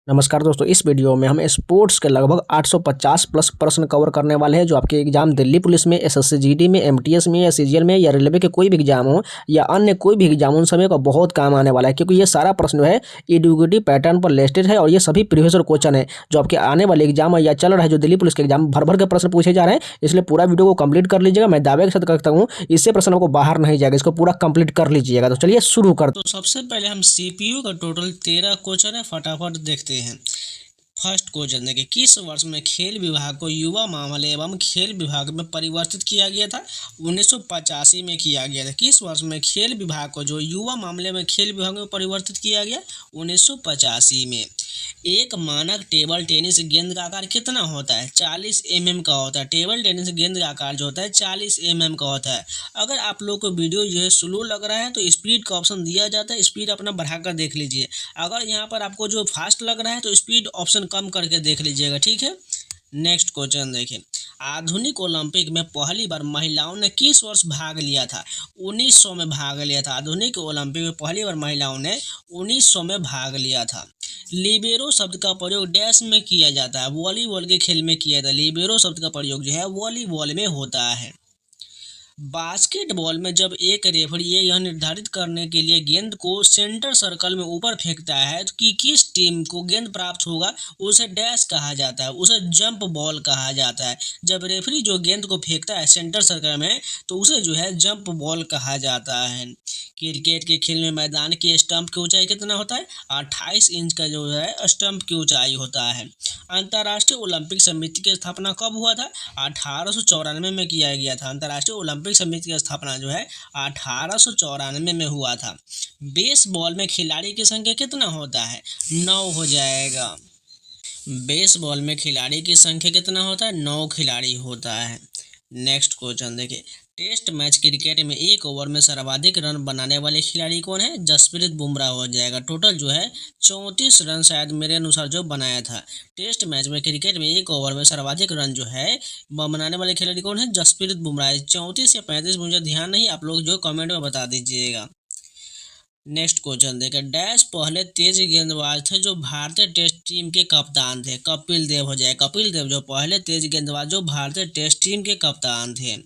नमस्कार दोस्तों, इस वीडियो में हम स्पोर्ट्स के लगभग 850 प्लस प्रश्न कवर करने वाले हैं जो आपके एग्जाम दिल्ली पुलिस में, एसएससी जीडी में, एमटीएस में या सीजीएल में या रेलवे के कोई भी एग्जाम हो या अन्य कोई भी एग्जाम उन सभी का बहुत काम आने वाला है, क्योंकि ये सारा प्रश्न जो है एडुकेटिव पैटर्न पर लिस्टेड है और ये सभी प्रीवियस क्वेश्चन है जो आपके आने वाले एग्जाम या चल रहा है जो दिल्ली पुलिस के एग्जाम भर भर के प्रश्न पूछे जा रहे हैं। इसलिए पूरा वीडियो को कंप्लीट कर लीजिएगा। मैं दावे के साथ कहता हूँ इससे प्रश्न आपको बाहर नहीं जाएगा, इसको पूरा कंप्लीट कर लीजिएगा। तो चलिए शुरू कर। तो सबसे पहले हम सीपीयू का टोटल 13 क्वेश्चन है, फटाफट देखते हैं। फर्स्ट क्वेश्चन देखिए, किस वर्ष में खेल विभाग को युवा मामले एवं खेल विभाग में परिवर्तित किया गया था? 1985 में किया गया था। किस वर्ष में खेल विभाग को जो युवा मामले में खेल विभाग में परिवर्तित किया गया? 1985 में। एक मानक टेबल टेनिस गेंद का आकार कितना होता है? 40 mm का होता है। टेबल टेनिस गेंद का आकार जो होता है 40 mm का होता है। अगर आप लोग को वीडियो जो है स्लो लग रहा है तो स्पीड का ऑप्शन दिया जाता है, स्पीड अपना बढ़ाकर देख लीजिए। अगर यहाँ पर आपको जो फास्ट लग रहा है तो स्पीड ऑप्शन कम करके देख लीजिएगा, ठीक है। नेक्स्ट क्वेश्चन देखिए, आधुनिक ओलंपिक में पहली बार महिलाओं ने किस वर्ष भाग लिया था? 1900 में भाग लिया था। आधुनिक ओलंपिक में पहली बार महिलाओं ने 1900 में भाग लिया था। लिबेरो शब्द का प्रयोग डैश में किया जाता है? वॉलीबॉल के खेल में किया जाता है। लिबेरो शब्द का प्रयोग जो है वॉलीबॉल में होता है। बास्केटबॉल में जब एक रेफरी यह निर्धारित करने के लिए गेंद को सेंटर सर्कल में ऊपर फेंकता है तो कि किस टीम को गेंद प्राप्त होगा, उसे डैश कहा जाता है, उसे जंप बॉल कहा जाता है। जब रेफरी जो गेंद को फेंकता है सेंटर सर्कल में तो उसे जो है जंप बॉल कहा जाता है। क्रिकेट के खेल में मैदान के स्टंप की ऊंचाई कितना होता है? 28 इंच का जो है स्टंप की ऊंचाई होता है। अंतर्राष्ट्रीय ओलंपिक समिति की स्थापना कब हुआ था? 1894 में किया गया था। अंतर्राष्ट्रीय ओलंपिक समिति की स्थापना जो है 1894 में हुआ था। बेसबॉल में खिलाड़ी की संख्या कितना होता है? 9 हो जाएगा। बेसबॉल में खिलाड़ी की संख्या कितना होता है? 9 खिलाड़ी होता है। नेक्स्ट क्वेश्चन देखिए, टेस्ट मैच क्रिकेट में एक ओवर में सर्वाधिक रन बनाने वाले खिलाड़ी कौन है? जसप्रीत बुमराह हो जाएगा। टोटल जो है 34 रन शायद मेरे अनुसार जो बनाया था। टेस्ट मैच में क्रिकेट में एक ओवर में सर्वाधिक रन जो है बनाने वाले खिलाड़ी कौन है? जसप्रीत बुमराह। 34 या 35 मुझे ध्यान नहीं, आप लोग जो कमेंट में बता दीजिएगा। नेक्स्ट क्वेश्चन देखिए, डैश पहले तेज गेंदबाज थे जो भारतीय टेस्ट टीम के कप्तान थे? कपिल देव हो जाए। कपिल देव जो पहले तेज गेंदबाज जो भारतीय टेस्ट टीम के कप्तान थे।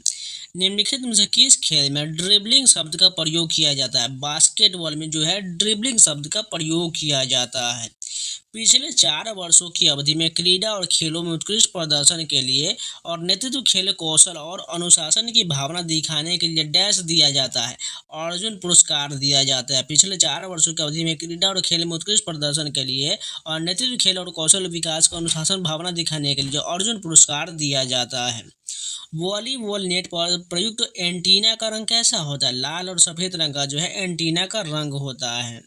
निम्नलिखित में से किस खेल में ड्रिबलिंग शब्द का प्रयोग किया जाता है? बास्केटबॉल में जो है ड्रिबलिंग शब्द का प्रयोग किया जाता है। पिछले 4 वर्षों की अवधि में क्रीडा और खेलों में उत्कृष्ट प्रदर्शन के लिए और नेतृत्व, खेल कौशल और अनुशासन की भावना दिखाने के लिए डैश दिया जाता है? अर्जुन पुरस्कार दिया जाता है। पिछले 4 वर्षों की अवधि में क्रीडा और खेल में उत्कृष्ट प्रदर्शन के लिए और नेतृत्व, खेल और कौशल विकास का अनुशासन भावना दिखाने के लिए अर्जुन पुरस्कार दिया जाता है। वॉलीबॉल नेट पर प्रयुक्त एंटीना का रंग कैसा होता है? लाल और सफ़ेद रंग का जो है एंटीना का रंग होता है।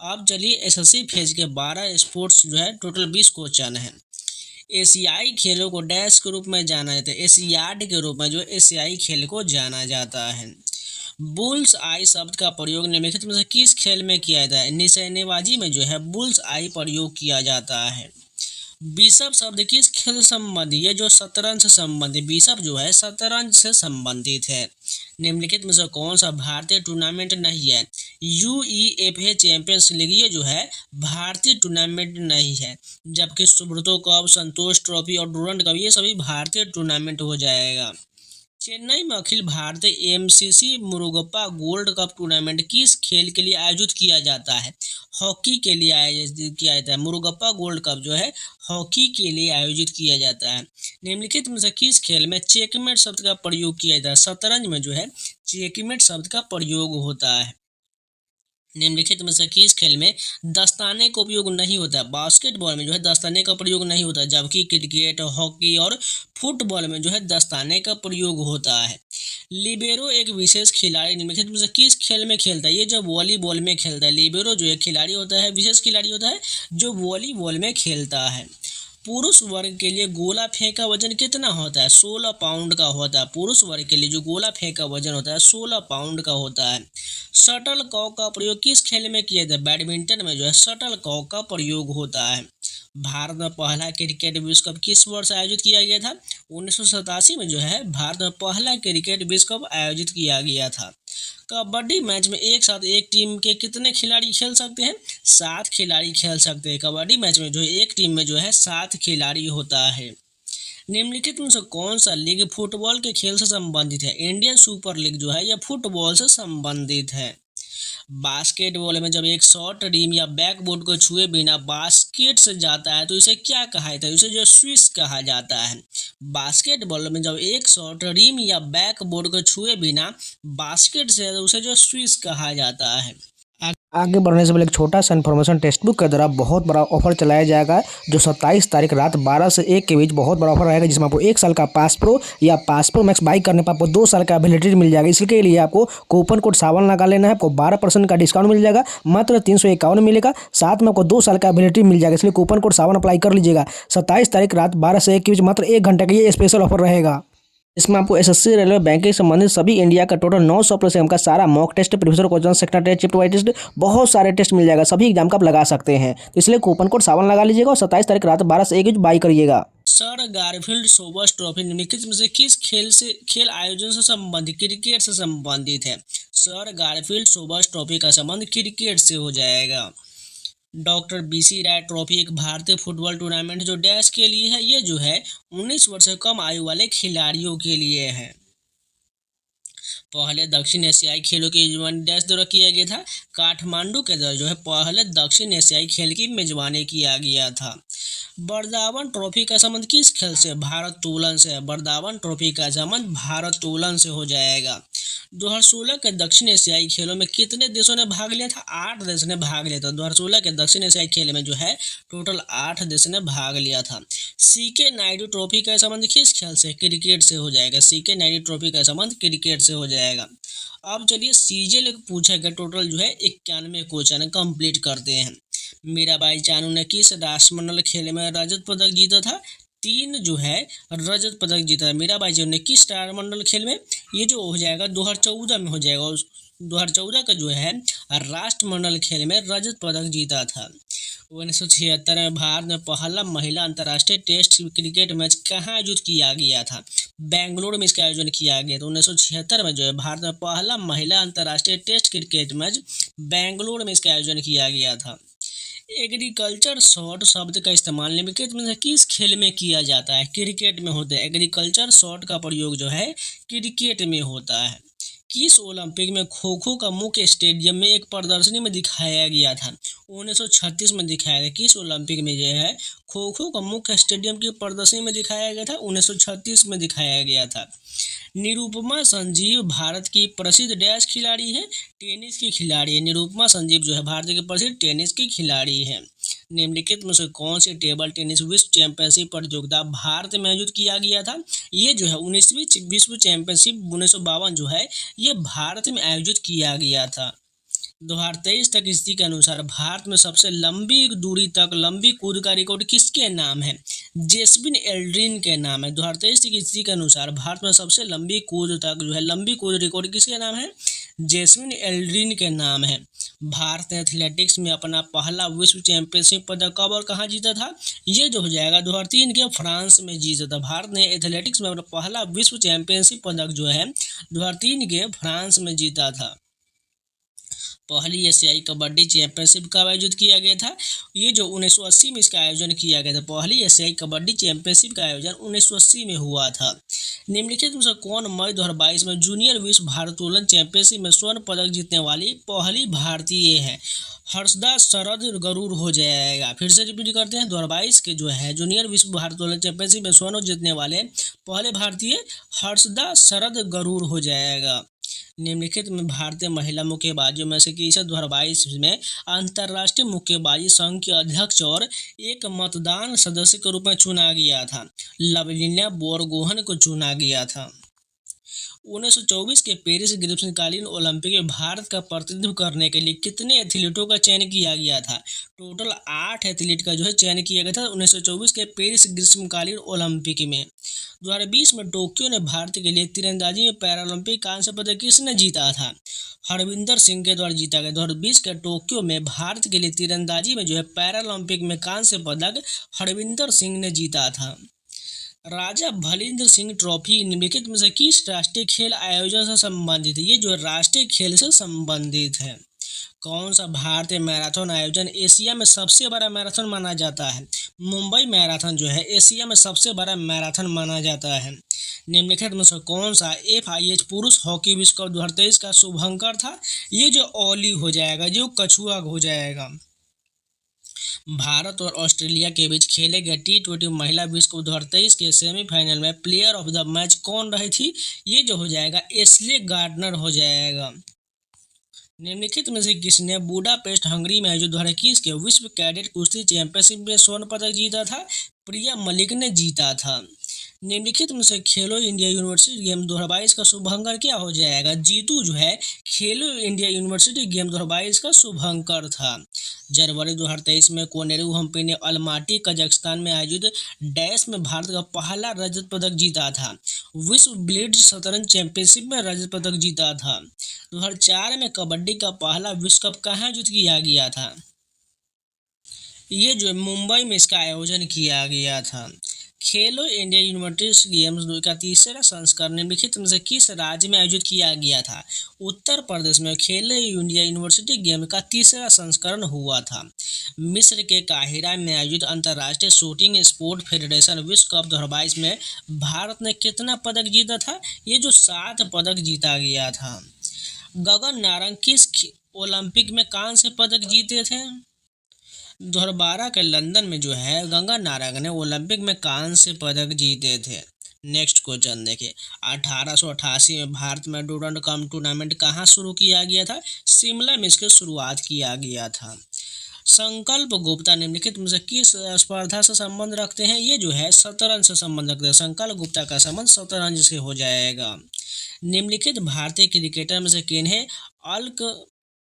अब चलिए एसएससी फेज के 12 स्पोर्ट्स जो है टोटल 20 क्वेश्चन है। एशियाई खेलों को डैश के रूप में जाना जाता है? एशियाड के रूप में जो एशियाई खेल को जाना जाता है। बुल्स आई शब्द का प्रयोग निम्नलिखित में से किस खेल में किया जाता है? निशानेबाजी में जो है बुल्स आई प्रयोग किया जाता है। बिशप शब्द किस खेल से संबंधित है? जो शतरंज से संबंधित। बिशप जो है शतरंज से संबंधित है। निम्नलिखित में से कौन सा भारतीय टूर्नामेंट नहीं है? यूईएफए चैंपियंस लीग ये जो है भारतीय टूर्नामेंट नहीं है, जबकि सुब्रतो कप, संतोष ट्रॉफी और डूरंड कप ये सभी भारतीय टूर्नामेंट हो जाएगा। चेन्नई में Akhil Bharatiya MCC Murugappa gold cup tournament किस खेल के लिए आयोजित किया जाता है? हॉकी के लिए आयोजित किया जाता है। मुरुगप्पा गोल्ड कप जो है हॉकी के लिए आयोजित किया जाता है। निम्नलिखित में से किस खेल में चेकमेट शब्द का प्रयोग किया जाता है? शतरंज में जो है चेकमेट शब्द का प्रयोग होता है। निम्नलिखित में से किस खेल में दस्ताने का उपयोग नहीं होता है? बास्केटबॉल में जो है दस्ताने का प्रयोग नहीं होता है, जबकि क्रिकेट, हॉकी और फुटबॉल में जो है दस्ताने का प्रयोग होता है। लिबेरो एक विशेष खिलाड़ी निम्नलिखित में से किस खेल में खेलता है? ये जो वॉलीबॉल में खेलता है। लिबेरो जो एक खिलाड़ी होता है, विशेष खिलाड़ी होता है जो वॉलीबॉल में खेलता है। पुरुष वर्ग के लिए गोला फेंक का वजन कितना होता है? 16 पाउंड का होता है। पुरुष वर्ग के लिए जो गोला फेंक का वजन होता है 16 पाउंड का होता है। शटल कॉक का प्रयोग किस खेल में किया जाता है? बैडमिंटन में जो है शटल कॉक का प्रयोग होता है। भारत में पहला क्रिकेट विश्व कप किस वर्ष आयोजित किया गया था? 1987 में जो है भारत में पहला क्रिकेट विश्व कप आयोजित किया गया था। कबड्डी मैच में एक साथ एक टीम के कितने खिलाड़ी खेल सकते हैं? 7 खिलाड़ी खेल सकते हैं। कबड्डी मैच में जो है एक टीम में जो है 7 खिलाड़ी होता है। निम्नलिखित में से कौन सा लीग फुटबॉल के खेल से संबंधित है? इंडियन सुपर लीग जो है यह फुटबॉल से संबंधित है। बास्केटबॉल में जब एक शॉट रिम या बैकबोर्ड को छुए बिना बास्केट से जाता है तो इसे क्या कहा जाता है? इसे जो स्विश कहा जाता है। बास्केटबॉल में जब एक शॉट रिम या बैकबोर्ड को छुए बिना बास्केट से तो उसे जो स्विश कहा जाता है। आगे बढ़ने से पहले एक छोटा सा इन्फॉर्मेशन, टेक्स्ट बुक के द्वारा बहुत बड़ा ऑफर चलाया जाएगा जो 27 तारीख रात 12 से 1 के बीच बहुत बड़ा ऑफर रहेगा, जिसमें आपको 1 साल का पास प्रो या पास प्रो मैक्स बाई करने पर आपको 2 साल का वैलिडिटी मिल जाएगा। इसके लिए आपको कूपन कोड सावन लगा लेना है, आपको 12% का डिस्काउंट मिल जाएगा, मात्र 351 मिलेगा। साथ में आपको 2 साल का वैलिडिटी मिल जाएगा, इसलिए कूपन कोड सावन अप्लाई कर लीजिएगा। 27 तारीख रात 12 से 1 के बीच मात्र 1 घंटे का ये स्पेशल ऑफर रहेगा। इसमें आपको एसएससी, रेलवे, बैंकिंग से संबंधित सभी इंडिया का टोटल 900 प्लस एग्जाम का सारा mock test, previous question, sector test, shift wise test, बहुत सारे टेस्ट मिल जाएगा। सभी एग्जाम का आप लगा सकते हैं, तो इसलिए कूपन कोड सावन लगा लीजिएगा और 27 तारीख रात 12 से 1 बाई करिएगा। सर गारफील्ड सोबर्स ट्रॉफी निम्नलिखित में से किस खेल आयोजन से संबंधित? क्रिकेट से संबंधित है। सर गारफील्ड सोबर्स ट्रॉफी का संबंध क्रिकेट से हो जाएगा। डॉक्टर बीसी राय ट्रॉफी एक भारतीय फुटबॉल टूर्नामेंट जो डैश के लिए है, ये जो है 19 वर्ष से कम आयु वाले खिलाड़ियों के लिए है। पहले दक्षिण एशियाई खेलों की मेजबानी डैश द्वारा किया गया था। काठमांडू के द्वारा जो है पहले दक्षिण एशियाई खेल की मेजबानी किया गया था। बर्दावन ट्रॉफी का संबंध किस खेल से? भारोत्तोलन से। बर्दावन ट्रॉफी का संबंध भारोत्तोलन से हो जाएगा। 2016 के दक्षिण एशियाई खेलों में कितने देशों ने भाग लिया था? 8 देश ने भाग लिया था। 2016 के दक्षिण एशियाई खेल में जो है टोटल 8 देश ने भाग लिया था। सीके नायडू ट्रॉफी का संबंध किस खेल से? क्रिकेट से हो जाएगा। सीके नायडू ट्रॉफी का संबंध क्रिकेट से हो जाएगा। अब चलिए सीजीएल पूछा गया, टोटल जो है 91 क्वेश्चन कंप्लीट करते हैं। मीराबाई चानू ने किस राष्ट्रमंडल खेल में रजत पदक जीता था? 3 जो है रजत पदक जीता है मीराबाई चानू ने किस राष्ट्रमंडल खेल में? ये जो हो जाएगा 2014 में हो जाएगा। 2014 का जो है राष्ट्रमंडल खेल में रजत पदक जीता था। 1976 में भारत में पहला महिला अंतर्राष्ट्रीय टेस्ट क्रिकेट मैच कहाँ आयोजित किया गया था? बेंगलुरु में इसका आयोजन किया गया था। 1976 में जो है भारत में पहला महिला अंतर्राष्ट्रीय टेस्ट क्रिकेट मैच बेंगलुरु में इसका आयोजन किया गया था। एग्रीकल्चर शॉट शब्द का इस्तेमाल निम्नलिखित में से किस खेल में किया जाता है? क्रिकेट में होता है। एग्रीकल्चर शॉट का प्रयोग जो है क्रिकेट में होता है। किस ओलंपिक में खो खो का मुख्य स्टेडियम में एक प्रदर्शनी में दिखाया गया था? 1936 में दिखाया गया। किस ओलंपिक में जो है खो खो का मुख्य स्टेडियम की प्रदर्शनी में दिखाया गया था? 1936 में दिखाया गया था। निरुपमा संजीव भारत की प्रसिद्ध डैश खिलाड़ी है? टेनिस की खिलाड़ी है। निरुपमा संजीव जो है भारत की प्रसिद्ध टेनिस की खिलाड़ी है। निम्नलिखित में से कौन सी टेबल टेनिस विश्व चैंपियनशिप प्रतियोगिता भारत में आयोजित किया गया था? ये जो है 19वीं विश्व चैंपियनशिप 1952 जो है ये भारत में आयोजित किया गया था। 2023 तक स्थिति के अनुसार भारत में सबसे लंबी दूरी तक लंबी कूद का रिकॉर्ड किसके नाम है? जेस्मिन एल्ड्रिन के नाम है। 2023 की स्थिति के अनुसार भारत में सबसे लंबी कूद तक जो है लंबी कूद रिकॉर्ड किसके नाम है? जेस्मिन एल्ड्रिन के नाम है। भारत ने एथलेटिक्स में अपना पहला विश्व चैंपियनशिप पदक कब और कहाँ जीता था? ये जो हो जाएगा 2003 के फ्रांस में जीता था। भारत ने एथलेटिक्स में अपना पहला विश्व चैंपियनशिप पदक जो है 2003 के फ्रांस में जीता था। पहली एशियाई कबड्डी चैंपियनशिप कब आयोजित किया गया था? ये जो 1980 में इसका आयोजन किया गया था। पहली एशियाई कबड्डी चैंपियनशिप का आयोजन 1980 में हुआ था। निम्नलिखित में से कौन मई 2022 में जूनियर विश्व भारोत्तोलन चैंपियनशिप में स्वर्ण पदक जीतने वाली पहली भारतीय है? हर्षदा शरद गरूर हो जाएगा। फिर से रिपीट करते हैं, 2022 के जो है जूनियर विश्व भारोत्तोलन चैंपियनशिप में स्वर्ण जीतने वाले पहले भारतीय हर्षदा शरद गरूर हो जाएगा। निम्नलिखित में भारतीय महिला मुक्केबाजों में से किसे 2022 में अंतर्राष्ट्रीय मुक्केबाजी संघ के अध्यक्ष और एक मतदान सदस्य के रूप में चुना गया था? लवलीना बोरगोहन को चुना गया था। 1924 के पेरिस ग्रीष्मकालीन ओलंपिक में भारत का प्रतिनिधित्व करने के लिए कितने एथलीटों का चयन किया गया था? टोटल 8 एथलीट का जो है चयन किया गया था 1924 के पेरिस ग्रीष्मकालीन ओलंपिक में। 2020 में टोक्यो ने भारत के लिए तीरंदाजी में पैरालंपिक कांस्य पदक किसने जीता था? हरविंदर सिंह के द्वारा जीता गया। 2020 के टोक्यो में भारत के लिए तीरंदाजी में जो है पैरालंपिक में कांस्य पदक हरविंदर सिंह ने जीता था। राजा भलींद्र सिंह ट्रॉफी निम्नलिखित में से किस राष्ट्रीय खेल आयोजन से संबंधित है? ये जो राष्ट्रीय खेल से संबंधित है। कौन सा भारतीय मैराथन आयोजन एशिया में सबसे बड़ा मैराथन माना जाता है? मुंबई मैराथन जो है एशिया में सबसे बड़ा मैराथन माना जाता है। निम्नलिखित में से कौन सा FIH पुरुष हॉकी विश्व कप 2023 का शुभंकर था? ये जो ओली हो जाएगा, जो कछुआ हो जाएगा। भारत और ऑस्ट्रेलिया के बीच खेले गए T20 महिला विश्व कप 2023 के सेमीफाइनल में प्लेयर ऑफ द मैच कौन रही थी? ये जो हो जाएगा एश्ले गार्डनर हो जाएगा। निम्नलिखित में से किसने बुडापेस्ट हंगरी में आयोजित 2021 के विश्व कैडेट कुश्ती चैंपियनशिप में स्वर्ण पदक जीता था? प्रिया मलिक ने जीता था। निम्नलिखित में से खेलो इंडिया यूनिवर्सिटी गेम 2022 का शुभंकर क्या हो जाएगा? जीतू जो है खेलो इंडिया यूनिवर्सिटी गेम 2022 का शुभंकर था। जनवरी 2023 में कोनेरू हम्पी ने अलमाटी कजाकिस्तान में आयोजित डैश में भारत का पहला रजत पदक जीता था। विश्व ब्लिट्ज शतरंज चैंपियनशिप में रजत पदक जीता था। 2004 में कबड्डी का पहला विश्व कप कहाँ आयोजित किया गया था? ये जो मुंबई में इसका आयोजन किया गया था। खेलो इंडिया यूनिवर्सिटी गेम्स का तीसरा संस्करण निम्नलिखित में से किस राज्य में आयोजित किया गया था? उत्तर प्रदेश में खेलो इंडिया यूनिवर्सिटी गेम का तीसरा संस्करण हुआ था। मिस्र के काहिरा में आयोजित अंतर्राष्ट्रीय शूटिंग स्पोर्ट फेडरेशन विश्व कप 2022 में भारत ने कितना पदक जीता था? ये जो 7 पदक जीता गया था। गगन नारंग किस ओलंपिक में कांस्य पदक जीते थे? 2012 के लंदन में जो है गंगा नारंग ने ओलंपिक में कांस्य पदक जीते थे। नेक्स्ट क्वेश्चन देखिए, 1888 में भारत में डूरंड कप टूर्नामेंट कहाँ शुरू किया गया था? शिमला में इसकी शुरुआत किया गया था। संकल्प गुप्ता निम्नलिखित में से किस स्पर्धा से संबंध रखते हैं? ये जो है शतरंज से संबंध रखते हैं। संकल्प गुप्ता का संबंध शतरंज से हो जाएगा। निम्नलिखित भारतीय क्रिकेटर में से किन्हें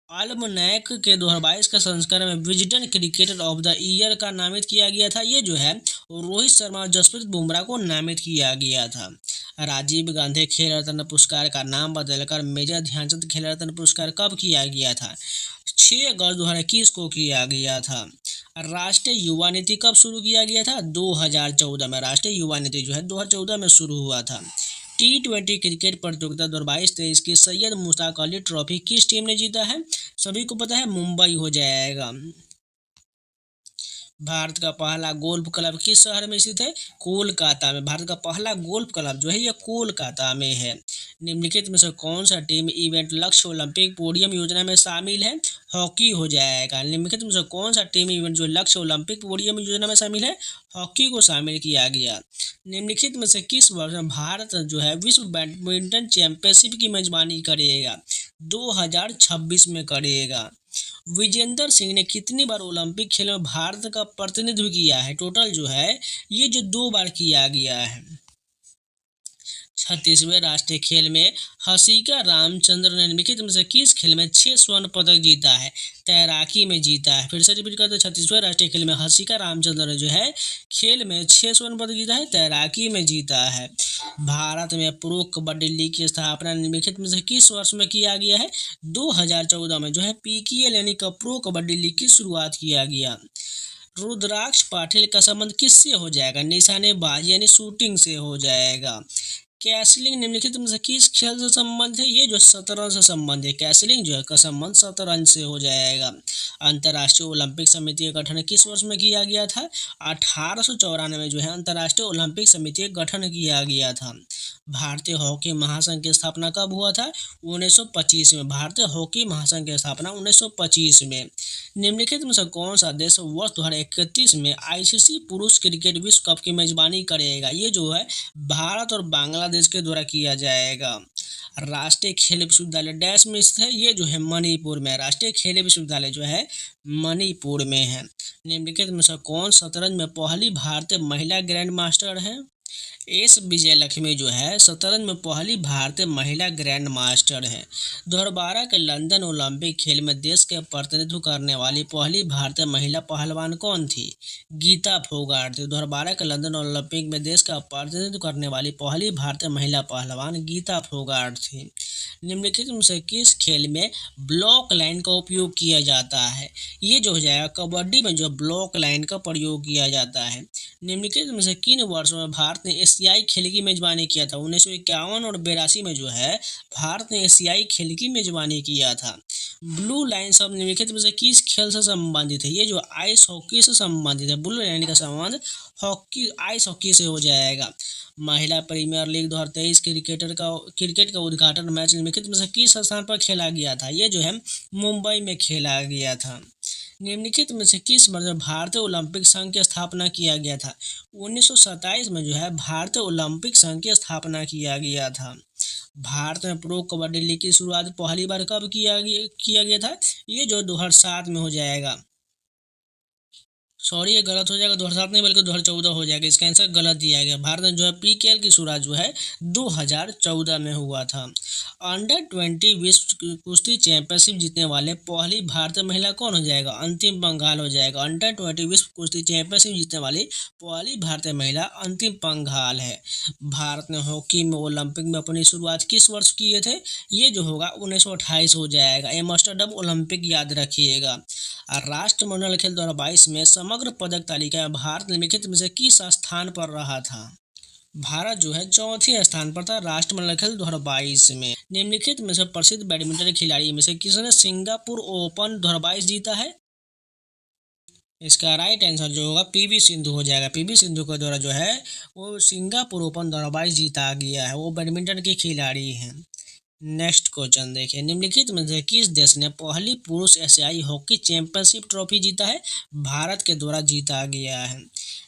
आल्मनैक के 2022 का संस्करण में Wisden cricketer of the year का नामित किया गया था? ये जो है रोहित शर्मा और जसप्रीत बुमराह को नामित किया गया था। राजीव गांधी खेल रत्न पुरस्कार का नाम बदलकर मेजर ध्यानचंद खेल रत्न पुरस्कार कब किया गया था? 6 अगस्त 2021 को किया गया था। राष्ट्रीय युवा नीति कब शुरू किया गया था? 2014 में। राष्ट्रीय युवा नीति जो है 2014 में शुरू हुआ था। T20 क्रिकेट प्रतियोगिता 2022-23 की सैयद मुश्ताक अली ट्रॉफी किस टीम ने जीता है? सभी को पता है मुंबई हो जाएगा। भारत का पहला गोल्फ क्लब किस शहर में स्थित है? कोलकाता में। भारत का पहला गोल्फ क्लब जो है ये कोलकाता में है। निम्नलिखित में से कौन सा टीम इवेंट लक्ष्य ओलंपिक पोडियम योजना में शामिल है? हॉकी हो जाएगा। निम्नलिखित में से कौन सा टीम इवेंट जो लक्ष्य ओलंपिक पोडियम योजना में शामिल है? हॉकी को शामिल किया गया। निम्नलिखित में से किस वर्ष में भारत जो है विश्व बैडमिंटन चैंपियनशिप की मेजबानी करेगा? 2026 में करेगा। विजेंदर सिंह ने कितनी बार ओलंपिक खेल में भारत का प्रतिनिधित्व किया है? टोटल जो है ये जो 2 बार किया गया है। 36वें राष्ट्रीय खेल में हसिका रामचंद्र ने निम्नलिखित में से किस खेल में 6 स्वर्ण पदक जीता है? तैराकी में जीता है। फिर से रिपीट करते हैं, 36वें राष्ट्रीय खेल में हसिका रामचंद्र ने जो है खेल में 6 स्वर्ण पदक जीता है, तैराकी में जीता है। भारत में प्रो कबड्डी लीग की स्थापना निम्नलिखित में से किस वर्ष में किया गया है? 2014 में जो है PKL यानी कि प्रो कबड्डी लीग की शुरुआत किया गया। रुद्राक्ष पाटिल का संबंध किससे हो जाएगा? निशानेबाजी यानी शूटिंग से हो जाएगा। कैसलिंग निम्नलिखित में से किस खेल से संबंध है? ये जो शतरंज से संबंध है। कैसलिंग जो है का संबंध शतरंज से हो जाएगा। अंतर्राष्ट्रीय ओलंपिक समिति का गठन किस वर्ष में किया गया था? 1894 में जो है अंतर्राष्ट्रीय ओलंपिक समिति का गठन किया गया था। भारतीय हॉकी महासंघ की स्थापना कब हुआ था? 1925 में। भारतीय हॉकी महासंघ की स्थापना 1925 में। निम्नलिखित में से कौन सा देश वर्ष 2031 में ICC पुरुष क्रिकेट विश्व कप की मेजबानी करेगा? ये जो है भारत और बांग्लादेश के द्वारा किया जाएगा। राष्ट्रीय खेल विश्वविद्यालय डैश में स्थित है? ये जो है मणिपुर में। राष्ट्रीय खेल विश्वविद्यालय जो है मणिपुर में है। निम्नलिखित में से कौन शतरंज में पहली भारतीय महिला ग्रैंड मास्टर है? S विजयलक्ष्मी जो है शतरंज में पहली भारतीय महिला ग्रैंड मास्टर है। 2012 के लंदन ओलंपिक खेल में देश के प्रतिनिधित्व करने वाली पहली भारतीय महिला पहलवान कौन थी? गीता फोगाट थी। 2012 के लंदन ओलंपिक में देश का प्रतिनिधित्व करने वाली पहली भारतीय महिला पहलवान गीता फोगाट थी। निम्नलिखित में से किस खेल में ब्लॉक लाइन का उपयोग किया जाता है? ये जो हो जाएगा कबड्डी में जो ब्लॉक लाइन का प्रयोग किया जाता है। निम्नलिखित में से किन वर्षों में भारत ने एशियाई खेल की मेजबानी किया था? 1951 और 82 में जो है भारत ने एशियाई खेल की मेजबानी किया था। ब्लू लाइन सब निम्नलिखित में से किस खेल से संबंधित है? ये जो आइस हॉकी से संबंधित है। ब्लू लाइन का संबंध आइस हॉकी से हो जाएगा। महिला प्रीमियर लीग 2023 क्रिकेट का उद्घाटन मैच निम्नलिखित में से किस स्थान पर खेला गया था? ये जो है मुंबई में खेला गया था। निम्नलिखित में से किस वर्ष में भारतीय ओलंपिक संघ की स्थापना किया गया था? 1927 में जो है भारतीय ओलंपिक संघ की स्थापना किया गया था। भारत में प्रो कबड्डी लीग की शुरुआत पहली बार कब किया गया था? ये जो 2007 में हो जाएगा। सॉरी, ये गलत हो जाएगा, 2007 नहीं बल्कि 2014 हो जाएगा। इसका आंसर गलत दिया गया। भारत में जो है पीकेएल की शुरुआत जो है 2014 में हुआ था। अंडर 20 विश्व कुश्ती चैंपियनशिप जीतने वाले पहली भारतीय महिला कौन हो जाएगा? अंतिम पंघाल हो जाएगा। अंडर 20 विश्व कुश्ती चैंपियनशिप जीतने वाली पहली भारतीय महिला अंतिम पंघाल है। भारत ने हॉकी में ओलंपिक में अपनी शुरुआत किस वर्ष किए थे? ये जो होगा 1928 हो जाएगा। एम्स्टर्डम ओलंपिक याद रखिएगा। राष्ट्रमंडल खेल 2022 में समग्र पदक तालिका में भारत निम्नलिखित में से किस स्थान पर रहा था? भारत जो है चौथे स्थान पर था राष्ट्रमंडल खेल 2022 में। निम्नलिखित में से प्रसिद्ध बैडमिंटन खिलाड़ी में से किसने सिंगापुर ओपन 2022 जीता है? इसका राइट आंसर जो होगा पीवी सिंधु हो जाएगा। पीवी सिंधु के द्वारा जो है वो सिंगापुर ओपन 2022 जीता गया है। वो बैडमिंटन की खिलाड़ी हैं। नेक्स्ट क्वेश्चन देखिए, निम्नलिखित में से किस देश ने पहली पुरुष एशियाई हॉकी चैंपियनशिप ट्रॉफी जीता है? भारत के द्वारा जीता गया है।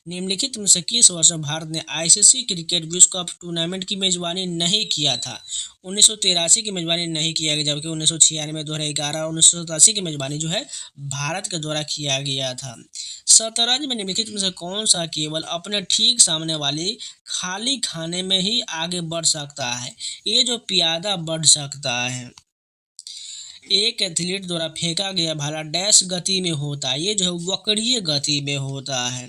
निम्नलिखित में से किस वर्ष में भारत ने आईसीसी क्रिकेट विश्व कप टूर्नामेंट की मेजबानी नहीं किया था? 1983 की मेजबानी नहीं किया गया, जबकि 1996, 2011 और 1987 की मेजबानी जो है भारत के द्वारा किया गया था। शतरंज में निम्नलिखित में से कौन सा केवल अपने ठीक सामने वाली खाली खाने में ही आगे बढ़ सकता है? ये जो प्यादा बढ़ सकता है। एक एथलीट द्वारा फेंका गया भाला डैश गति में होता है? ये जो है वक्रीय गति में होता है।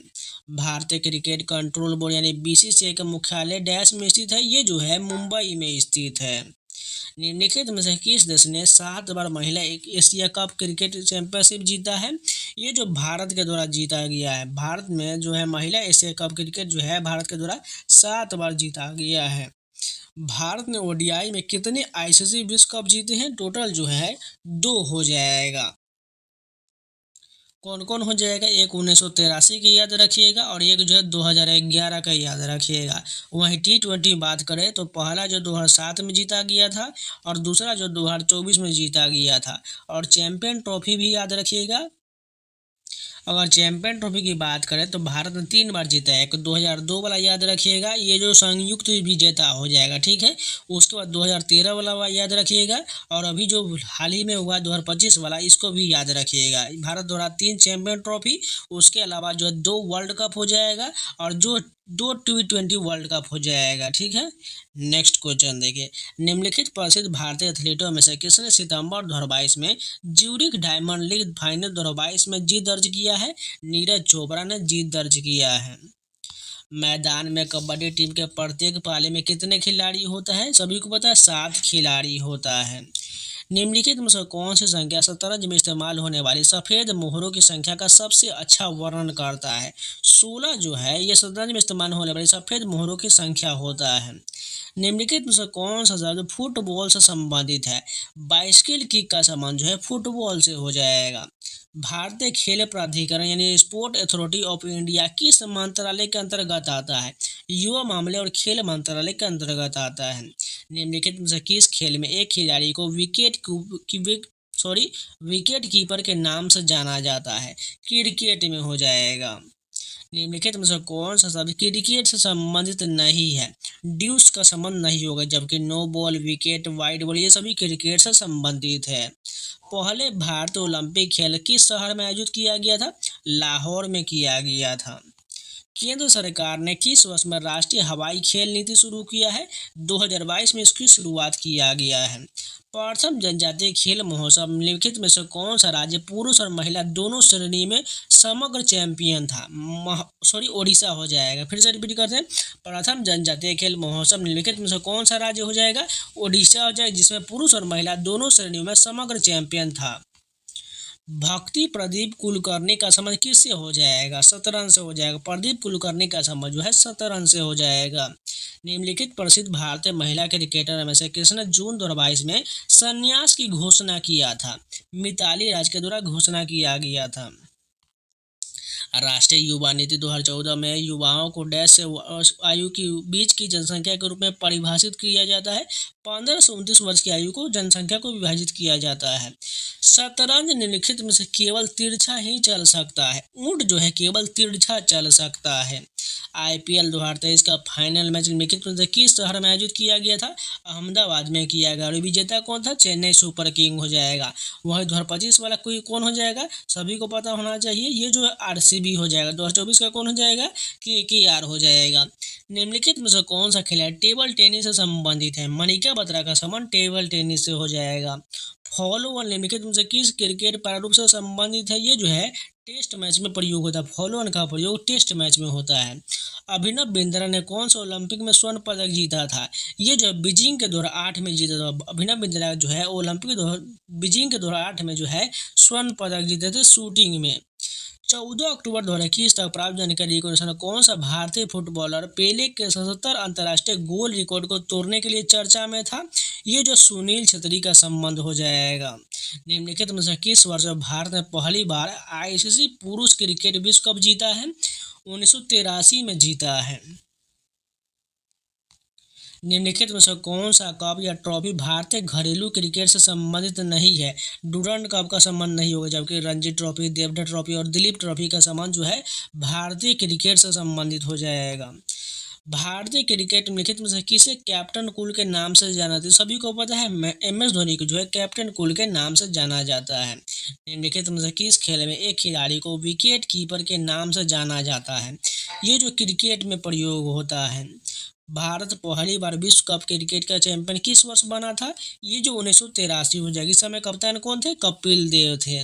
भारतीय क्रिकेट कंट्रोल बोर्ड यानी बीसीसीआई का मुख्यालय डैश में स्थित है? ये जो है मुंबई में स्थित है। निम्नलिखित में से किस देश ने 7 बार महिला एशिया कप क्रिकेट चैंपियनशिप जीता है? ये जो भारत के द्वारा जीता गया है। भारत में जो है महिला एशिया कप क्रिकेट जो है भारत के द्वारा 7 बार जीता गया है। भारत ने ओडीआई में कितने आईसीसी विश्व कप जीते हैं? टोटल जो है 2 हो जाएगा। कौन कौन हो जाएगा? एक 1983 की याद रखिएगा और एक जो है 2011 का याद रखिएगा। वहीं T20 बात करें तो पहला जो 2007 में जीता गया था और दूसरा जो 2024 में जीता गया था। और चैंपियन ट्रॉफी भी याद रखिएगा। अगर चैंपियन ट्रॉफी की बात करें तो भारत ने 3 बार जीता है। एक 2002 वाला याद रखिएगा, ये जो संयुक्त विजेता हो जाएगा, ठीक है। उसके बाद 2013 वाला याद रखिएगा और अभी जो हाल ही में हुआ 2025 वाला, इसको भी याद रखिएगा। भारत द्वारा 3 चैंपियन ट्रॉफी, उसके अलावा जो 2 वर्ल्ड कप हो जाएगा और जो 2 T20 वर्ल्ड कप हो जाएगा, ठीक है। नेक्स्ट क्वेश्चन देखिए, निम्नलिखित प्रसिद्ध भारतीय एथलीटों में से किसने सितंबर 2022 में ज्यूरिख डायमंड लीग फाइनल 2022 में जीत दर्ज किया है? नीरज चोपड़ा ने जीत दर्ज किया है। मैदान में कबड्डी टीम के प्रत्येक पाले में कितने खिलाड़ी होता है? सभी को पता है 7 खिलाड़ी होता है। निम्नलिखित में से कौन सी संख्या शतरंज में इस्तेमाल होने वाली सफ़ेद मोहरों की संख्या का सबसे अच्छा वर्णन करता है? 16 जो है ये शतरंज में इस्तेमाल होने वाली सफ़ेद मोहरों की संख्या होता है। निम्नलिखित में से कौन सा शब्द फुटबॉल से संबंधित है? बाइसिकल किक का संबंध जो है फुटबॉल से हो जाएगा। भारतीय खेल प्राधिकरण यानी स्पोर्ट अथॉरिटी ऑफ इंडिया किस मंत्रालय के अंतर्गत आता है? युवा मामले और खेल मंत्रालय के अंतर्गत आता है। निम्नलिखित में से किस खेल में एक खिलाड़ी को विकेट कीपर के नाम से जाना जाता है? क्रिकेट में हो जाएगा। निम्नलिखित में से कौन सा शब्द क्रिकेट से संबंधित नहीं है? ड्यूस का संबंध नहीं होगा, जबकि no ball, wicket, wide ball ये सभी क्रिकेट से संबंधित है। पहले भारतीय ओलंपिक खेल किस शहर में आयोजित किया गया था? लाहौर में किया गया था। केंद्र सरकार ने किस वर्ष में राष्ट्रीय हवाई खेल नीति शुरू किया है? 2022 में इसकी शुरुआत किया गया है। प्रथम जनजातीय खेल महोत्सव निम्नलिखित में से कौन सा राज्य पुरुष और महिला दोनों श्रेणी में समग्र चैंपियन था? ओडिशा हो जाएगा। फिर से रिपीट करते हैं, प्रथम जनजातीय खेल महोत्सव निम्नलिखित में से कौन सा राज्य हो जाएगा? ओडिशा हो जाएगा, जिसमें पुरुष और महिला दोनों श्रेणियों में समग्र चैंपियन था। भक्ति प्रदीप कुलकर्णी का संबंध किससे हो जाएगा? शतरंज से हो जाएगा। प्रदीप कुलकर्णी का संबंध जो है शतरंज से हो जाएगा। निम्नलिखित प्रसिद्ध भारतीय महिला क्रिकेटर में से किसने जून 2022 में संन्यास की घोषणा किया था? मिताली राज के द्वारा घोषणा किया गया था। राष्ट्रीय युवा नीति 2014 में युवाओं को डैश से आयु की बीच की जनसंख्या के रूप में परिभाषित किया जाता है। 15 से 29 वर्ष की आयु को जनसंख्या को विभाजित किया जाता है। शतरंज निम्नलिखित में से केवल तिरछा ही चल सकता है। ऊंट जो है केवल तिरछा चल सकता है। IPL 2023 का फाइनल मैच निम्नलिखित में से किस शहर में आयोजित किया गया था? अहमदाबाद में किया गया। और विजेता कौन था? चेन्नई सुपर किंग हो जाएगा। वही 2025 वाला कोई कौन हो जाएगा? सभी को पता होना चाहिए, ये जो RCB हो जाएगा। 2024 का कौन हो जाएगा? KKR हो जाएगा। निम्नलिखित में से कौन सा खिलाड़ी टेबल टेनिस से संबंधित है? मनिका बत्रा का संबंध टेबल टेनिस से हो जाएगा। फॉलो निम्नलिखित में से किस क्रिकेट प्रारूप से संबंधित है? ये जो है टेस्ट मैच में प्रयोग होता है। फॉलो का प्रयोग टेस्ट मैच में होता है। अभिनव बिंद्रा ने कौन सा ओलंपिक में स्वर्ण पदक जीता था? ये जो बीजिंग के 2008 में जीता था। अभिनव बिंद्रा जो है ओलंपिक बीजिंग के 2008 में जो है स्वर्ण पदक जीते थे शूटिंग में। 14 अक्टूबर 2021 तक प्राप्त जानकारी के अनुसार कौन सा भारतीय फुटबॉलर पेले के 77 अंतर्राष्ट्रीय गोल रिकॉर्ड को तोड़ने के लिए चर्चा में था? ये जो सुनील छेत्री का संबंध हो जाएगा। निम्नलिखित में से किस वर्ष भारत ने पहली बार ICC पुरुष क्रिकेट विश्व कप जीता है? 1983 में जीता है। निम्नलिखित में से कौन सा कप या ट्रॉफी भारतीय घरेलू क्रिकेट से संबंधित नहीं है? डुरंड कप का संबंध नहीं होगा, जबकि रणजी ट्रॉफी, देवधर ट्रॉफी और दिलीप ट्रॉफी का संबंध जो है भारतीय क्रिकेट से संबंधित हो जाएगा। भारतीय क्रिकेट निम्नलिखित में से किसे कैप्टन कूल के नाम से जाना जाता है? सभी को पता है MS धोनी को जो है कैप्टन कूल के नाम से जाना जाता है। निम्नलिखित में से किस खेल में एक खिलाड़ी को विकेट कीपर के नाम से जाना जाता है? ये जो क्रिकेट में प्रयोग होता है। भारत पहली बार विश्व कप क्रिकेट का चैंपियन किस वर्ष बना था? ये जो 1983 हो जाएगी। इस समय कप्तान कौन थे? कपिल देव थे।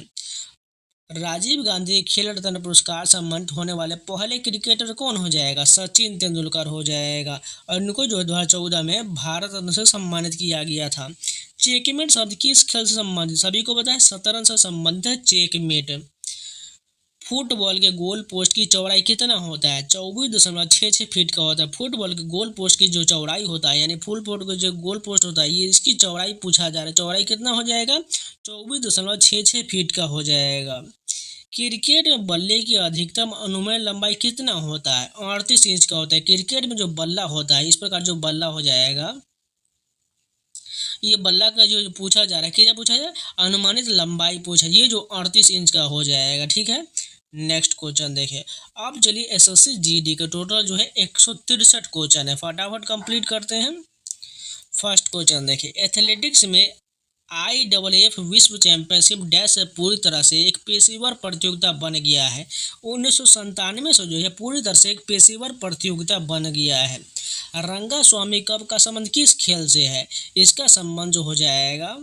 राजीव गांधी खेल रत्न पुरस्कार सम्मानित होने वाले पहले क्रिकेटर कौन हो जाएगा? सचिन तेंदुलकर हो जाएगा। और इनको जो 2014 में भारत रत्न से सम्मानित किया गया था। चेकमेट शब्द किस खेल से संबंधित? सभी को पता है शतरंज से संबंधित है चेकमेट। फुटबॉल के गोल पोस्ट की चौड़ाई कितना होता है? 24.66 फीट का होता है। फुटबॉल के गोल पोस्ट की जो चौड़ाई होता है, यानी फुल पोस्ट का जो गोल पोस्ट होता है, ये इसकी चौड़ाई पूछा जा रहा है। चौड़ाई कितना हो जाएगा? 24.66 फीट का हो जाएगा। क्रिकेट में बल्ले की अधिकतम अनुमेय लंबाई कितना होता है? 38 इंच का होता है। क्रिकेट में जो बल्ला होता है, इस प्रकार जो बल्ला हो जाएगा, ये बल्ला का जो पूछा जा रहा है, क्या पूछा जाए? अनुमानित लंबाई पूछा, ये जो 38 इंच का हो जाएगा। ठीक है, नेक्स्ट क्वेश्चन देखिए। अब चलिए SSC GD के टोटल जो है 163 क्वेश्चन है, फटाफट कंप्लीट करते हैं। फर्स्ट क्वेश्चन देखिए, एथलेटिक्स में IAAF विश्व चैंपियनशिप डैश से पूरी तरह से एक पेशेवर प्रतियोगिता बन गया है। 1997 से जो है पूरी तरह से एक पेशेवर प्रतियोगिता बन गया है। रंगा स्वामी कप का संबंध किस खेल से है? इसका संबंध जो हो जाएगा,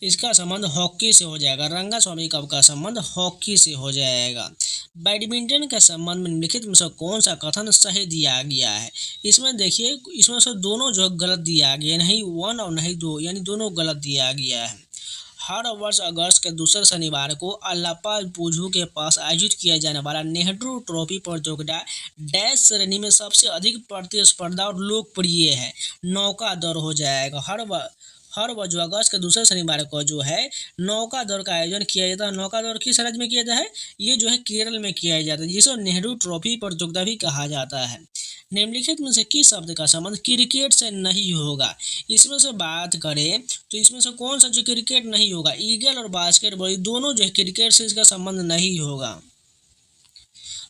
इसका संबंध हॉकी से हो जाएगा। रंगा स्वामी कप का संबंध हॉकी से हो जाएगा। बैडमिंटन के संबंध में निम्नलिखित में से कौन सा कथन सही दिया गया है? इसमें देखिए, इसमें से दोनों जो गलत दिया गया, नहीं 1 और नहीं 2, यानी दोनों गलत दिया गया है। हर वर्ष अगस्त के दूसरे शनिवार को अल्लापा पुझू के पास आयोजित किया जाने वाला नेहरू ट्रॉफी प्रतियोगिता डैश श्रेणी में सबसे अधिक प्रतिस्पर्धा और लोकप्रिय है। नौका दौड़ हो जाएगा। हर वर्ष जो अगस्त के दूसरे शनिवार को जो है नौका दौड़ का आयोजन किया जाता है। नौका दौड़ किस राज्य में किया जाता है? ये जो है केरल में किया जाता है, जिसे नेहरू ट्रॉफी प्रतियोगिता भी कहा जाता है। निम्नलिखित में से किस शब्द का संबंध क्रिकेट से नहीं होगा? इसमें से बात करें तो इसमें से कौन सा जो क्रिकेट नहीं होगा? ईगल और बास्केटबॉल दोनों जो है क्रिकेट से इसका संबंध नहीं होगा।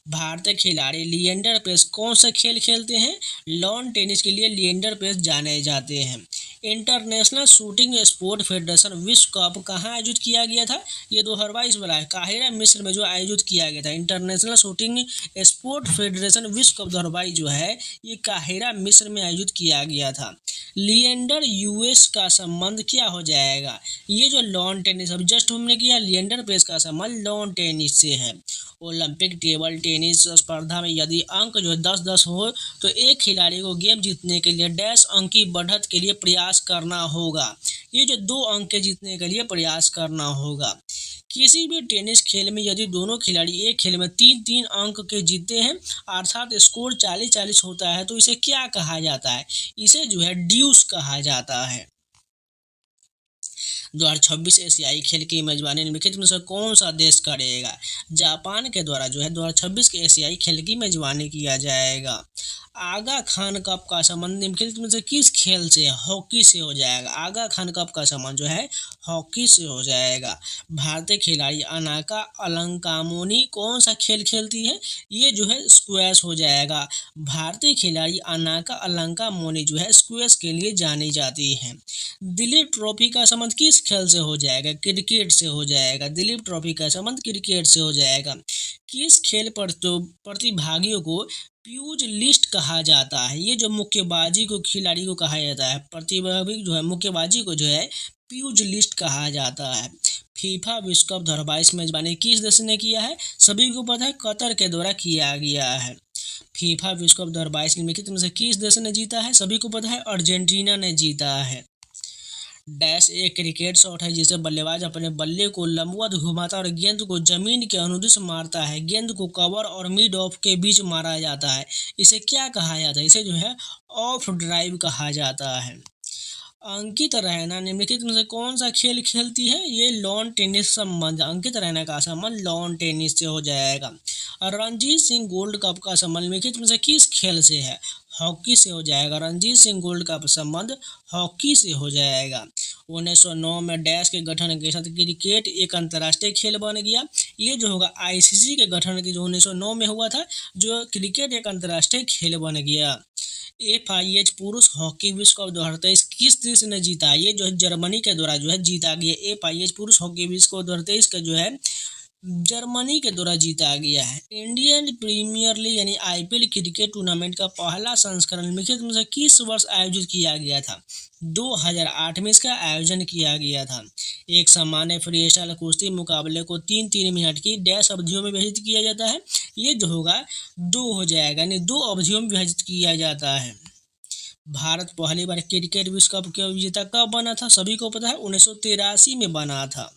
भारतीय खिलाड़ी लिएंडर पेस कौन सा खेल खेलते हैं? लॉन टेनिस के लिए लिएंडर पेस जाने जाते हैं। इंटरनेशनल शूटिंग स्पोर्ट फेडरेशन विश्व कप कहाँ आयोजित किया गया था? ये 2022 वाला है, काहिरा मिस्र में जो आयोजित किया गया था। इंटरनेशनल शूटिंग स्पोर्ट फेडरेशन विश्व कप 2022 जो है ये काहिरा मिस्र में आयोजित किया गया था। लिएंडर US का संबंध क्या हो जाएगा? ये जो लॉन टेनिस अब जस्ट हमने किया, लिएंडर पेस का संबंध लॉन टेनिस से है। ओलंपिक टेबल टेनिस स्पर्धा में यदि अंक जो 10-10 हो तो एक खिलाड़ी को गेम जीतने के लिए डैश अंक की बढ़त के लिए प्रयास करना होगा। ये जो 2 अंक के जीतने के लिए प्रयास करना होगा। किसी भी टेनिस खेल में यदि दोनों खिलाड़ी एक खेल में 3-3 अंक के जीते हैं अर्थात स्कोर 40-40 होता है तो इसे क्या कहा जाता है? इसे जो है ड्यूस कहा जाता है। 2026 एशियाई खेल की मेजबानी निम्नलिखित में से कौन सा देश करेगा? जापान के द्वारा जो है 2026 के एशियाई खेल की मेजबानी किया जाएगा। आगा खान कप का संबंध निम्नलिखित में से किस खेल से? हॉकी से हो जाएगा। आगा खान कप का संबंध जो है हॉकी से हो जाएगा। भारतीय खिलाड़ी अनाका अलंकामोनी कौन सा खेल खेलती है? ये जो है स्क्वैश हो जाएगा। भारतीय खिलाड़ी अनाका अलंकामोनी जो है स्क्वैश के लिए जानी जाती है। दिलीप ट्रॉफी का संबंध किस खेल से हो जाएगा? क्रिकेट से हो जाएगा। दिलीप ट्रॉफी का संबंध क्रिकेट से हो जाएगा। किस खेल प्रतिभागियों को प्यूज लिस्ट कहा जाता है? ये जो मुक्केबाजी को खिलाड़ी को कहा जाता है, प्रतिभागी जो है मुक्केबाजी को जो है प्यूज लिस्ट कहा जाता है। फीफा विश्व कप 2022 मेजबानी किस देश ने किया है? सभी को पता है कतर के द्वारा किया गया है। फीफा विश्व कप 2022 निम्नलिखित में से किस देश ने जीता है? सभी को पता है अर्जेंटीना ने जीता है। डैश एक क्रिकेट शॉट है जिसे बल्लेबाज अपने बल्ले को लंबवत घुमाता और गेंद को जमीन के अनुदिश मारता है। गेंद को कवर और मिड ऑफ के बीच मारा जाता है। इसे क्या कहा जाता है? इसे जो है ऑफ ड्राइव कहा जाता है। अंकित रैना निम्नलिखित में से कौन सा खेल खेलती है? ये लॉन टेनिस संबंध। अंकित रैना का संबंध लॉन टेनिस से हो जाएगा। रणजीत सिंह गोल्ड कप का संबंध निम्नलिखित में से किस खेल से है? हॉकी से हो जाएगा। रणजीत सिंह गोल्ड कप संबंध हॉकी से हो जाएगा। 1909 में डैश के गठन के साथ क्रिकेट एक अंतर्राष्ट्रीय खेल बन गया। ये जो होगा आईसीसी के गठन की जो 1909 में हुआ था, जो क्रिकेट एक अंतर्राष्ट्रीय खेल बन गया। FIH पुरुष हॉकी विश्व कप 2023 किस देश ने जीता? ये जो है जर्मनी के द्वारा जो है जीता गया। FIH पुरुष हॉकी विश्व कप 2023 का जो है जर्मनी के द्वारा जीता गया है। इंडियन प्रीमियर लीग यानी IPL क्रिकेट टूर्नामेंट का पहला संस्करण निम्नलिखित में से किस वर्ष आयोजित किया गया था? 2008 में इसका आयोजन किया गया था। एक सामान्य फ्रीस्टाइल कुश्ती मुकाबले को 3-3 मिनट की डैश अवधियों में विभाजित किया जाता है। ये जो होगा 2 हो जाएगा, यानी 2 अवधियों में विभाजित किया जाता है। भारत पहली बार क्रिकेट विश्व कप के विजेता कब बना था? सभी को पता है 1983 में बना था।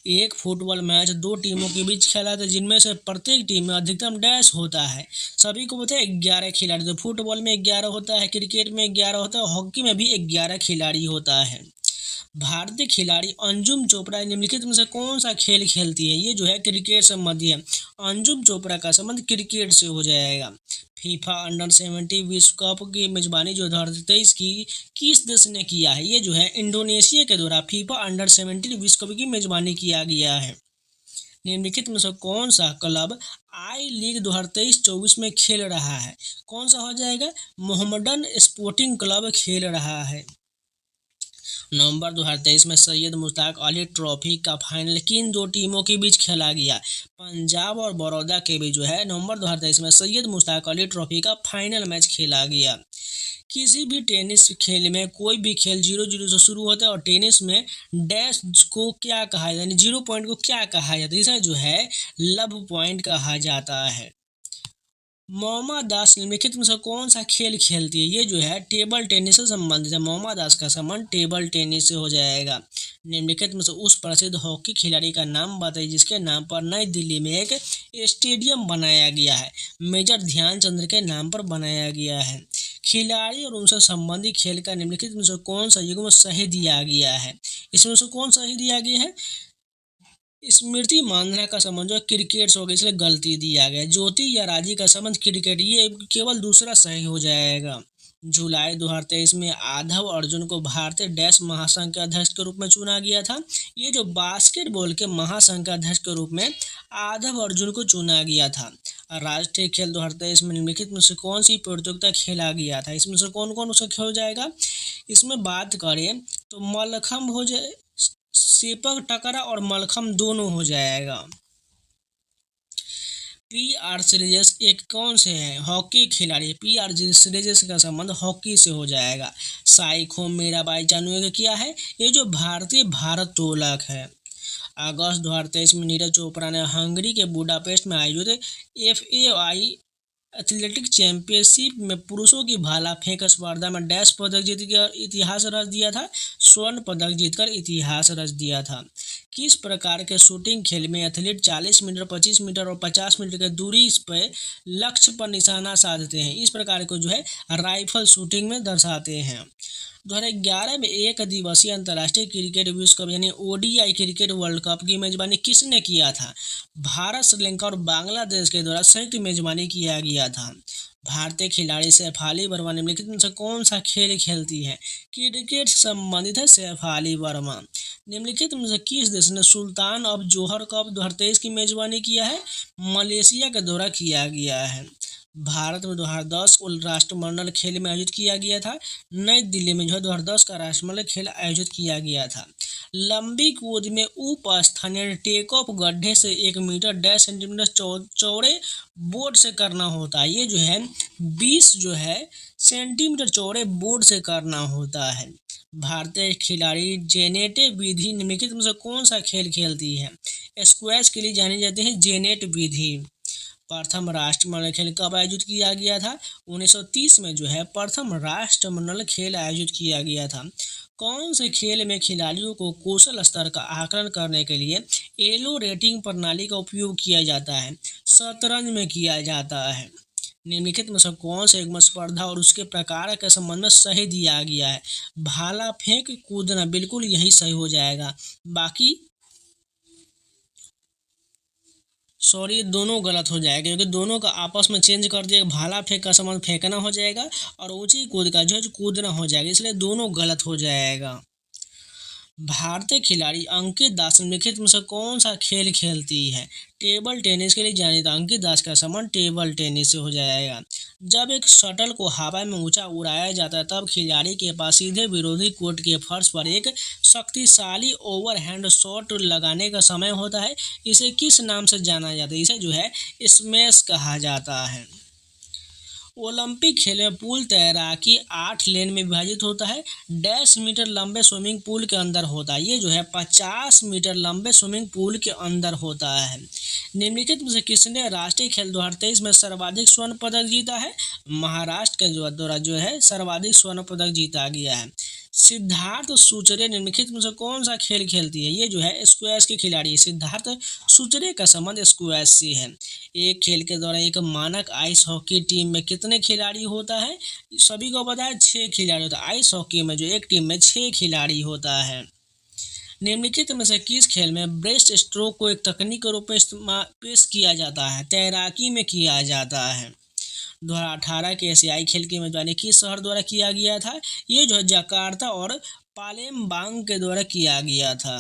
एक फुटबॉल मैच 2 टीमों के बीच खेला था जिनमें से प्रत्येक टीम में अधिकतम डैश होता है। सभी को पता है 11 खिलाड़ी। तो फुटबॉल में 11 होता है, क्रिकेट में 11 होता है, हॉकी में भी 11 खिलाड़ी होता है। भारतीय खिलाड़ी अंजुम चोपड़ा निम्नलिखित में से कौन सा खेल खेलती है? ये जो है क्रिकेट संबंधी है। अंजुम चोपड़ा का संबंध क्रिकेट से हो जाएगा। फीफा अंडर-17 विश्व कप की मेजबानी जो 2023 की किस देश ने किया है? ये जो है इंडोनेशिया के द्वारा फीफा अंडर-17 विश्व कप की मेजबानी किया गया है। निम्नलिखित में से कौन सा क्लब आई लीग 2023-24 में खेल रहा है? कौन सा हो जाएगा? मोहम्मडन स्पोर्टिंग क्लब खेल रहा है। नवंबर 2023 में सैयद मुश्ताक अली ट्रॉफी का फाइनल किन 2 टीमों के बीच खेला गया? पंजाब और बड़ौदा के बीच जो है नवंबर 2023 में सैयद मुश्ताक अली ट्रॉफी का फाइनल मैच खेला गया। किसी भी टेनिस खेल में कोई भी खेल 0-0 से शुरू होता है और टेनिस में डैश को क्या कहा जाता है, यानी 0 पॉइंट को क्या कहा जाता है? इसे जो है लव पॉइंट कहा जाता है। मोमा दास निम्नलिखित में से कौन सा खेल खेलती है? ये जो है टेबल टेनिस से संबंधित है। मोमा दास का संबंध टेबल टेनिस से हो जाएगा। निम्नलिखित में से उस प्रसिद्ध हॉकी खिलाड़ी का नाम बताइए जिसके नाम पर नई दिल्ली में एक स्टेडियम बनाया गया है। मेजर ध्यानचंद के नाम पर बनाया गया है। खिलाड़ी और उनसे संबंधित खेल का निम्नलिखित में से कौन सा युग्म सही दिया गया है? इसमें से कौन सही दिया गया है? स्मृति मानधना का संबंध जो क्रिकेट से हो गया, इसलिए गलती दिया गया। ज्योति या राजी का संबंध क्रिकेट, ये केवल दूसरा सही हो जाएगा। जुलाई 2023 में आधव अर्जुन को भारतीय डैश महासंघ के अध्यक्ष के रूप में चुना गया था। ये जो बास्केटबॉल के महासंघ के अध्यक्ष के रूप में आधव अर्जुन को चुना गया था। राष्ट्रीय खेल 2023 में निम्नलिखित में से कौन सी प्रतियोगिता खेला गया था? इसमें से कौन कौन सा खेल जाएगा? इसमें बात करें तो मलखम्ब हो जाए, सेपक टकरा और मलखम्ब दोनों हो जाएगा। PR श्रीजेश एक कौन से है? हॉकी खिलाड़ी। PR श्रीजेश का संबंध हॉकी से हो जाएगा। साइखो मीराबाई चानू क्या है? ये जो भारतीय भारोत्तोलक है। अगस्त 2023 में नीरज चोपड़ा ने हंगरी के बुडापेस्ट में आयोजित FAI एथलेटिक चैंपियनशिप में पुरुषों की भाला फेंक स्पर्धा में डैश पदक जीतकर इतिहास रच दिया था, स्वर्ण पदक जीतकर इतिहास रच दिया था। किस प्रकार के शूटिंग खेल में एथलीट 40 मीटर, 25 मीटर और 50 मीटर की दूरी पर लक्ष्य पर निशाना साधते हैं? इस प्रकार को जो है राइफल शूटिंग में दर्शाते हैं। 2011 में एक दिवसीय अंतर्राष्ट्रीय क्रिकेट विश्व कप यानी ओडीआई क्रिकेट वर्ल्ड कप की मेजबानी किसने किया था? भारत, श्रीलंका और बांग्लादेश के द्वारा संयुक्त मेजबानी किया गया था। भारतीय खिलाड़ी शेफाली वर्मा निम्नलिखित में से कौन सा खेल खेलती है? क्रिकेट से संबंधित है शेफाली वर्मा। निम्नलिखित में से किस देश ने सुल्तान ऑफ जोहर कप 2023 की मेजबानी किया है? मलेशिया के द्वारा किया गया है। भारत में 2010 राष्ट्रमंडल खेल में आयोजित किया गया था। नई दिल्ली में जो है 2010 का राष्ट्रमंडल खेल आयोजित किया गया था। लंबी कूद में उपस्थानीय टेक ऑफ गड्ढे से 1 मीटर 10 सेंटीमीटर चौड़े बोर्ड से करना होता है। ये जो है 20 जो है सेंटीमीटर चौड़े बोर्ड से करना होता है। भारतीय खिलाड़ी जेनेट विधि निम्नलिखित में से कौन सा खेल खेलती है? स्क्वैश के लिए जानी जाती है जेनेट विधि। प्रथम राष्ट्रमंडल खेल कब आयोजित किया गया था? 1930 में जो है प्रथम राष्ट्रमंडल खेल आयोजित किया गया था। कौन से खेल में खिलाड़ियों को कौशल स्तर का आकलन करने के लिए एलो रेटिंग प्रणाली का उपयोग किया जाता है? शतरंज में किया जाता है। निम्नलिखित में से कौन से युग्म स्पर्धा और उसके प्रकार के संबंध में सही दिया गया है? भाला फेंक कूदना, बिल्कुल यही सही हो जाएगा। बाकी सॉरी दोनों गलत हो जाएगा क्योंकि दोनों का आपस में चेंज कर दिया। भाला फेंक का संबंध फेंकना हो जाएगा और ऊंची कूद का जो है कूदना हो जाएगा, इसलिए दोनों गलत हो जाएगा। भारतीय खिलाड़ी अंकित दास निम्नलिखित में से कौन सा खेल खेलती है? टेबल टेनिस के लिए जानी तो अंकित दास का संबंध टेबल टेनिस से हो जाएगा। जब एक शटल को हवा में ऊंचा उड़ाया जाता है तब खिलाड़ी के पास सीधे विरोधी कोर्ट के फर्श पर एक शक्तिशाली ओवरहैंड शॉट लगाने का समय होता है। इसे किस नाम से जाना जाता है? इसे जो है स्मैश कहा जाता है। ओलंपिक खेल में पूल तैराकी 8 लेन में विभाजित होता है। 10 मीटर लंबे स्विमिंग पूल के अंदर होता है। ये जो है 50 मीटर लंबे स्विमिंग पूल के अंदर होता है। निम्नलिखित में से किसने राष्ट्रीय खेल 2023 में सर्वाधिक स्वर्ण पदक जीता है? महाराष्ट्र के द्वारा जो है सर्वाधिक स्वर्ण पदक जीता गया है। सिद्धार्थ सुचरे निम्नलिखित में से कौन सा खेल खेलती है? ये जो है स्क्वैश की खिलाड़ी है। सिद्धार्थ सुचरे का संबंध स्क्वैश से है। एक खेल के दौरान एक मानक आइस हॉकी टीम में कितने खिलाड़ी होता है? सभी को पता है 6 खिलाड़ी होता है। आइस हॉकी में जो एक टीम में 6 खिलाड़ी होता है। निम्नलिखित में से किस खेल में ब्रेस्ट स्ट्रोक को एक तकनीक के रूप में पेश किया जाता है? तैराकी में किया जाता है। 2018 के एशियाई खेल की मेजबानी किस शहर द्वारा किया गया था? ये जो है जकार्ता और पालेमबांग के द्वारा किया गया था।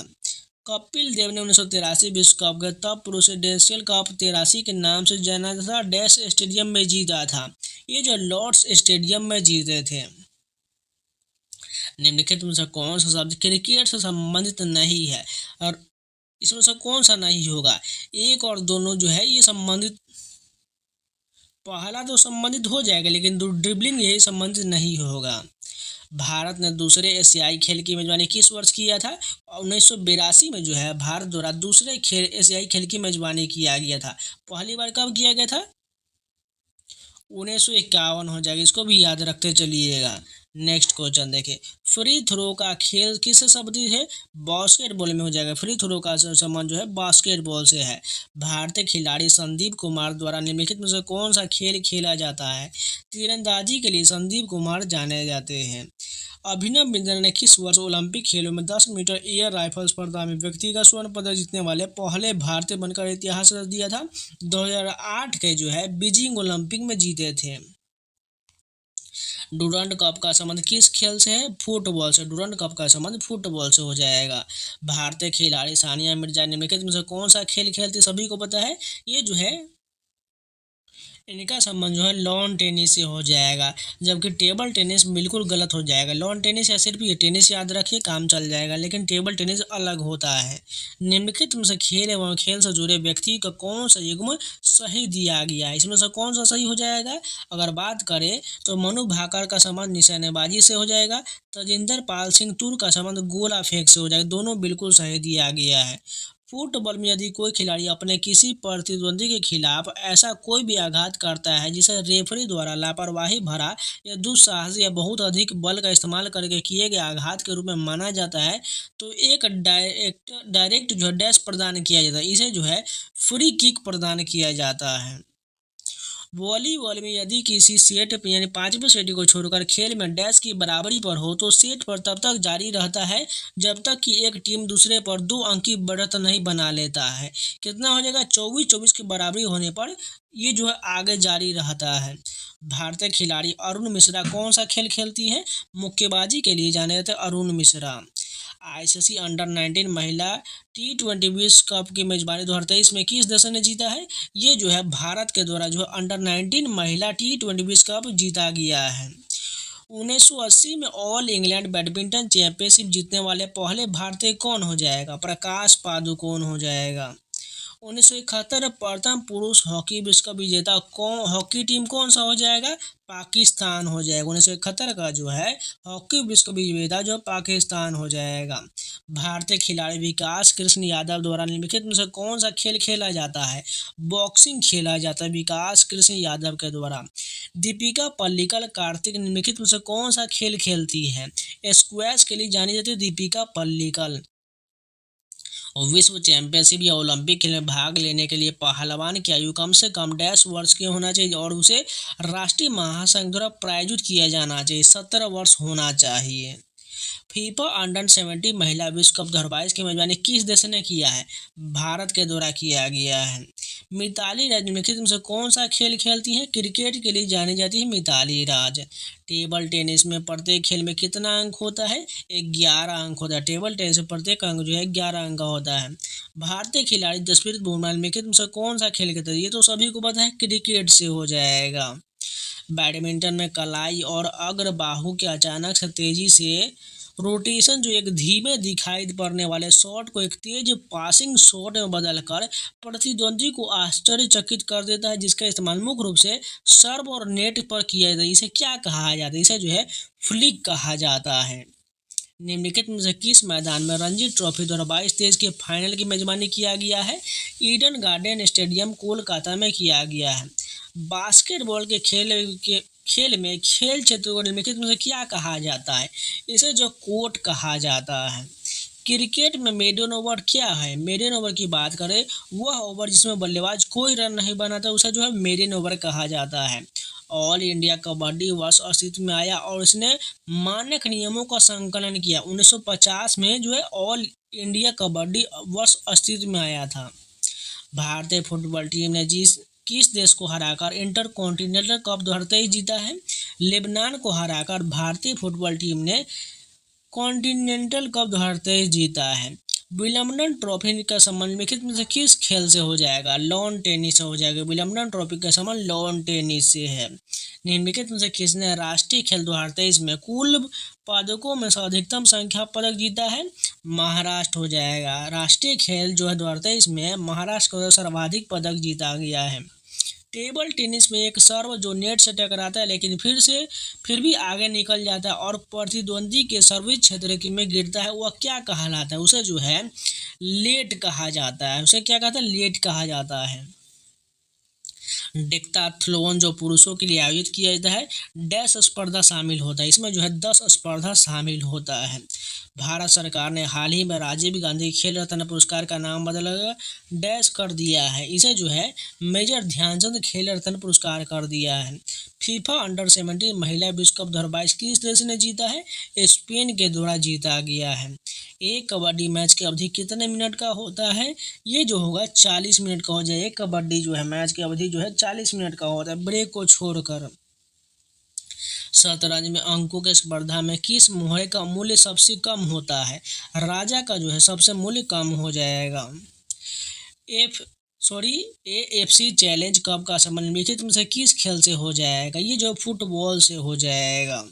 कपिल देव ने 1983 विश्व कप के तब पुरुष डेशियल कप 83 के नाम से जाना था डैश स्टेडियम में जीता था। ये जो लॉर्ड्स स्टेडियम में जीते थे। निम्नलिखित में से कौन सा शब्द क्रिकेट से संबंधित नहीं है और इसमें से कौन सा नहीं होगा? एक और दोनों जो है ये संबंधित, पहला तो संबंधित हो जाएगा लेकिन ड्रिबलिंग यही संबंधित नहीं होगा। भारत ने दूसरे एशियाई खेल की मेजबानी किस वर्ष किया था? 1982 में जो है भारत द्वारा दूसरे खेल एशियाई खेल की मेजबानी किया गया था। पहली बार कब किया गया था? 1951 हो जाएगा, इसको भी याद रखते चलिएगा। नेक्स्ट क्वेश्चन देखिए, फ्री थ्रो का खेल किससे संबंधित है? बास्केटबॉल में हो जाएगा। फ्री थ्रो का संबंध जो है बास्केटबॉल से है। भारतीय खिलाड़ी संदीप कुमार द्वारा निम्नलिखित में से कौन सा खेल खेला जाता है? तीरंदाजी के लिए संदीप कुमार जाने जाते हैं। अभिनव बिंद्रा ने किस वर्ष ओलंपिक खेलों में 10 मीटर एयर राइफल स्पर्धा में व्यक्तिगत स्वर्ण पदक जीतने वाले पहले भारतीय बनकर इतिहास रच दिया था? 2008 के जो है बीजिंग ओलंपिक में जीते थे। डूरंड कप का संबंध किस खेल से है? फुटबॉल से। डूरंड कप का संबंध फुटबॉल से हो जाएगा। भारतीय खिलाड़ी सानिया मिर्जा निम्नलिखित में से कौन सा खेल खेलती सभी को पता है? ये जो है इनका संबंध जो है लॉन टेनिस से हो जाएगा, जबकि टेबल टेनिस बिल्कुल गलत हो जाएगा। लॉन टेनिस या सिर्फ ये टेनिस याद रखिए काम चल जाएगा, लेकिन टेबल टेनिस अलग होता है। निम्नलिखित में से खेल एवं खेल से जुड़े व्यक्ति का कौन सा युग्म सही दिया गया है? इसमें से कौन सा सही हो जाएगा? अगर बात करें तो मनु भाकर का संबंध निशानेबाजी से हो जाएगा। तजिंदर पाल सिंह टूर का संबंध गोला फेंक से हो जाएगा। दोनों बिल्कुल सही दिया गया है। फुटबॉल में यदि कोई खिलाड़ी अपने किसी प्रतिद्वंदी के खिलाफ ऐसा कोई भी आघात करता है जिसे रेफरी द्वारा लापरवाही भरा या दुस्साहस या बहुत अधिक बल का इस्तेमाल करके किए गए आघात के रूप में माना जाता है, तो एक डायरेक्ट जो है डैश प्रदान किया जाता है। इसे जो है फ्री किक प्रदान किया जाता है। वॉलीबॉल में यदि किसी सेट पे यानी पांचवें सेट को छोड़कर खेल में डैश की बराबरी पर हो तो सेट पर तब तक जारी रहता है जब तक कि एक टीम दूसरे पर 2 अंक की बढ़त नहीं बना लेता है। कितना हो जाएगा? 24-24 की बराबरी होने पर ये जो है आगे जारी रहता है। भारतीय खिलाड़ी अरुण मिश्रा कौन सा खेल खेलती है? मुक्केबाजी के लिए जाने जाते हैं अरुण मिश्रा। आईसीसी अंडर-19 महिला टी20 विश्व कप की मेजबानी 2023 में किस देश ने जीता है? ये जो है भारत के द्वारा जो है अंडर-19 महिला टी20 विश्व कप जीता गया है। 1980 में ऑल इंग्लैंड बैडमिंटन चैंपियनशिप जीतने वाले पहले भारतीय कौन हो जाएगा? प्रकाश पादुकोण हो जाएगा। 1971 प्रथम पुरुष हॉकी विश्व कप विजेता कौन हॉकी टीम कौन सा हो जाएगा? पाकिस्तान हो जाएगा। 1971 का जो है हॉकी विश्व कप विजेता जो पाकिस्तान हो जाएगा। भारतीय खिलाड़ी विकास कृष्ण यादव द्वारा निम्नलिखित में से कौन सा खेल खेला जाता है? बॉक्सिंग खेला जाता है विकास कृष्ण यादव के द्वारा। दीपिका पल्लिकल कार्तिक निम्नलिखित में से कौन सा खेल खेलती है? स्क्वैश के लिए जानी जाती है दीपिका पल्लिकल। विश्व चैंपियनशिप या ओलंपिक खेल में भाग लेने के लिए पहलवान की आयु कम से कम डैश वर्ष की होना चाहिए और उसे राष्ट्रीय महासंघ द्वारा प्रायोजित किया जाना चाहिए। 17 वर्ष होना चाहिए। फीफा अंडर-17 महिला विश्व कप 2022 की मेजबानी किस देश ने किया है? भारत के द्वारा किया गया है। मिताली राज निम्नलिखित में से कौन सा खेल खेलती है? क्रिकेट के लिए जानी जाती है मिताली राज। टेबल टेनिस में प्रत्येक खेल में कितना अंक होता है? 11 अंक होता है। टेबल टेनिस में प्रत्येक अंक जो है 11 अंक का होता है। भारतीय खिलाड़ी जसप्रीत बुमराह निम्नलिखित में से कौन सा खेल खेलते हैं? ये तो सभी को पता है, क्रिकेट से हो जाएगा। बैडमिंटन में कलाई और अग्र बाहु के अचानक से तेजी से रोटेशन जो एक धीमे दिखाई पड़ने वाले शॉट को एक तेज पासिंग शॉट में बदलकर प्रतिद्वंदी को आश्चर्यचकित कर देता है, जिसका इस्तेमाल मुख्य रूप से सर्व और नेट पर किया जाता है। इसे क्या कहा जाता है? इसे जो है फ्लिक कहा जाता है। निम्नलिखित में से किस मैदान में रणजी ट्रॉफी 2022-23 के फाइनल की मेजबानी किया गया है? ईडन गार्डन स्टेडियम कोलकाता में किया गया है। बास्केटबॉल के खेल में खेल क्षेत्र को निम्नलिखित में से क्या कहा जाता है? इसे जो कोर्ट कहा जाता है। क्रिकेट में मेडन ओवर क्या है? मेडन ओवर की बात करें वह ओवर जिसमें बल्लेबाज कोई रन नहीं बनाता उसे जो है मेडन ओवर कहा जाता है। ऑल इंडिया कबड्डी वर्ष अस्तित्व में आया और इसने मानक नियमों का संकलन किया। 1950 में जो है ऑल इंडिया कबड्डी वर्ष अस्तित्व में आया था। भारतीय फुटबॉल टीम ने किस देश को हराकर इंटरकॉन्टिनेंटल कप 2023 जीता है? लेबनान को हराकर भारतीय फुटबॉल टीम ने कॉन्टिनेंटल कप 2023 जीता है। विलियम्स ट्रॉफी का संबंध निम्नलिखित में से किस खेल से हो जाएगा? लॉन टेनिस से हो जाएगा। विलियम्स ट्रॉफी का संबंध लॉन टेनिस से है। निम्नलिखित में से किसने राष्ट्रीय खेल 2023 में कुल पदकों में से अधिकतम संख्या पदक जीता है? महाराष्ट्र हो जाएगा। राष्ट्रीय खेल जो है 2023 में महाराष्ट्र को सर्वाधिक पदक जीता गया है। टेबल टेनिस में एक सर्व जो नेट से टकराता है लेकिन फिर भी आगे निकल जाता है और प्रतिद्वंदी के सर्विस क्षेत्र में गिरता है, वह क्या कहलाता है? उसे जो है लेट कहा जाता है। उसे क्या कहता है? लेट कहा जाता है। डेक्थाथलॉन जो पुरुषों के लिए आयोजित किया जाता है, डैश स्पर्धा शामिल होता है। इसमें जो है 10 स्पर्धा शामिल होता है। भारत सरकार ने हाल ही में राजीव गांधी खेल रत्न पुरस्कार का नाम बदलकर डैश कर दिया है। इसे जो है मेजर ध्यानचंद खेल रत्न पुरस्कार कर दिया है। फीफा अंडर-17 महिला विश्व कप 2022 किस देश ने जीता है? स्पेन के द्वारा जीता गया है। एक कबड्डी मैच की अवधि कितने मिनट का होता है? ये जो होगा 40 मिनट का हो जाए। एक कबड्डी जो है मैच की अवधि जो है 40 मिनट का होता है ब्रेक को छोड़कर। शतरंज में अंकों के स्पर्धा में किस मोहरे का मूल्य सबसे कम होता है? राजा का जो है सबसे मूल्य कम हो जाएगा। AFC चैलेंज कप का संबंध निम्नलिखित में से किस खेल से हो जाएगा? ये जो फुटबॉल से हो जाएगा।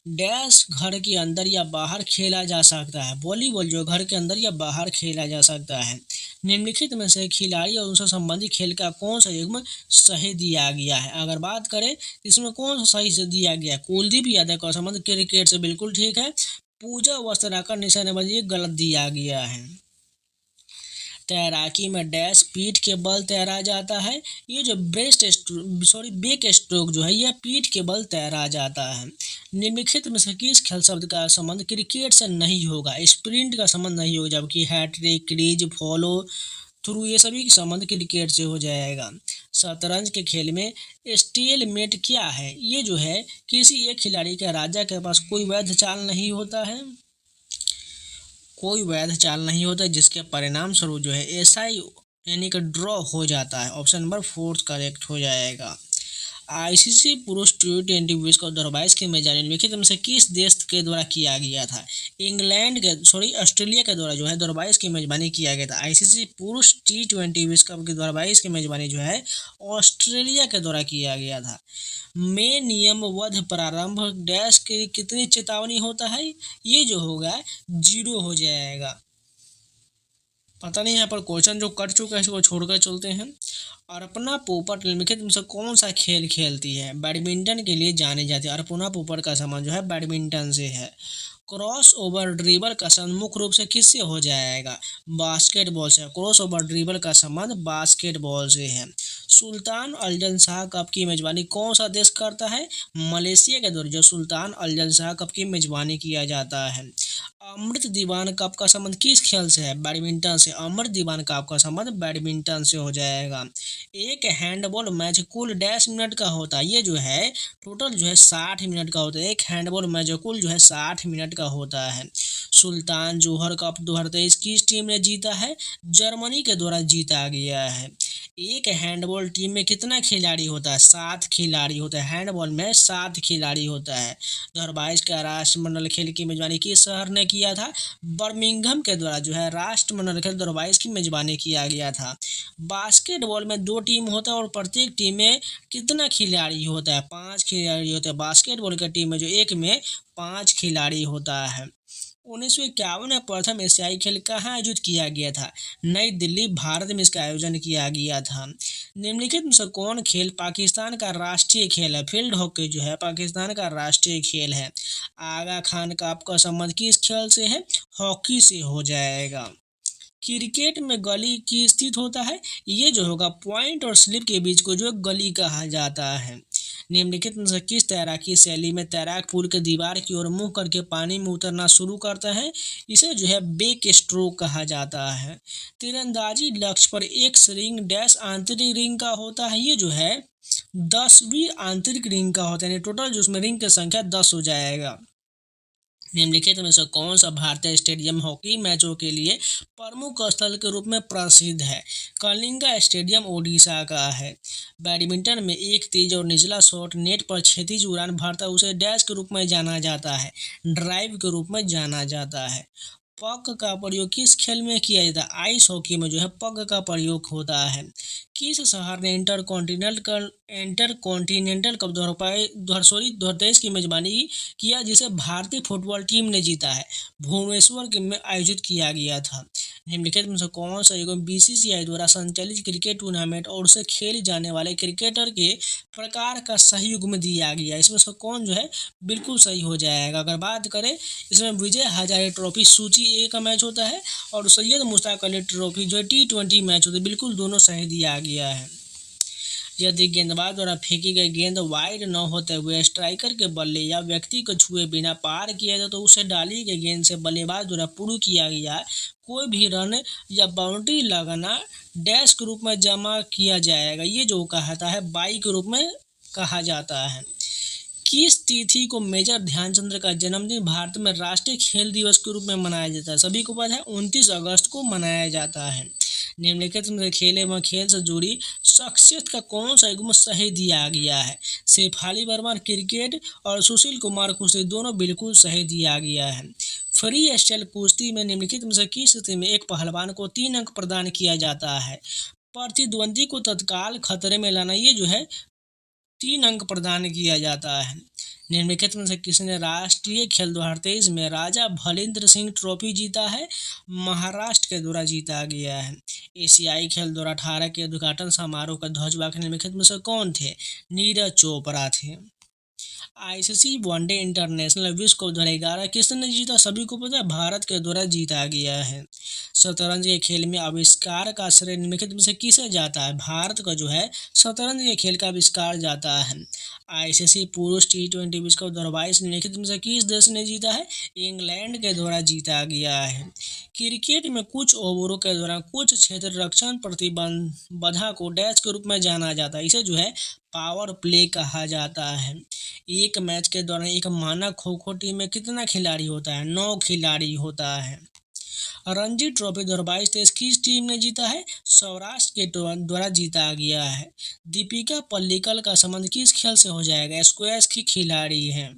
डैश घर के अंदर या बाहर खेला जा सकता है। वॉलीबॉल जो घर के अंदर या बाहर खेला जा सकता है। निम्नलिखित में से खिलाड़ी और उनसे संबंधित खेल का कौन सा युग्म सही दिया गया है? अगर बात करें इसमें कौन सा सही से दिया गया? कुलदीप यादव का संबंध क्रिकेट से बिल्कुल ठीक है। पूजा वस्त्राकर निशानेबाजी गलत दिया गया है। तैराकी में डैश पीठ के बल तैरा जाता है। ये जो बेक स्ट्रोक जो है यह पीठ के बल तैरा जाता है। निम्नलिखित में से किस खेल शब्द का संबंध क्रिकेट से नहीं होगा? स्प्रिंट का संबंध नहीं होगा, जबकि हैट्रिक, क्रीज, फॉलो थ्रू ये सभी संबंध क्रिकेट से हो जाएगा। शतरंज के खेल में स्टेलमेट क्या है? ये जो है किसी एक खिलाड़ी के राजा के पास कोई वैध चाल नहीं होता है, कोई वैध चाल नहीं होता जिसके परिणाम स्वरूप जो है ऐसा ही यानी कि ड्रॉ हो जाता है। ऑप्शन नंबर 4 करेक्ट हो जाएगा। आईसीसी पुरुष T20 विश्व कप 2022 की मेजबानी निम्नलिखित में से किस देश के द्वारा किया गया था? ऑस्ट्रेलिया के द्वारा जो है 2022 की मेजबानी किया गया था। आईसीसी पुरुष T20 विश्व कप की 2022 की मेजबानी जो है ऑस्ट्रेलिया के द्वारा किया गया था। में नियमबद्ध प्रारंभ डैश की कितनी चेतावनी होता है? ये जो होगा 0 हो जाएगा। पता नहीं यहाँ पर क्वेश्चन जो कट चुका है इसको छोड़कर चलते हैं। अर्पणा पोपट निम्नलिखित में से कौन सा खेल खेलती है? बैडमिंटन के लिए जानी जाती है। अर्पणा पोपट का संबंध जो है बैडमिंटन से है। क्रॉस ओवर ड्रिबल का संबंध मुख्य रूप से किससे हो जाएगा? बास्केटबॉल से। क्रॉस ओवर ड्रिबल का संबंध बास्केटबॉल से है। सुल्तान अल्जन शाह कप की मेजबानी कौन सा देश करता है? मलेशिया के द्वारा जो सुल्तान अल्जन शाह कप की मेजबानी किया जाता है। अमृत दीवान कप का संबंध किस खेल से है? बैडमिंटन से। अमृत दीवान कप का संबंध बैडमिंटन से हो जाएगा। एक हैंडबॉल मैच कुल डैश मिनट का होता है? ये जो है टोटल जो है 60 मिनट का होता है। एक हैंडबॉल मैच कुल जो है 60 मिनट का होता है। सुल्तान जोहर कप 2023 किस टीम ने जीता है? जर्मनी के द्वारा जीता गया है। एक हैंडबॉल टीम में कितना खिलाड़ी होता है? 7 खिलाड़ी होता है। हैंडबॉल में 7 खिलाड़ी होता है। 2022 का राष्ट्रमंडल खेल की मेजबानी किस शहर ने किया था? बर्मिंघम के द्वारा जो है राष्ट्रमंडल खेल 2022 की मेजबानी किया गया था। बास्केटबॉल में 2 टीम होता है और प्रत्येक टीम में कितना खिलाड़ी होता है? 5 खिलाड़ी होते हैं। बास्केटबॉल की टीम में जो एक में 5 खिलाड़ी होता है। 1951 में प्रथम एशियाई खेल कहाँ आयोजित किया गया था? नई दिल्ली, भारत में इसका आयोजन किया गया था। निम्नलिखित में से कौन खेल पाकिस्तान का राष्ट्रीय खेल है? फील्ड हॉकी जो है पाकिस्तान का राष्ट्रीय खेल है। आगा खान का आपका संबंध किस खेल से है? हॉकी से हो जाएगा। क्रिकेट में गली की स्थित होता है? ये जो होगा पॉइंट और स्लिप के बीच को जो गली कहा जाता है। निम्नलिखित में से किस तैराकी शैली में तैराक पूल के दीवार की ओर मुंह करके पानी में उतरना शुरू करता है? इसे जो है बेक स्ट्रोक कहा जाता है। तीरंदाजी लक्ष्य पर एक रिंग डैश आंतरिक रिंग का होता है? ये जो है 10वीं आंतरिक रिंग का होता है, यानी टोटल जो उसमें रिंग की संख्या 10 हो जाएगा। निम्नलिखित में से कौन सा भारतीय स्टेडियम हॉकी मैचों के लिए प्रमुख स्थल के रूप में प्रसिद्ध है? कलिंगा स्टेडियम ओडिशा का है। बैडमिंटन में एक तेज और निचला शॉट नेट पर क्षैतिज उड़ान भरता है उसे डैश के रूप में जाना जाता है? ड्राइव के रूप में जाना जाता है। पक का प्रयोग किस खेल में किया जाता है? आइस हॉकी में जो है पक का प्रयोग होता है। किस शहर ने इंटरकॉन्टिनेंटल कप 2023 की मेजबानी किया जिसे भारतीय फुटबॉल टीम ने जीता है? भुवनेश्वर में आयोजित किया गया था। निम्नलिखित में से कौन सा एवं बीसीसीआई द्वारा संचालित क्रिकेट टूर्नामेंट और उसे खेले जाने वाले क्रिकेटर के प्रकार का सही युग्म दिया गया? इसमें से कौन जो है बिल्कुल सही हो जाएगा? अगर बात करें इसमें विजय हजारे ट्रॉफी सूची ए का मैच होता है और सैयद मुश्ताक अली ट्रॉफी जो T20 मैच होता है, बिल्कुल दोनों सही दिया गया है। यदि गेंदबाज द्वारा फेंकी गई गेंद वाइड न होते हुए स्ट्राइकर के बल्ले या व्यक्ति को छुए बिना पार किया जाए तो उसे डाली गई गेंद से बल्लेबाज द्वारा पूर्ण किया गया कोई भी रन या बाउंड्री लगाना डैश के रूप में जमा किया जाएगा? ये जो कहता है बाई के रूप में कहा जाता है। किस तिथि को मेजर ध्यानचंद का जन्मदिन भारत में राष्ट्रीय खेल दिवस के रूप में मनाया जाता है? सभी को पता है 29 अगस्त को मनाया जाता है। निम्नलिखित में खेले व खेल से जुड़ी शख्सियत का कौन सा युग्म सही दिया गया है? शेफाली वर्मा क्रिकेट और सुशील कुमार कुश्ती दोनों बिल्कुल सही दिया गया है। फ्री स्टाइल कुश्ती में निम्नलिखित में से किस स्थिति में एक पहलवान को 3 अंक प्रदान किया जाता है? प्रतिद्वंदी को तत्काल खतरे में लाना, ये जो है 3 अंक प्रदान किया जाता है। निम्नलिखित में से किसने राष्ट्रीय खेल 2023 में राजा भलेंद्र सिंह ट्रॉफी जीता है? महाराष्ट्र के द्वारा जीता गया है। एशियाई खेल 2018 के उद्घाटन समारोह का ध्वजवाहक निम्नलिखित में से कौन थे? नीरज चोपड़ा थे। आईसीसी वनडे इंटरनेशनल विश्व कप 2011 किसने जीता? सभी को पता है, भारत के द्वारा जीता गया है। शतरंज के खेल में आविष्कार का श्रेय निम्नलिखित में से किसे जाता है? भारत का जो है शतरंज के खेल का आविष्कार जाता है। आईसीसी पुरुष T20 विश्व कप 2022 निम्नलिखित में से किस देश ने जीता है? इंग्लैंड के द्वारा जीता गया है। क्रिकेट में कुछ ओवरों के दौरान कुछ क्षेत्र रक्षण प्रतिबंधा को डैश के रूप में जाना जाता है, इसे जो है पावर प्ले कहा जाता है। एक मैच के दौरान एक मानक खो खो टीम में कितना खिलाड़ी होता है? 9 खिलाड़ी होता है। रणजी ट्रॉफी 2022 टेस्ट किस टीम ने जीता है? सौराष्ट्र के द्वारा जीता गया है। दीपिका पल्लिकल का संबंध किस खेल से हो जाएगा? स्क्वैश की खिलाड़ी है।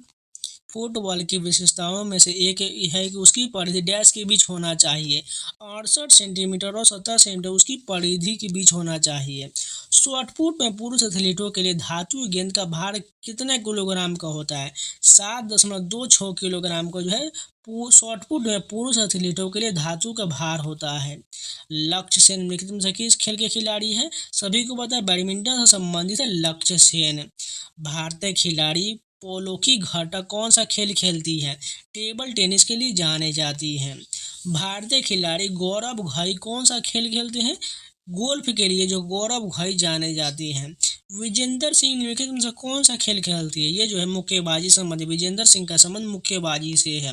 फुटबॉल की विशेषताओं में से एक है कि उसकी परिधि डैश के बीच होना चाहिए, 68 सेंटीमीटर और 70 सेंटीमीटर उसकी परिधि के बीच होना चाहिए। शॉटपुट में पुरुष एथलीटों के लिए धातु गेंद का भार कितने किलोग्राम का होता है? 7.26 किलोग्राम का जो है शॉटपुट में पुरुष एथलीटों के लिए धातु का भार होता है। लक्ष्य सेन निम्नलिखित में से किस खेल के खिलाड़ी हैं? सभी को पता है, बैडमिंटन से संबंधित है लक्ष्य सेन। भारतीय खिलाड़ी पोलो की घटक कौन सा खेल खेलती है? टेबल टेनिस के लिए जाने जाती हैं। भारतीय खिलाड़ी गौरव घई कौन सा खेल खेलते हैं? गोल्फ के लिए जो गौरव घई जाने जाती हैं। विजेंदर सिंह निम्नलिखित में से कौन सा खेल खेलती है? ये जो है मुक्केबाजी संबंधी, विजेंदर सिंह का संबंध मुक्केबाजी से है।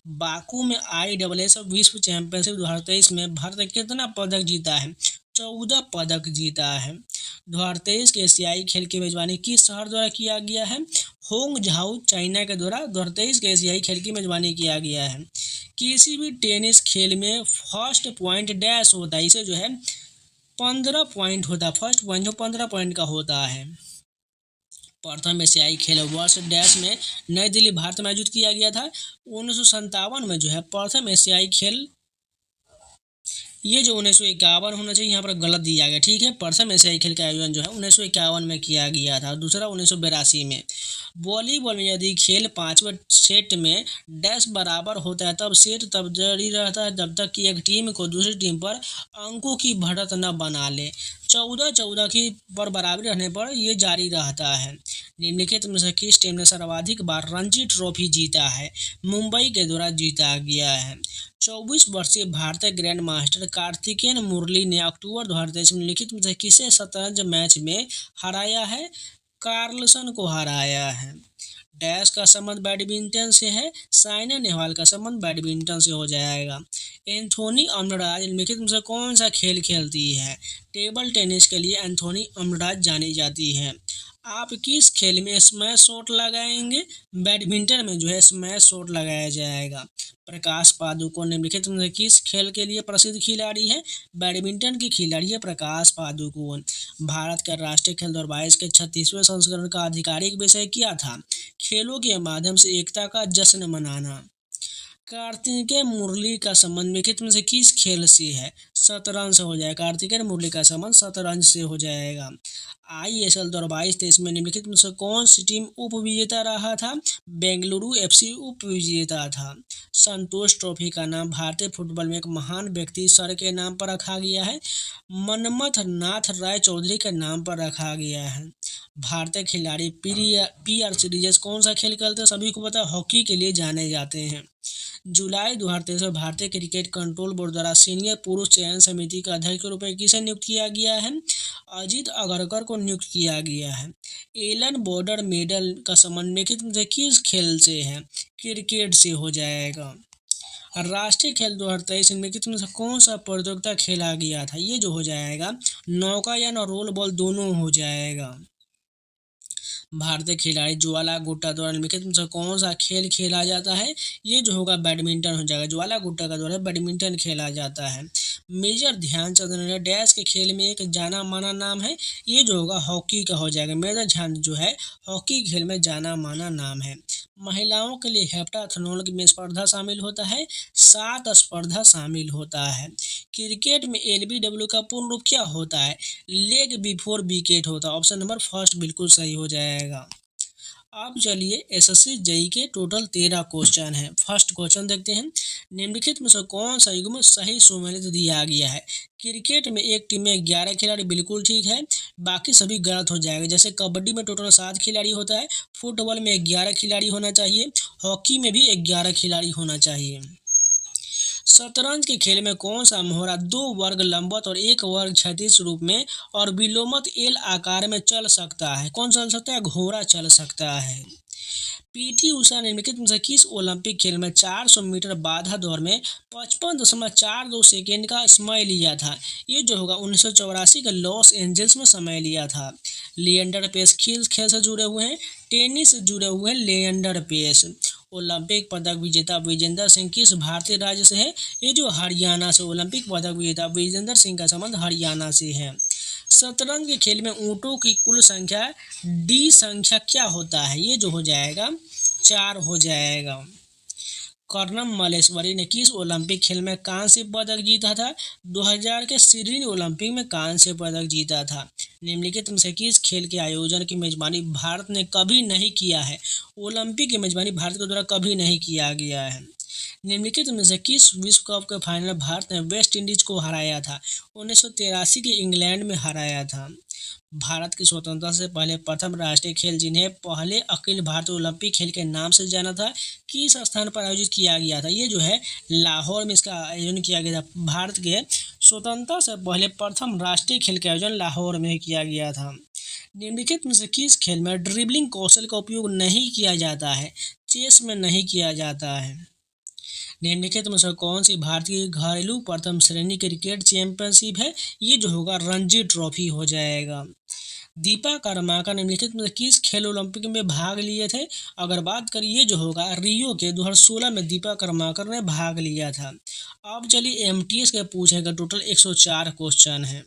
बाकू में ISSF विश्व चैंपियनशिप 2023 में भारत ने कितना पदक जीता है? 14 पदक जीता है। 2023 के एशियाई खेल की मेजबानी किस शहर द्वारा किया गया है? होंगझाऊ चाइना के द्वारा 2023 के एशियाई खेल की मेजबानी किया गया है। किसी भी टेनिस खेल में फर्स्ट पॉइंट डैश होता है, इसे जो है 15 पॉइंट होता है। फर्स्ट पॉइंट जो 15 पॉइंट का होता है। प्रथम एशियाई खेल वर्ष डैश में नई दिल्ली भारत में आयोजित किया गया था। 1957 में जो है प्रथम एशियाई खेल, ये जो 1951 होना चाहिए, यहाँ पर गलत दिया गया, ठीक है। प्रथम एशियाई खेल का आयोजन जो है 1951 में किया गया था, दूसरा 1982 में। वॉलीबॉल में यदि खेल 5वें सेट में डैश बराबर होता है तब सेट तब जारी रहता है जब तक कि एक टीम को दूसरी टीम पर अंकों की बढ़त न बना ले। 14-14 की पर बराबरी रहने पर यह जारी रहता है। निम्नलिखित में से किस टीम ने सर्वाधिक बार रणजी ट्रॉफी जीता है? मुंबई के द्वारा जीता गया है। 24 वर्षीय भारतीय ग्रैंड मास्टर कार्तिकेयन मुरली ने अक्टूबर 2023 में निम्नलिखित में से किसे शतरंज मैच में हराया है? कार्लसन को हराया है। डैश का संबंध बैडमिंटन से है, साइना नेहवाल का संबंध बैडमिंटन से हो जाएगा। एंथोनी अमराज निम्नलिखित में से कौन सा खेल खेलती है? टेबल टेनिस के लिए एंथोनी अमराज जानी जाती है। आप किस खेल में स्मैश शॉट लगाएंगे? बैडमिंटन में जो है स्मैश शॉट लगाया जाएगा। प्रकाश पादुकोण निम्नलिखित में से किस खेल के लिए प्रसिद्ध खिलाड़ी है? बैडमिंटन की खिलाड़ी है प्रकाश पादुकोण। भारत का राष्ट्रीय खेल 2022 के 36वें संस्करण का आधिकारिक विषय क्या था? खेलों के माध्यम से एकता का जश्न मनाना। कार्तिकेय मुरली का संबंध निम्नलिखित में से किस खेल से है? शतरंज से हो जाएगा। कार्तिकेय मुरली का संबंध शतरंज से हो जाएगा। ISL 2022-23 में निम्नलिखित में से कौन सी टीम उप विजेता रहा था? बेंगलुरु FC उप विजेता था। संतोष ट्रॉफी का नाम भारतीय फुटबॉल में एक महान व्यक्ति सर के नाम पर रखा गया है। मनमथ नाथ राय चौधरी के नाम पर रखा गया है। भारतीय खिलाड़ी PR सीरीज कौन सा खेल खेलते हैं? सभी को पता है, हॉकी के लिए जाने जाते हैं। जुलाई 2023 में भारतीय क्रिकेट कंट्रोल बोर्ड द्वारा सीनियर पुरुष चयन समिति का अध्यक्ष के रूप में किसे नियुक्त किया गया है? अजीत अगरकर को नियुक्त किया गया है। एलन बॉर्डर मेडल का संबंध निम्नलिखित में से किस खेल से है? क्रिकेट से हो जाएगा। राष्ट्रीय खेल 2023 निम्नलिखित में से कौन सा प्रतियोगिता खेला गया था? ये जो हो जाएगा नौकायन और रोल बॉल दोनों हो जाएगा। भारतीय खिलाड़ी ज्वाला गुट्टा द्वारा निम्नलिखित में से कौन सा खेल खेला जाता है? ये जो होगा बैडमिंटन हो जाएगा। ज्वाला गुट्टा का द्वारा बैडमिंटन खेला जाता है। मेजर ध्यानचंद ने डैश के खेल में एक जाना माना नाम है, ये जो होगा हॉकी का हो जाएगा। मेजर ध्यान जो है हॉकी खेल में जाना माना नाम है। महिलाओं के लिए हेप्टाथलॉन में स्पर्धा शामिल होता है, 7 स्पर्धा शामिल होता है। क्रिकेट में LBW का पूर्ण रूप क्या होता है? लेग बिफोर विकेट होता है। ऑप्शन नंबर फर्स्ट बिल्कुल सही हो जाएगा। अब चलिए एसएससी जेई के टोटल 13 क्वेश्चन हैं। फर्स्ट क्वेश्चन देखते हैं। निम्नलिखित में से कौन सा युग्म सही सम्मिलित दिया गया है? क्रिकेट में एक टीम में 11 खिलाड़ी बिल्कुल ठीक है, बाकी सभी गलत हो जाएगा। जैसे कबड्डी में टोटल 7 खिलाड़ी होता है, फुटबॉल में 11 खिलाड़ी होना चाहिए, हॉकी में भी 11 खिलाड़ी होना चाहिए। शतरंज के खेल में कौन सा मोहरा 2 वर्ग लंबवत और 1 वर्ग क्षैतिज रूप में और विलोमत एल आकार में चल सकता है? कौन चल सकता है? घोड़ा चल सकता है। पीटी उषा ने निम्नलिखित में से किस ओलंपिक खेल में 400 मीटर बाधा दौड़ में 55.42 सेकेंड का समय लिया था? ये जो होगा 1984 के लॉस एंजल्स में समय लिया था। लिएंडर पेस खेल से जुड़े हुए हैं, टेनिस से जुड़े हुए हैं लिएंडर पेस। ओलंपिक पदक विजेता विजेंदर सिंह किस भारतीय राज्य से है? ये जो हरियाणा से। ओलंपिक पदक विजेता विजेंदर सिंह का संबंध हरियाणा से है। शतरंज के खेल में ऊँटों की कुल संख्या डी संख्या क्या होता है? ये जो हो जाएगा 4 हो जाएगा। कर्णम मल्लेश्वरी ने किस ओलंपिक खेल में कांस्य पदक जीता था? 2000 के सिडनी ओलंपिक में कांस्य पदक जीता था। निम्नलिखित में से किस खेल के आयोजन की मेजबानी भारत ने कभी नहीं किया है? ओलंपिक की मेजबानी भारत के द्वारा कभी नहीं किया गया है। निम्नलिखित में से किस विश्व कप के फाइनल में भारत ने वेस्ट इंडीज को हराया था? 1983 के इंग्लैंड में हराया था। भारत की स्वतंत्रता से पहले प्रथम राष्ट्रीय खेल जिन्हें पहले अखिल भारतीय ओलंपिक खेल के नाम से जाना था, किस स्थान पर आयोजित किया गया था? ये जो है लाहौर में इसका आयोजन किया गया था। भारत के स्वतंत्रता से पहले प्रथम राष्ट्रीय खेल का आयोजन लाहौर में किया गया था। निम्नलिखित में से किस खेल में ड्रिबलिंग कौशल का उपयोग नहीं किया जाता है? चेस में नहीं किया जाता है। निम्नलिखित में से कौन सी भारतीय घरेलू प्रथम श्रेणी क्रिकेट चैंपियनशिप है? ये जो होगा रणजी ट्रॉफी हो जाएगा। दीपा कर्माकर निम्नलिखित में से किस खेल ओलंपिक में भाग लिए थे? अगर बात करिए जो होगा रियो के 2016 में दीपा कर्माकर ने भाग लिया था। अब चलिए एमटीएस के पूछेगा, टोटल 104 क्वेश्चन है।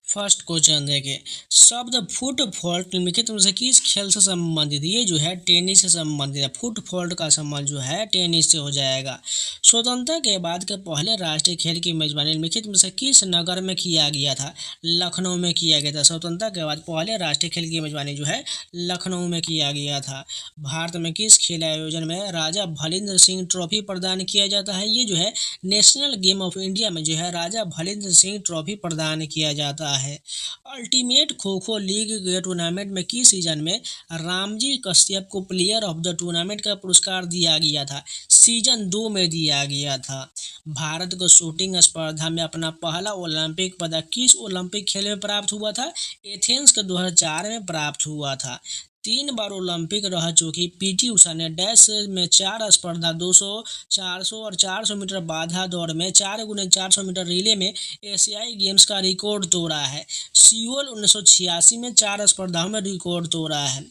फर्स्ट क्वेश्चन देखिए, शब्द फुट फॉल्ट निम्नलिखित में से किस खेल से संबंधित? ये जो है टेनिस से संबंधित है। फुट फॉल्ट का संबंध जो है टेनिस से हो जाएगा। स्वतंत्रता के बाद के पहले राष्ट्रीय खेल की मेजबानी निम्नलिखित में से किस नगर में किया गया था? लखनऊ में किया गया था। स्वतंत्रता के बाद पहले राष्ट्रीय खेल की मेजबानी जो है लखनऊ में किया गया था। भारत में किस खेल आयोजन में राजा भलिंद्र सिंह ट्रॉफी प्रदान किया जाता है? ये जो है नेशनल गेम ऑफ इंडिया में जो है राजा भलिंद्र सिंह ट्रॉफी प्रदान किया जाता है। अल्टीमेट खो खो लीग के टूर्नामेंट में किस सीजन में रामजी कश्यप को प्लेयर ऑफ द टूर्नामेंट का पुरस्कार दिया गया था? सीजन 2 में दिया गया था। भारत को शूटिंग स्पर्धा में अपना पहला ओलंपिक पदक किस ओलंपिक खेल में प्राप्त हुआ था? एथेंस के 2004 में प्राप्त हुआ था। 3 बार ओलंपिक रह चुकी पीटी उषा ने डैश में 4 स्पर्धा 200, 400 और 400 मीटर बाधा दौड़ में 4x400 मीटर रिले में एशियाई गेम्स का रिकॉर्ड तोड़ा है। सियोल 1986 में 4 स्पर्धाओं में रिकॉर्ड तोड़ा है।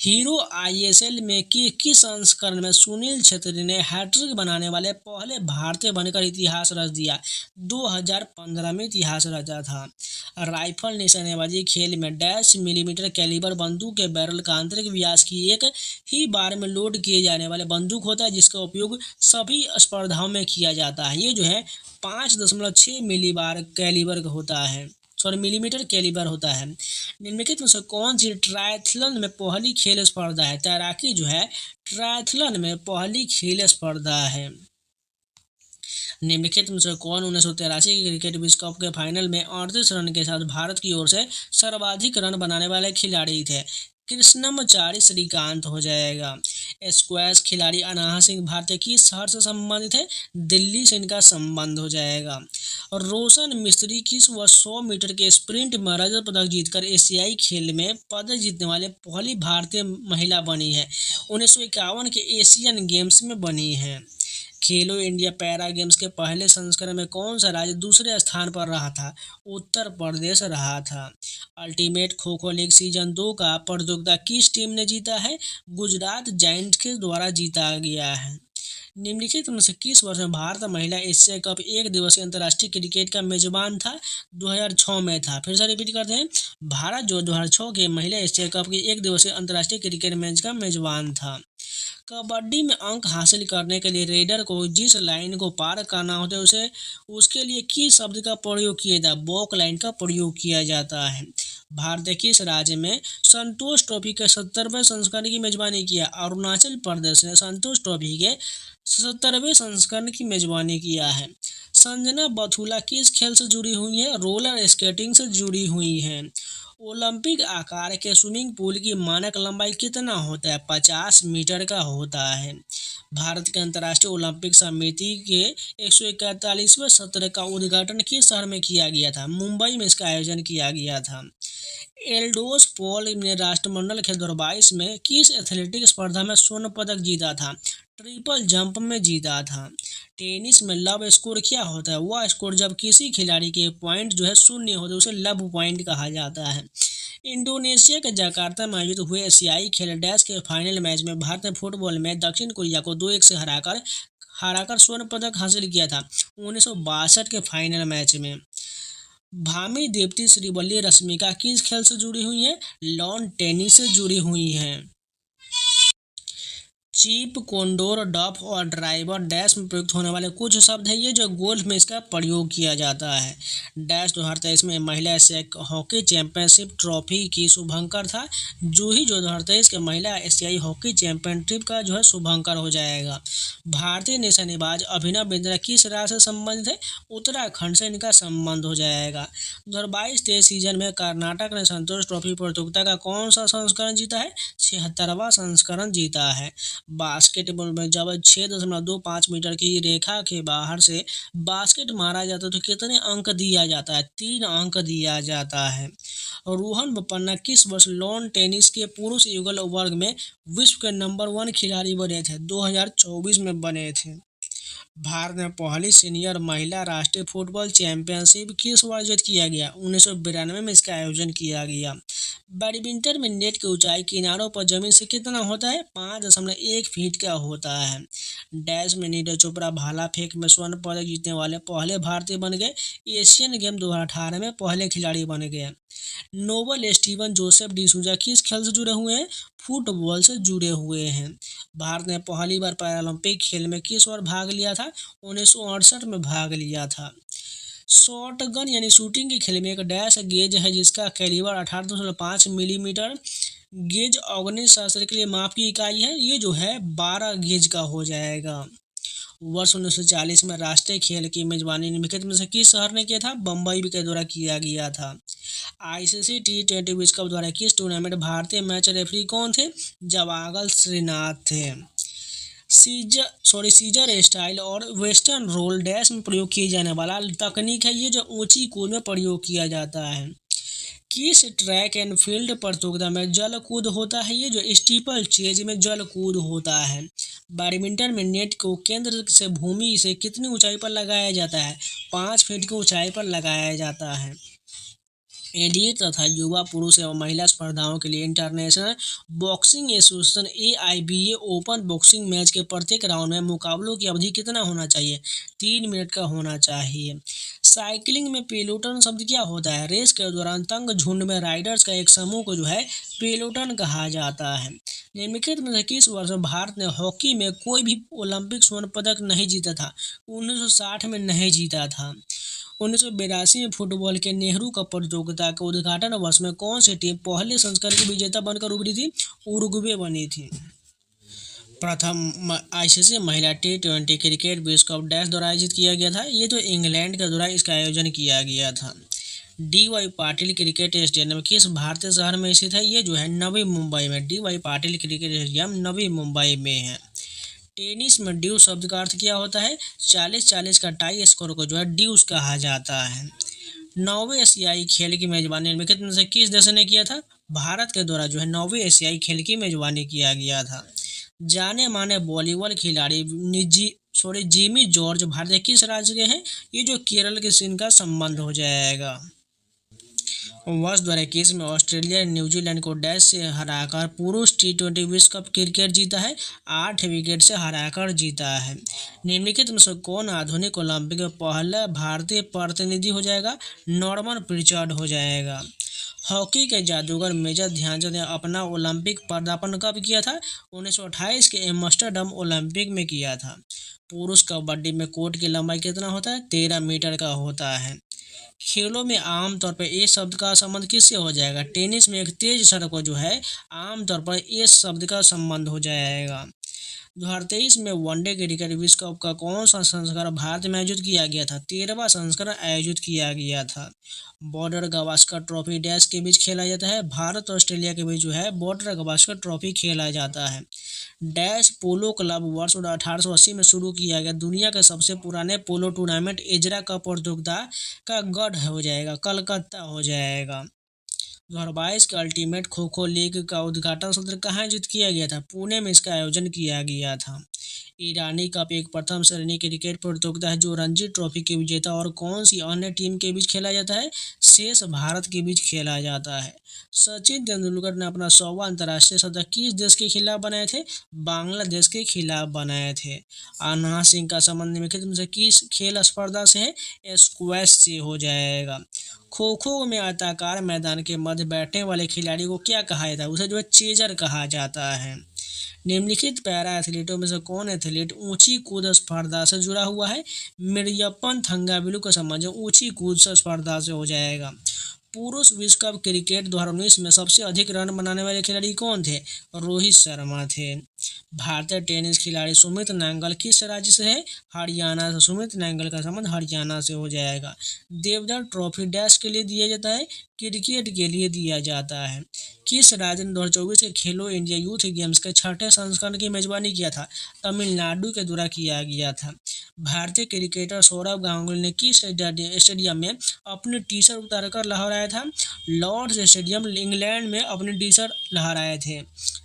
हीरो आईएसएल में किस संस्करण में सुनील छेत्री ने हैट्रिक बनाने वाले पहले भारतीय बनकर इतिहास रच दिया? 2015 में इतिहास रचा था। राइफल निशानेबाजी खेल में डैश मिलीमीटर कैलिबर बंदूक के बैरल का आंतरिक व्यास की एक ही बार में लोड किए जाने वाले बंदूक होता है, जिसका उपयोग सभी स्पर्धाओं में किया जाता है। ये जो है 5.6 मिलीबार कैलिबर का होता है, मिलीमीटर कैलिबर होता है। निम्नलिखित में से कौन सी ट्रायथलन में पहली खेल स्पर्धा है? तैराकी जो है ट्रायथलन में पहली खेल स्पर्धा है। निम्नलिखित में से कौन 1983 के क्रिकेट विश्व कप के फाइनल में 38 रन के साथ भारत की ओर से सर्वाधिक रन बनाने वाले खिलाड़ी थे? कृष्णमचारी श्रीकांत हो जाएगा। स्क्वैश खिलाड़ी अनाहत सिंह भारतीय किस शहर से संबंधित है? दिल्ली से इनका संबंध हो जाएगा। और रोशन मिस्त्री किस वर्ष 100 मीटर के स्प्रिंट में रजत पदक जीतकर एशियाई खेल में पदक जीतने वाले पहली भारतीय महिला बनी है? 1951 के एशियन गेम्स में बनी है। खेलो इंडिया पैरा गेम्स के पहले संस्करण में कौन सा राज्य दूसरे स्थान पर रहा था? उत्तर प्रदेश रहा था। Ultimate kho kho league season 2 का प्रतियोगिता किस टीम ने जीता है? गुजरात जायंट्स के द्वारा जीता गया है। निम्नलिखित में से किस वर्ष में भारत महिला एशिया कप 1 दिवसीय अंतर्राष्ट्रीय क्रिकेट का मेजबान था? 2006 में था। फिर से रिपीट करते हैं, भारत जो 2006 के महिला एशिया कप के 1 दिवसीय अंतर्राष्ट्रीय क्रिकेट मैच का मेजबान था। कबड्डी में अंक हासिल करने के लिए रेडर को जिस लाइन को पार करना होता है उसके लिए किस शब्द का प्रयोग किया जाता है? बॉक लाइन का प्रयोग किया जाता है। भारत ने किस राज्य में संतोष ट्रॉफी के 70वें संस्करण की मेजबानी किया? अरुणाचल प्रदेश ने संतोष ट्रॉफी के 70वें संस्करण की मेजबानी किया है। संजना बथुला किस खेल से जुड़ी हुई है? रोलर स्केटिंग से जुड़ी हुई हैं। ओलंपिक आकार के स्विमिंग पूल की मानक लंबाई कितना होता है? 50 मीटर का होता है। भारत के अंतर्राष्ट्रीय ओलंपिक समिति के 141वें सत्र का उद्घाटन किस शहर में किया गया था? मुंबई में इसका आयोजन किया गया था। एल्डोस पॉल ने राष्ट्रमंडल खेल 2022 में किस एथलेटिक स्पर्धा में स्वर्ण पदक जीता था? ट्रिपल जंप में जीता था। टेनिस में लव स्कोर क्या होता है? वह स्कोर जब किसी खिलाड़ी के पॉइंट जो है शून्य होते उसे लव पॉइंट कहा जाता है। इंडोनेशिया के जकार्ता में आयोजित हुए एशियाई खेल डैश के फाइनल मैच में भारत ने फुटबॉल में दक्षिण कोरिया को 2-1 से हराकर स्वर्ण पदक हासिल किया था 1962 के फाइनल मैच में। भामी दीप्ति श्रीवल्ली रश्मिका किस खेल से जुड़ी हुई हैं? लॉन टेनिस से जुड़ी हुई हैं। चीप, कोंडोर, डफ और ड्राइवर डैश में प्रयुक्त होने वाले कुछ शब्द हैं ये जो गोल्फ में इसका प्रयोग किया जाता है। डैश 2023 में महिला एशियाई हॉकी चैंपियनशिप ट्रॉफी की शुभंकर था। जूही जो 2023 के महिला एशियाई हॉकी चैंपियनशिप का जो है शुभंकर हो जाएगा। भारतीय निशानेबाज अभिनव बिंद्रा किस राज्य से संबंधित है? उत्तराखंड से इनका संबंध हो जाएगा। 2022-23 सीजन में कर्नाटक ने संतोष ट्रॉफी प्रतियोगिता का कौन सा संस्करण जीता है? 76वां संस्करण जीता है। बास्केटबॉल में जब 6.25 मीटर की रेखा के बाहर से बास्केट मारा जाता है तो कितने अंक दिया जाता है? 3 अंक दिया जाता है। रोहन बोपन्ना किस वर्ष लॉन टेनिस के पुरुष युगल वर्ग में विश्व के नंबर 1 खिलाड़ी बने थे? 2024 में बने थे। भारत में पहली सीनियर महिला राष्ट्रीय फुटबॉल चैंपियनशिप किस वर्ष आयोजित किया गया? 1992 में इसका आयोजन किया गया। बैडमिंटन में नेट की ऊंचाई किनारों पर जमीन से कितना होता है? 5.1 फीट का होता है। डैश में नीरज चोपड़ा भाला फेंक में स्वर्ण पदक जीतने वाले पहले भारतीय बन गए। एशियन गेम 2018 में पहले खिलाड़ी बन गए। नोबल स्टीवन जोसेफ डिसूजा किस खेल से जुड़े हुए हैं? फुटबॉल से जुड़े हुए हैं। भारत ने पहली बार पैरालंपिक खेल में किस बार भाग लिया था? 1968 में भाग लिया था। शॉट गन यानी शूटिंग के खेल में एक डैश गेज है जिसका कैलिबर 18.5 मिलीमीटर। गेज अग्निशास्त्र के लिए माप की इकाई है, ये जो है 12 गेज का हो जाएगा। वर्ष 1940 में राष्ट्रीय खेल की मेजबानी निम्नलिखित में से किस शहर ने किया था? बम्बई के द्वारा किया गया था। आईसीसी T20 विश्व कप द्वारा किस टूर्नामेंट भारतीय मैच रेफरी कौन थे? जवागल श्रीनाथ थे। सीजर स्टाइल और वेस्टर्न रोल डैश में प्रयोग किए जाने वाला तकनीक है ये जो ऊंची कूद में प्रयोग किया जाता है। किस ट्रैक एंड फील्ड प्रतियोगिता में जल कूद होता है? ये जो स्टीपल चेज में जल कूद होता है। बैडमिंटन में नेट को केंद्र से भूमि से कितनी ऊंचाई पर लगाया जाता है? 5 फीट की ऊंचाई पर लगाया जाता है। एडीए तथा युवा पुरुष एवं महिला स्पर्धाओं के लिए international boxing association AIBA open boxing match के प्रत्येक राउंड में मुकाबलों की अवधि कितना होना चाहिए? 3 मिनट का होना चाहिए। साइकिलिंग में पेलोटन शब्द क्या होता है? रेस के दौरान तंग झुंड में राइडर्स का एक समूह को जो है पेलोटन कहा जाता है। निम्नलिखित में से किस वर्ष में भारत ने हॉकी में कोई भी ओलंपिक स्वर्ण पदक नहीं जीता था? 1960 में नहीं जीता था। 1982 में फुटबॉल के नेहरू कप प्रतियोगिता के उद्घाटन वर्ष में कौन सी टीम पहले संस्करण की विजेता बनकर उभरी थी? उरुग्वे बनी थी। प्रथम आईसीसी महिला T20 क्रिकेट विश्व कप डैश द्वारा आयोजित किया गया था, ये तो इंग्लैंड के द्वारा इसका आयोजन किया गया था। DY पाटिल क्रिकेट स्टेडियम किस भारतीय शहर में स्थित है? ये जो है नवी मुंबई में। DY Patil cricket stadium Navi Mumbai में है। टेनिस में ड्यू शब्द का अर्थ क्या होता है? 40-40 का टाई स्कोर को जो है ड्यूस कहा जाता है। 9वें एशियाई खेल की मेजबानी निम्नलिखित में से किस देश ने किया था? भारत के द्वारा जो है 9वें एशियाई खेल की मेजबानी किया गया था। जाने माने वॉलीबॉल खिलाड़ी जिमी जॉर्ज भारतीय किस राज्य के हैं? ये जो केरल के से इनका संबंध हो जाएगा। वर्ष 2021 में ऑस्ट्रेलिया ने न्यूजीलैंड को डैश से हराकर पुरुष T20 विश्व कप क्रिकेट जीता है। 8 विकेट से हराकर जीता है। निम्नलिखित में से कौन आधुनिक ओलंपिक में पहला भारतीय प्रतिनिधि हो जाएगा? नॉर्मन प्रिचर्ड हो जाएगा। हॉकी के जादूगर मेजर ध्यानचंद ने अपना ओलंपिक पदार्पण कब किया था? 1928 के एम्स्टर्डम ओलंपिक में किया था। पुरुष कबड्डी में कोर्ट की लंबाई कितना होता है? 13 मीटर का होता है। खेलों में आमतौर पर ए शब्द का संबंध किससे हो जाएगा? टेनिस में एक तेज सड़क को जो है आमतौर पर ए शब्द का संबंध हो जाएगा। 2023 में वनडे क्रिकेट विश्व कप का कौन सा संस्करण भारत में आयोजित किया गया था? 13वां संस्करण आयोजित किया गया था। बॉर्डर गावस्कर ट्रॉफी डैश के बीच खेला जाता है। भारत और ऑस्ट्रेलिया के बीच जो है बॉर्डर गावस्कर ट्रॉफी खेला जाता है। डैश पोलो क्लब वर्ष 1880 में शुरू किया गया दुनिया के सबसे पुराने पोलो टूर्नामेंट एजरा कप प्रतियोगिता का गढ़ हो जाएगा, कलकत्ता हो जाएगा। 2022 के अल्टीमेट खो खो लीग का उद्घाटन सत्र कहाँ आयोजित किया गया था? पुणे में इसका आयोजन किया गया था। ईरानी कप एक प्रथम श्रेणी क्रिकेट प्रतियोगिता है जो रणजी ट्रॉफी के विजेता और कौन सी अन्य टीम के बीच खेला जाता है? शेष भारत के बीच खेला जाता है। सचिन तेंदुलकर ने अपना 100वां अंतर्राष्ट्रीय शतक किस देश के खिलाफ बनाए थे? बांग्लादेश के खिलाफ बनाए थे। अनहद सिंह का संबंध निम्नलिखित में से किस खेल स्पर्धा से है? स्क्वैश से हो जाएगा। खो खो में आयताकार मैदान के मध्य बैठने वाले खिलाड़ी को क्या कहा जाता है? उसे जो है चेजर कहा जाता है। निम्नलिखित पैरा एथलीटों में से कौन एथलीट ऊंची कूद स्पर्धा से जुड़ा हुआ है? मेरियप्पन थंगावेलु का संबंध ऊंची कूद स्पर्धा से हो जाएगा। पुरुष विश्व कप क्रिकेट 2019 में सबसे अधिक रन बनाने वाले खिलाड़ी कौन थे? रोहित शर्मा थे। भारतीय टेनिस खिलाड़ी सुमित नांगल किस राज्य से है? हरियाणा से। सुमित नांगल का संबंध हरियाणा से हो जाएगा। देवधर ट्रॉफी डैश के लिए दिया जाता है? क्रिकेट के लिए दिया जाता है। किस राज्य ने 2024 के खेलो इंडिया यूथ गेम्स के छठे संस्करण की मेजबानी किया था? तमिलनाडु के द्वारा किया गया था। भारतीय क्रिकेटर सौरव गांगुली ने किस स्टेडियम में अपनी टी शर्ट उतारकर लहराया था? लॉर्ड्स स्टेडियम इंग्लैंड में अपनी टी शर्ट लहराए थे।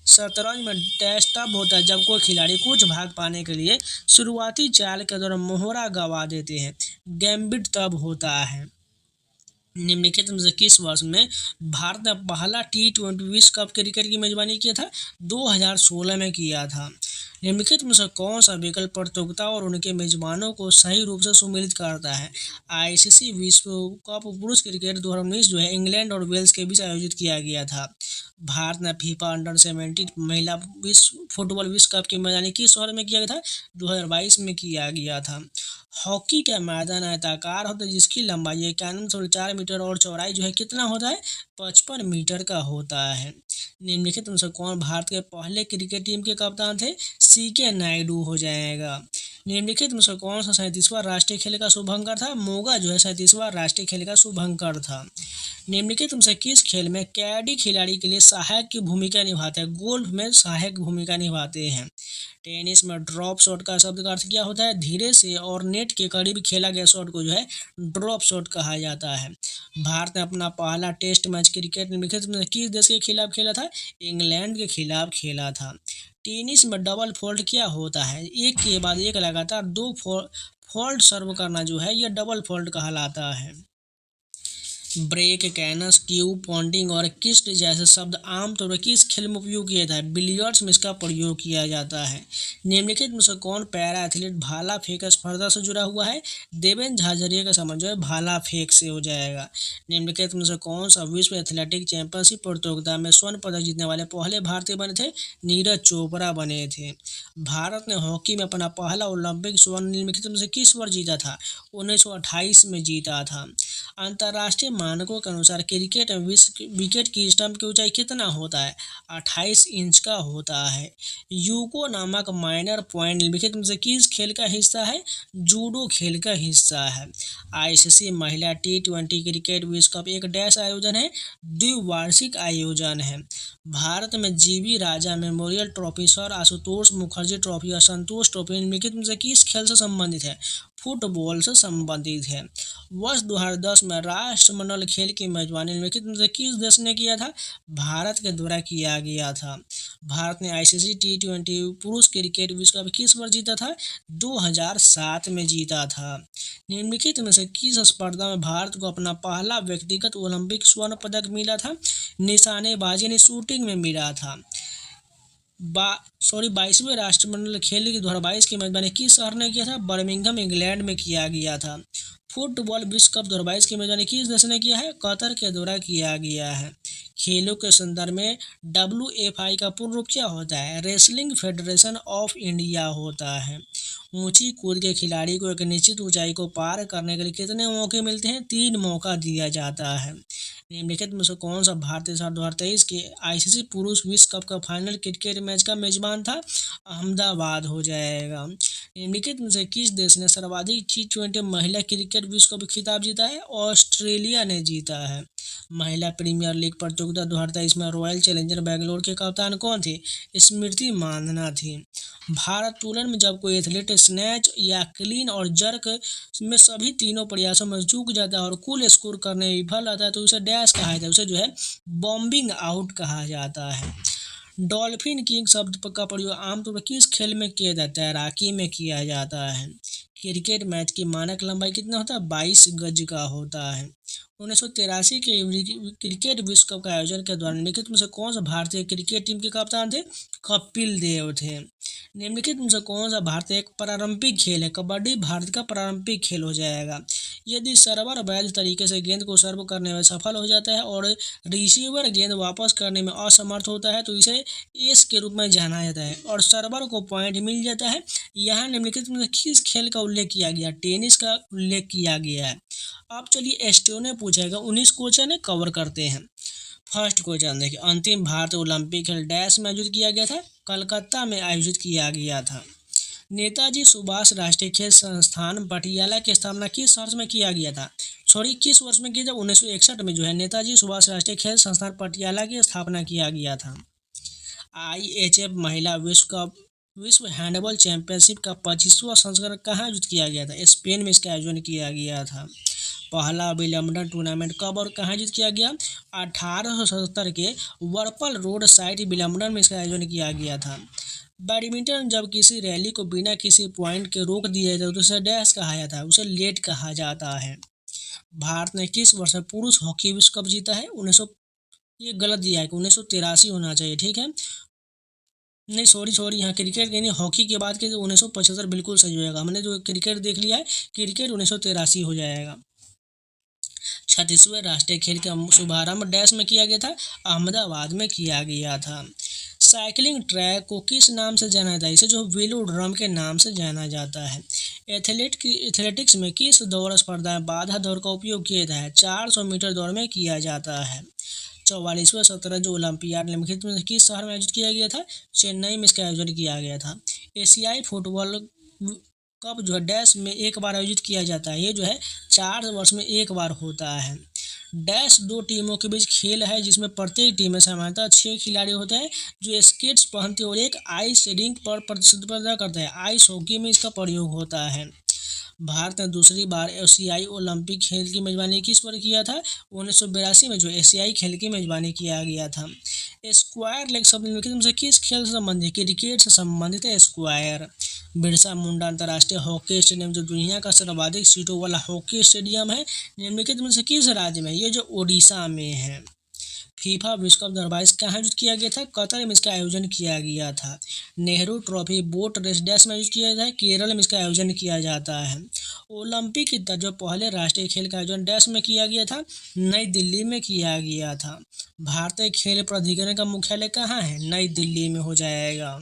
शतरंज में डैश तब होता है जब कोई खिलाड़ी कुछ भाग पाने के लिए शुरुआती चाल के दौरान मोहरा गवा देते हैं। गैम्बिट तब होता है। निम्नलिखित में से किस वर्ष में भारत ने पहला T20 विश्व कप क्रिकेट की मेजबानी किया था? 2016 में किया था। निम्नलिखित में से कौन सा विकल्प प्रतियोगिता और उनके मेजबानों को सही रूप से सम्मिलित करता है? आईसीसी विश्व कप पुरुष क्रिकेट 2019 जो है इंग्लैंड और वेल्स के बीच आयोजित किया गया था। भारत ने फीफा अंडर-17 महिला विश्व फुटबॉल विश्व कप की मेजबानी किस शहर में किया गया था? 2022 में किया गया था। हॉकी का मैदान आयताकार होता है जिसकी लंबाई 91.4 मीटर और चौड़ाई जो है कितना होता है? 55 मीटर का होता है। निम्नलिखित में से कौन भारत के पहले क्रिकेट टीम के कप्तान थे? सीके नायडू हो जाएगा। निम्नलिखित में से कौन सा 37वां राष्ट्रीय खेल का शुभंकर था? मोगा जो है 37वां राष्ट्रीय खेल का शुभंकर था। निम्नलिखित में से किस खेल में कैडी खिलाड़ी के लिए सहायक की भूमिका निभाते हैं? गोल्फ में सहायक भूमिका निभाते हैं। टेनिस में ड्रॉप शॉट का शब्द का अर्थ क्या होता है? धीरे से और नेट के करीब खेला गया शॉट को जो है ड्रॉप शॉट कहा जाता है। भारत ने अपना पहला टेस्ट मैच क्रिकेट निम्नलिखित में किस देश के खिलाफ खेला था? इंग्लैंड के खिलाफ खेला था। टेनिस में डबल फॉल्ट क्या होता है? एक के बाद एक लगातार दो फॉल्ट सर्व करना जो है यह डबल फॉल्ट कहलाता है। ब्रेक, कैनस, क्यू, पॉन्डिंग और किस्ट जैसे शब्द आमतौर पर किस खेल में उपयोग किया जाता है? बिलियर्ड्स में इसका प्रयोग किया जाता है। निम्नलिखित में से कौन पैरा एथलीट भाला फेंक स्पर्धा से जुड़ा हुआ है? देवेंद्र झाझड़िया का संबंध जो है भाला फेंक से हो जाएगा। निम्नलिखित में से कौन सा विश्व एथलेटिक चैंपियनशिप प्रतियोगिता में स्वर्ण पदक जीतने वाले पहले भारतीय बने थे? नीरज चोपड़ा बने थे। भारत ने हॉकी में अपना पहला ओलंपिक स्वर्ण निम्नलिखित में से किस वर्ष जीता था? 1928 में जीता था। अंतर्राष्ट्रीय मानकों के अनुसार क्रिकेट में विकेट की स्टंप की ऊंचाई कितना होता है? 28 इंच का होता है। यूको नामक माइनर पॉइंट निम्नलिखित में से किस खेल का हिस्सा है? जूडो खेल का हिस्सा है। आईसीसी महिला T20 क्रिकेट विश्व कप एक डैश आयोजन है? द्विवार्षिक आयोजन है। भारत में G V Raja memorial trophy, sir Ashutosh Mukherjee trophy और संतोष ट्रॉफी निम्नलिखित में से किस खेल से संबंधित है? फुटबॉल से संबंधित है। वर्ष 2010 में राष्ट्रमंडल खेल की मेजबानी निम्नलिखित में से किस देश ने किया था? भारत के द्वारा किया गया था। भारत ने आईसीसी T20 पुरुष क्रिकेट विश्व कप किस वर्ष जीता था? 2007 में जीता था। निम्नलिखित में से किस स्पर्धा में भारत को अपना पहला व्यक्तिगत ओलंपिक स्वर्ण पदक मिला था? निशानेबाजी यानी शूटिंग में मिला था। 22वें राष्ट्रमंडल खेल की 2022 की मेजबानी किस शहर ने किया था? बर्मिंघम इंग्लैंड में किया गया था। फुटबॉल विश्व कप 2022 की मेजबानी किस देश ने किया है? कतर के द्वारा किया गया है। खेलों के संदर्भ में WFI का पूर्ण रूप क्या होता है? रेसलिंग फेडरेशन ऑफ इंडिया होता है। ऊंची कूद के खिलाड़ी को एक निश्चित ऊंचाई को पार करने के लिए कितने मौके मिलते हैं? 3 मौका दिया जाता है। निम्नलिखित में से कौन सा भारतीय साल 2023 के ICC पुरुष विश्व कप का फाइनल क्रिकेट मैच का मेजबान था? अहमदाबाद हो जाएगा। निम्नलिखित में से किस देश ने सर्वाधिक T20 महिला क्रिकेट विश्व कप खिताब जीता है? ऑस्ट्रेलिया ने जीता है। महिला प्रीमियर लीग प्रतियोगिता 2023 में रॉयल चैलेंजर बेंगलोर के कप्तान कौन थे? स्मृति मानधना थी। भारत तुलन में जब कोई एथलीट स्नैच या क्लीन और जर्क में सभी तीनों प्रयासों में चूक जाता है और कुल स्कोर करने में विफल रहता है तो उसे डैश कहा जाता है, उसे जो है बॉम्बिंग आउट कहा जाता है। डॉल्फिन किंग शब्द का प्रयोग आमतौर पर किस खेल में किया जाता है? तैराकी में किया जाता है। क्रिकेट मैच की मानक लंबाई कितना होता है? 22 गज का होता है। 1983 के क्रिकेट विश्व कप का आयोजन के दौरान निम्नलिखित में से कौन सा भारतीय क्रिकेट टीम के कप्तान थे? कपिल देव थे। निम्नलिखित में से कौन सा भारतीय एक पारंपरिक खेल है? कबड्डी भारत का पारंपरिक खेल हो जाएगा। यदि सर्वर वैध तरीके से गेंद को सर्व करने में सफल हो जाता है और रिसीवर गेंद वापस करने में असमर्थ होता है तो इसे एस के रूप में जाना जाता है और सर्वर को पॉइंट मिल जाता है। यहाँ निम्नलिखित में किस खेल का उल्लेख किया गया? टेनिस का उल्लेख किया गया है। अब चलिए एसटीओ ने पूछेगा 19 क्वेश्चन है, कवर करते हैं। फर्स्ट क्वेश्चन देखिए, अंतिम भारतीय ओलंपिक खेल डैश में आयोजित किया गया था? कलकत्ता में आयोजित किया गया था। नेताजी सुभाष राष्ट्रीय खेल संस्थान पटियाला की स्थापना किस वर्ष में किया गया था? किस वर्ष में किया था? 1961 में जो है नेताजी सुभाष राष्ट्रीय खेल संस्थान पटियाला की स्थापना किया गया था। IHF महिला विश्व हैंडबॉल चैंपियनशिप का 25वां संस्करण कहाँ आयोजित किया गया था? स्पेन में इसका आयोजन किया गया था। पहला विंबलडन टूर्नामेंट कब और कहाँ आयोजित किया गया? 1877 के वर्पल रोड साइड विंबलडन में इसका आयोजन किया गया था। बैडमिंटन जब किसी रैली को बिना किसी पॉइंट के रोक दिया जाता है तो उसे डैश कहा जाता है, उसे लेट कहा जाता है। भारत ने किस वर्ष में पुरुष हॉकी विश्व कप जीता है? ये गलत दिया है कि 1983 होना चाहिए, ठीक है। नहीं सॉरी यहाँ क्रिकेट यानी हॉकी की बात की तो 1975 बिल्कुल सही होगा। हमने जो क्रिकेट देख लिया है, क्रिकेट 1983 हो जाएगा। 36वें राष्ट्रीय खेल का शुभारंभ डैश में किया गया था? अहमदाबाद में किया गया था। साइकिलिंग ट्रैक को किस नाम से जाना जाता है? इसे जो वेलोड्रम के नाम से जाना जाता है। एथलेटिक्स में किस दौड़ स्पर्धा में बाधा दौड़ का उपयोग किया जाता है? 400 मीटर दौड़ में किया जाता है। 44वें शतरंज ओलंपियाड निम्नलिखित में किस शहर में आयोजित किया गया था? चेन्नई में इसका आयोजन किया गया था। एशियाई फुटबॉल कप जो है डैश में एक बार आयोजित किया जाता है, ये जो है 4 वर्ष में एक बार होता है। डैश 2 टीमों के बीच खेल है जिसमें प्रत्येक टीम में सामान्यतः 6 खिलाड़ी होते हैं जो स्केट्स पहनते हैं और एक आइस रिंक पर प्रतिस्पर्धा करते हैं। आइस हॉकी में इसका प्रयोग होता है। भारत ने दूसरी बार एशियाई ओलंपिक खेल की मेजबानी किस पर किया था? 1982 में जो एशियाई खेल की मेजबानी किया गया था। स्क्वायर लेग शब्द निम्नलिखित से किस खेल से संबंधित? क्रिकेट से संबंधित है स्क्वायर। बिरसा मुंडा अंतर्राष्ट्रीय हॉकी स्टेडियम जो दुनिया का सर्वाधिक सीटों वाला हॉकी स्टेडियम है निम्नलिखित में से किस राज्य में? ये जो ओडिशा में है। फीफा विश्व कप 2022 कहाँ आयोजित किया गया था? कतर में इसका आयोजन किया गया था। Nehru trophy boat race dash में आयोजित किया जाता है? केरल में इसका आयोजन किया जाता है। ओलंपिक की जो पहले राष्ट्रीय खेल का आयोजन डैश में किया गया था? नई दिल्ली में किया गया था। भारतीय खेल प्राधिकरण का मुख्यालय कहाँ है? नई दिल्ली में हो जाएगा।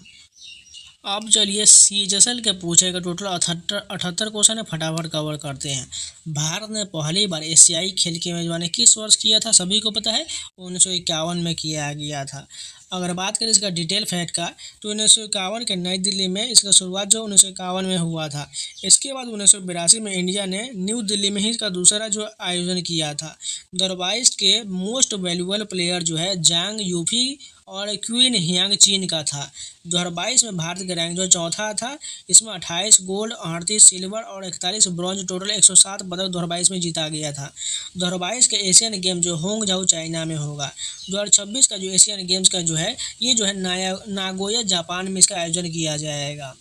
अब चलिए CHSL के पूछेगा टोटल 78 क्वेश्चन है, फटाफट कवर करते हैं। भारत ने पहली बार एशियाई खेल की मेजबानी किस वर्ष किया था? सभी को पता है 1951 में किया गया था। अगर बात करें इसका डिटेल फैक्ट का तो 1951 के नई दिल्ली में इसका शुरुआत जो 1951 में हुआ था। इसके बाद 1982 में इंडिया ने न्यू दिल्ली में ही इसका दूसरा जो आयोजन किया था। 2022 के मोस्ट वैल्यूएबल प्लेयर जो है जांग यूफी और क्वीन हियांग चीन का था। 2022 में भारत का रैंक जो चौथा था, इसमें 28 गोल्ड, 38 सिल्वर और 41 ब्रॉन्ज, टोटल 107 पदक 2022 में जीता गया था। 2022 के एशियन गेम जो होंगझाऊ चाइना में होगा। 2026 का जो एशियन गेम्स का जो है ये जो है नागोया जापान में इसका आयोजन किया जाएगा।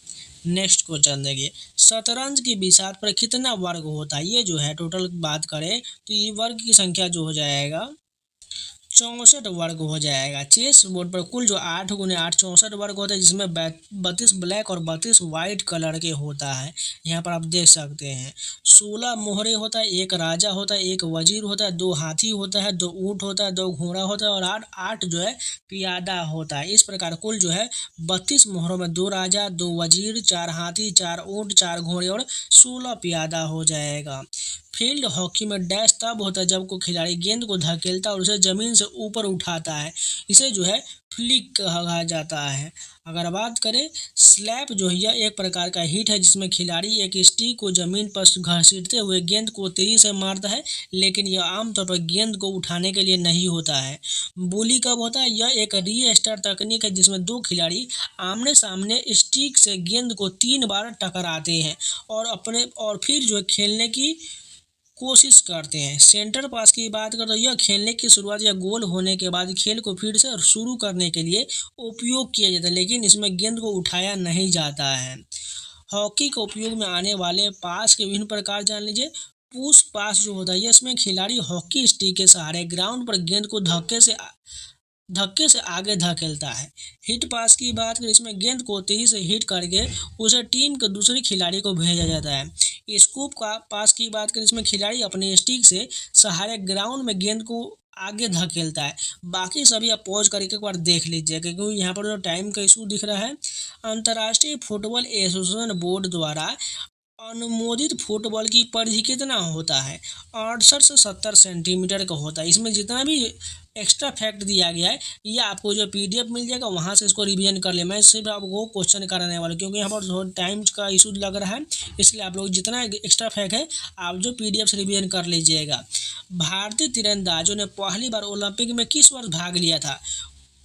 नेक्स्ट क्वेश्चन देखिए, शतरंज की बिसात पर कितना वर्ग होता है? ये जो है टोटल बात करें तो ये वर्ग की संख्या जो हो जाएगा 64 वर्ग हो जाएगा। चेस बोर्ड पर कुल जो 8 × 8 64 वर्ग होता है, जिसमें 32 ब्लैक और 32 वाइट कलर के होता है। यहाँ पर आप देख सकते हैं 16 मोहरे होता है, एक राजा होता है, एक वजीर होता है, 2 हाथी होता है, 2 ऊँट होता है, 2 घोड़ा होता है और 8 जो है पियादा होता है। इस प्रकार कुल जो है 32 मोहरों में 2 राजा, 2 वजीर, 4 हाथी, 4 ऊँट, 4 घोड़े और 16 पियादा हो जाएगा। फील्ड हॉकी में डैश तब होता है जब कोई खिलाड़ी गेंद को धकेलता है और उसे जमीन से ऊपर उठाता है, इसे जो है फ्लिक कहा जाता है। अगर बात करें स्लैप जो है यह एक प्रकार का हिट है, जिसमें खिलाड़ी एक स्टिक को जमीन पर घसीटते हुए गेंद को तेजी से मारता है, लेकिन यह आमतौर पर गेंद को उठाने के लिए नहीं होता है। बोली कब होता है? यह एक री-स्टार्ट तकनीक है, जिसमें 2 खिलाड़ी आमने सामने स्टिक से गेंद को 3 बार टकराते हैं और फिर जो है खेलने की कोशिश करते हैं। सेंटर पास की बात करें तो यह खेलने की शुरुआत या गोल होने के बाद खेल को फिर से शुरू करने के लिए उपयोग किया जाता है, लेकिन इसमें गेंद को उठाया नहीं जाता है। हॉकी के उपयोग में आने वाले पास के विभिन्न प्रकार जान लीजिए। पुश पास जो होता है, इसमें खिलाड़ी हॉकी स्टिक के सहारे ग्राउंड पर गेंद को धक्के से आगे धकेलता है। हिट पास की बात करें, इसमें गेंद को तेजी से हिट करके उसे टीम के दूसरे खिलाड़ी को भेजा जाता है। स्कूप का पास की बात करें, इसमें खिलाड़ी अपने स्टिक से सहारे ग्राउंड में गेंद को आगे धकेलता है। बाकी सभी आप पॉज करके एक बार देख लीजिए, क्योंकि यहाँ पर जो टाइम का इशू दिख रहा है। अंतर्राष्ट्रीय फुटबॉल एसोसिएशन बोर्ड द्वारा अनुमोदित फुटबॉल की परिधि कितना होता है? 68 से 70 सेंटीमीटर का होता है। इसमें जितना भी एक्स्ट्रा फैक्ट दिया गया है, ये आपको जो पीडीएफ मिल जाएगा वहाँ से इसको रिवीजन कर ले। मैं सिर्फ आपको क्वेश्चन कराने वाला हूँ, क्योंकि यहाँ पर टाइम का इशू लग रहा है, इसलिए आप लोग जितना एक्स्ट्रा फैक्ट है आप जो पीडीएफ से रिवीजन कर लीजिएगा। भारतीय तीरंदाजों ने पहली बार ओलंपिक में किस वर्ष भाग लिया था?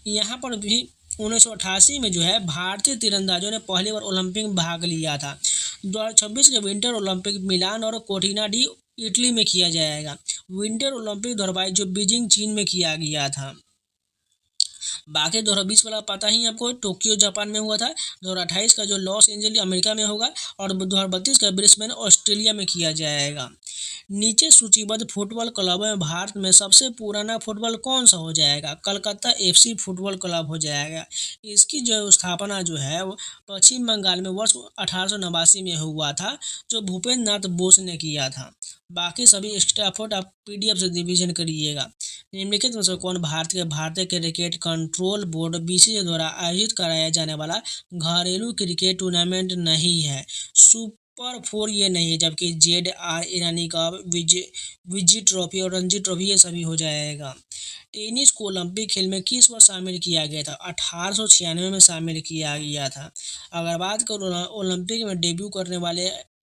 यहाँ पर भी 1988 में जो है भारतीय तीरंदाजों ने पहली बार ओलंपिक में भाग लिया था। 2026 के विंटर ओलंपिक मिलान और कोर्टिना डी इटली में किया जाएगा। विंटर ओलंपिक 2022 जो बीजिंग चीन में किया गया था। बाकी 2020 वाला पता ही आपको टोक्यो जापान में हुआ था। 2028 का जो लॉस एंजलिस अमेरिका में होगा और 2032 का ब्रिस्बेन ऑस्ट्रेलिया में किया जाएगा। नीचे सूचीबद्ध फुटबॉल क्लबों में भारत में सबसे पुराना फुटबॉल कौन सा हो जाएगा? कलकत्ता एफसी फुटबॉल क्लब हो जाएगा। इसकी जो स्थापना जो है वो पश्चिम बंगाल में वर्ष 1889 में हुआ था, जो भूपेंद्र नाथ बोस ने किया था। बाकी सभी एक्स्ट्रा फुट आप पीडीएफ से डिवीजन करिएगा। निम्नलिखित में से कौन भारतीय क्रिकेट कंट्रोल बोर्ड बीसीसीआई द्वारा आयोजित कराया जाने वाला घरेलू क्रिकेट टूर्नामेंट नहीं है? सुपर 4 ये नहीं है, जबकि जेड.आर. ईरानी कप, विजय ट्रॉफी और रणजी ट्रॉफी ये सभी हो जाएगा। टेनिस को ओलंपिक खेल में किस वर्ष शामिल किया गया था? 1896 में शामिल किया गया था। अगर बात करो ओलंपिक में डेब्यू करने वाले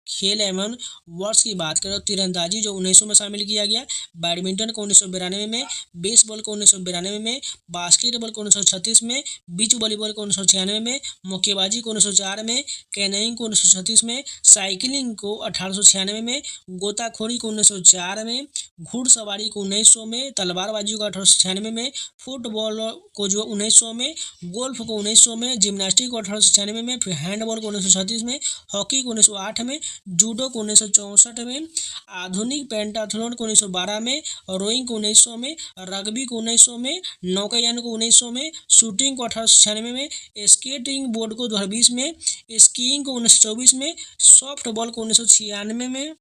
खेल एवं वर्ष की बात करें तो तीरंदाजी जो 1900 में शामिल किया गया, बैडमिंटन को 1992 में, बेसबॉल को 1992 में, बास्केटबॉल को 1936 में, बीच वॉलीबॉल को 1996 में, मुक्केबाजी को 1904 में, कैनोइंग को 1936 में, साइकिलिंग को 1896 में, गोताखोरी को 1904 में, घुड़सवारी को 1900 में, तलवारबाजी को 1896 में, फुटबॉल को जो 1900 में, गोल्फ को 1900 में, जिम्नास्टिक को 1896 में, फिर हैंडबॉल को 1936 में, हॉकी को 1908 में, जूडो को 1964 में, आधुनिक पेंटाथलॉन को 1912 में, रोइंग को 1900 में, रग्बी को 1900 में, नौकायान को 1900 में, शूटिंग को 1896 में, स्केटिंग बोर्ड को 2020 में, स्कीइंग को 1924 में, सॉफ्टबॉल को 1996 में,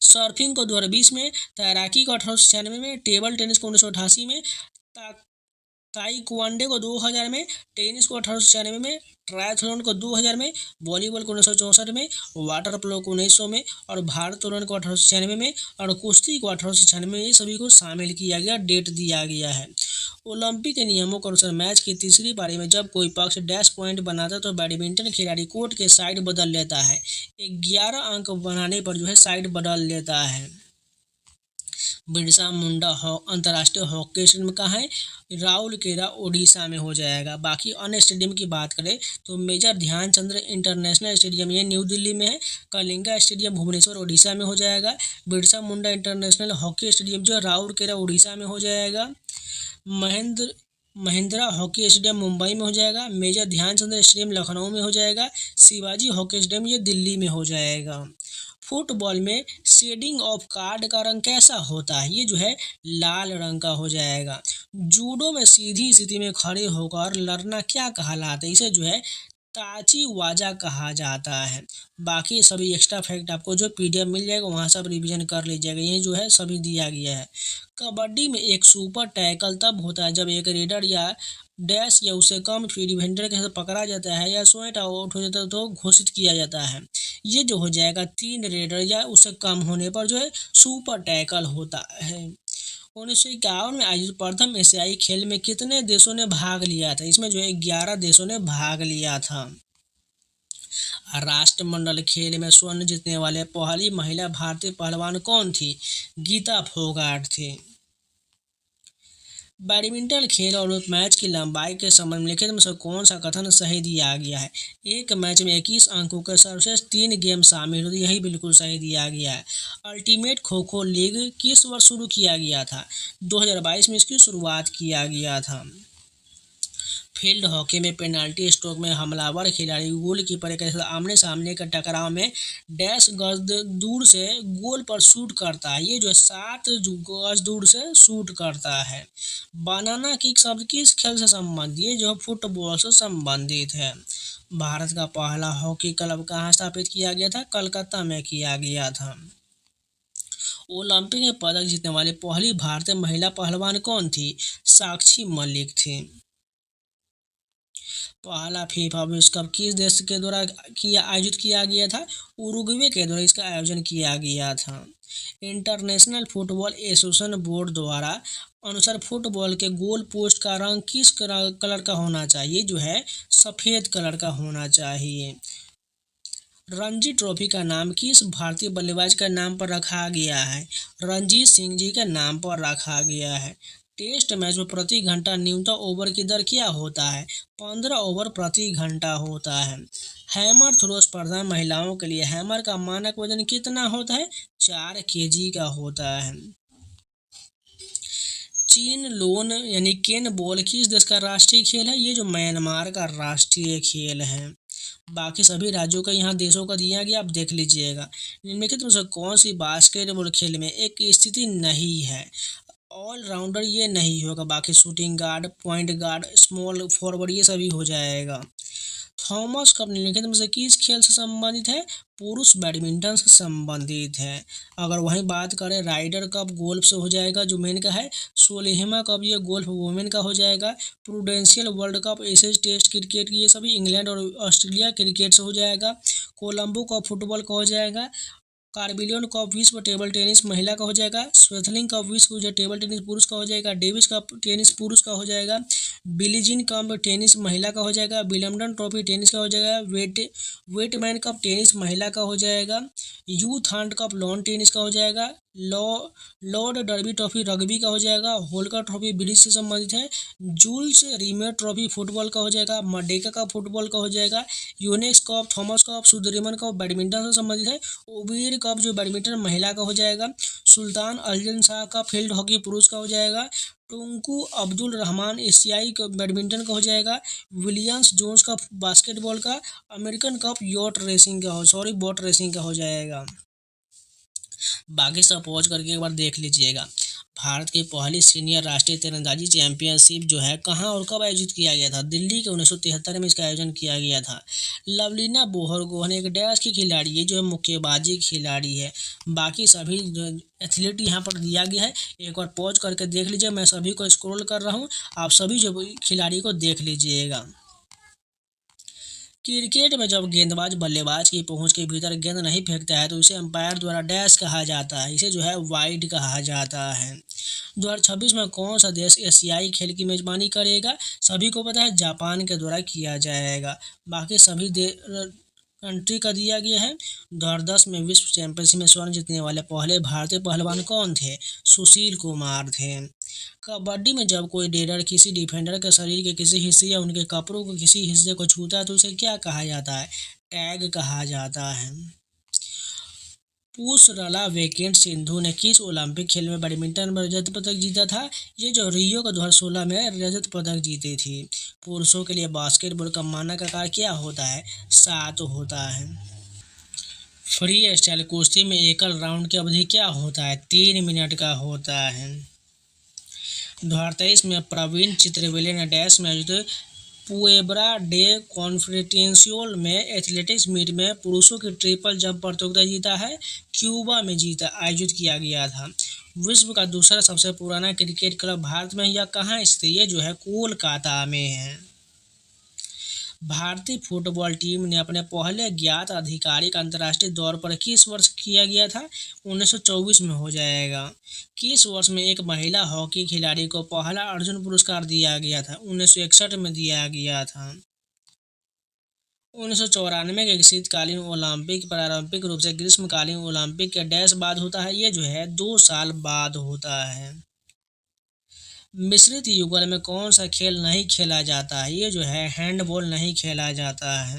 सर्फिंग को 2020 में, तैराकी को 1896 में, टेबल टेनिस को 1988 में, ताइक्वांडो को 2000 में, टेनिस को 1896 में, ट्रायथलॉन को 2000 में, वॉलीबॉल को 1964 में, वाटर पोलो को 1900 में और भारोत्तोलन को 1896 में और कुश्ती को 1896 में, ये सभी को शामिल किया गया, डेट दिया गया है। ओलंपिक के नियमों के अनुसार मैच की तीसरी पारी में जब कोई पक्ष डैश पॉइंट बनाता है तो बैडमिंटन खिलाड़ी कोर्ट के साइड बदल लेता है। 11 अंक बनाने पर जो है साइड बदल लेता है। बिरसा मुंडा अंतर्राष्ट्रीय हॉकी स्टेडियम कहाँ है? राउरकेला उड़ीसा में हो जाएगा। बाकी अन्य स्टेडियम की बात करें तो मेजर ध्यानचंद इंटरनेशनल स्टेडियम ये न्यू दिल्ली में है, कलिंगा स्टेडियम भुवनेश्वर उड़ीसा में हो जाएगा, Birsa Munda international hockey stadium जो राउरकेला उड़ीसा में हो जाएगा, महिंद्रा हॉकी स्टेडियम मुंबई में हो जाएगा, मेजर ध्यानचंद स्टेडियम लखनऊ में हो जाएगा, शिवाजी हॉकी स्टेडियम ये दिल्ली में हो जाएगा। फुटबॉल में शेडिंग ऑफ कार्ड का रंग कैसा होता है? ये जो है लाल रंग का हो जाएगा। जूडो में सीधी स्थिति में खड़े होकर लड़ना क्या कहलाता है? इसे जो है ताची वाजा कहा जाता है। बाकी सभी एक्स्ट्रा फैक्ट आपको जो पीडीएफ मिल जाएगा वहाँ सब रिवीजन कर लीजिएगा। ये जो है सभी दिया गया है। कबड्डी में एक सुपर टैकल तब होता है जब एक रेडर या डैश या उससे कम डिफेंडर के साथ पकड़ा जाता है या स्वयं आउट हो जाता है तो घोषित किया जाता है। ये जो हो जाएगा 3 रेडर या उससे कम होने पर जो है सुपर टैकल होता है। 1951 में आयोजित प्रथम एशियाई खेल में कितने देशों ने भाग लिया था? इसमें जो है 11 देशों ने भाग लिया था। राष्ट्रमंडल खेल में स्वर्ण जीतने वाले पहली महिला भारतीय पहलवान कौन थी? गीता फोगाट थी। बैडमिंटन खेल और एक मैच की लंबाई के संबंध में निम्नलिखित में से कौन सा कथन सही दिया गया है? एक मैच में 21 अंकों के सर्वश्रेष्ठ 3 गेम शामिल होते, यही बिल्कुल सही दिया गया है। अल्टीमेट खो खो लीग किस वर्ष शुरू किया गया था? 2022 में इसकी शुरुआत किया गया था। फील्ड हॉकी में पेनाल्टी स्ट्रोक में हमलावर खिलाड़ी गोलकीपर के साथ आमने सामने के टकराव में डैश गज दूर से गोल पर शूट करता है। ये जो है 7 गज दूर से शूट करता है। बनाना किक शब्द किस खेल से संबंधित? ये जो है फुटबॉल से संबंधित है। भारत का पहला हॉकी क्लब कहाँ स्थापित किया गया था? कलकत्ता में किया गया था। ओलंपिक में पदक जीतने वाली पहली भारतीय महिला पहलवान कौन थी? साक्षी मलिक थी। पहला फीफा विश्व कप किस देश के द्वारा आयोजित किया गया था? उरुग्वे के द्वारा इसका आयोजन किया गया था। इंटरनेशनल फुटबॉल एसोसिएशन बोर्ड द्वारा अनुसार फुटबॉल के गोल पोस्ट का रंग किस कलर का होना चाहिए? जो है सफ़ेद कलर का होना चाहिए। रणजी ट्रॉफी का नाम किस भारतीय बल्लेबाज के नाम पर रखा गया है? रणजीत सिंह जी के नाम पर रखा गया है। टेस्ट मैच में प्रति घंटा न्यूनतम ओवर की दर क्या होता है? 15 ओवर प्रति घंटा होता है। हैमर थ्रो स्पर्धा में महिलाओं के लिए हैमर का मानक वजन कितना होता है? 4 केजी का होता है। चीन लोन यानी केन बॉल किस देश का राष्ट्रीय खेल है? ये जो म्यांमार का राष्ट्रीय खेल है। बाकी सभी राज्यों का यहाँ देशों का दिया गया, आप देख लीजिएगा। निम्नलिखित में से कौन सी बास्केटबॉल खेल में एक स्थिति नहीं है? ऑलराउंडर ये नहीं होगा। बाकी shooting guard, point guard, small forward ये सभी हो जाएगा। थॉमस कप निम्नलिखित में से किस खेल से संबंधित है? पुरुष बैडमिंटन से संबंधित है। अगर वहीं बात करें राइडर कप गोल्फ से हो जाएगा जो मेन का है। सोलेहिमा कप ये गोल्फ वुमेन का हो जाएगा। Prudential World Cup Ashes test cricket ये सभी इंग्लैंड और ऑस्ट्रेलिया क्रिकेट से हो जाएगा। कोलंबो कप फुटबॉल का हो जाएगा। कार्बिलियन कप विश्व टेबल टेनिस महिला का हो जाएगा। स्वेथलिंग कप विश्व जो टेबल टेनिस पुरुष का हो जाएगा। डेविस कप टेनिस पुरुष का हो जाएगा। बिलीजिन कप टेनिस महिला का हो जाएगा। विलियमडन ट्रॉफी टेनिस का हो जाएगा। वेटमैन कप टेनिस महिला का हो जाएगा। Youth Hunt cup lawn tennis का हो जाएगा। लॉर्ड डर्बी ट्रॉफी रग्बी का हो जाएगा। होलकर ट्रॉफी ब्रिज से संबंधित है। जूल्स रिमेर ट्रॉफी फुटबॉल का हो जाएगा। मर्डेका कप फुटबॉल का हो जाएगा। Yonex cup, Thomas cup, Sudirman cup badminton से संबंधित है। ओबीर कप जो बैडमिंटन महिला का हो जाएगा। सुल्तान अल्जन शाह का फील्ड हॉकी पुरुष का हो जाएगा। टुंकू अब्दुल रहमान एशियाई बैडमिंटन का हो जाएगा। विलियम्स जोन्स का बास्केटबॉल का। अमेरिकन कप बोट रेसिंग का हो जाएगा। बाकी सब पहुँच करके एक बार देख लीजिएगा। भारत की पहली सीनियर राष्ट्रीय तीरंदाजी चैंपियनशिप जो है कहाँ और कब आयोजित किया गया था? दिल्ली के 1973 में इसका आयोजन किया गया था। लवलीना बोरगोहेन एक डैश की खिलाड़ी है जो है मुक्केबाजी खिलाड़ी है। बाकी सभी एथलीट यहाँ पर दिया गया है। एक बार पॉज करके देख लीजिए, मैं सभी को स्क्रॉल कर रहा हूँ, आप सभी जो खिलाड़ी को देख लीजिएगा। क्रिकेट में जब गेंदबाज बल्लेबाज की पहुंच के भीतर गेंद नहीं फेंकता है तो इसे अंपायर द्वारा डैश कहा जाता है। इसे जो है वाइड कहा जाता है। 2026 में कौन सा देश एशियाई खेल की मेजबानी करेगा? सभी को पता है जापान के द्वारा किया जाएगा। बाकी सभी कंट्री का दिया गया है। 2010 में विश्व चैंपियनशिप में स्वर्ण जीतने वाले पहले भारतीय पहलवान कौन थे? सुशील कुमार थे। कबड्डी में जब कोई रेडर किसी डिफेंडर के शरीर के किसी हिस्से या उनके कपड़ों के किसी हिस्से को छूता है तो उसे क्या कहा जाता है? टैग कहा जाता है। पुसरला वेकेंट सिंधु ने किस ओलंपिक खेल में बैडमिंटन में रजत पदक जीता था? ये जो रियो का 2016 में रजत पदक जीती थी। पुरुषों के लिए बास्केटबॉल का मानक आकार क्या होता है? 7 होता है। फ्री स्टाइल कुश्ती में एकल राउंड की अवधि क्या होता है? 3 मिनट का होता है। 2023 में प्रवीण चित्रवेले ने डैश में आयोजित पुएब्रा डे कॉन्फ्रेंसियोल में एथलेटिक्स मीट में पुरुषों की ट्रिपल जंप प्रतियोगिता जीता है। क्यूबा में आयोजित किया गया था। विश्व का दूसरा सबसे पुराना क्रिकेट क्लब भारत में यह कहाँ स्थित है? ये जो है कोलकाता में है। भारतीय फुटबॉल टीम ने अपने पहले ज्ञात आधिकारिक अंतर्राष्ट्रीय दौर पर किस वर्ष किया गया था? 1924 में हो जाएगा। किस वर्ष में एक महिला हॉकी खिलाड़ी को पहला अर्जुन पुरस्कार दिया गया था? 1961 में दिया गया था। 1994 के शीतकालीन ओलंपिक पारंपरिक रूप से ग्रीष्मकालीन ओलंपिक के डैश बाद होता है? ये जो है 2 साल बाद होता है। मिश्रित युगल में कौन सा खेल नहीं खेला जाता है? ये जो है हैंडबॉल नहीं खेला जाता है।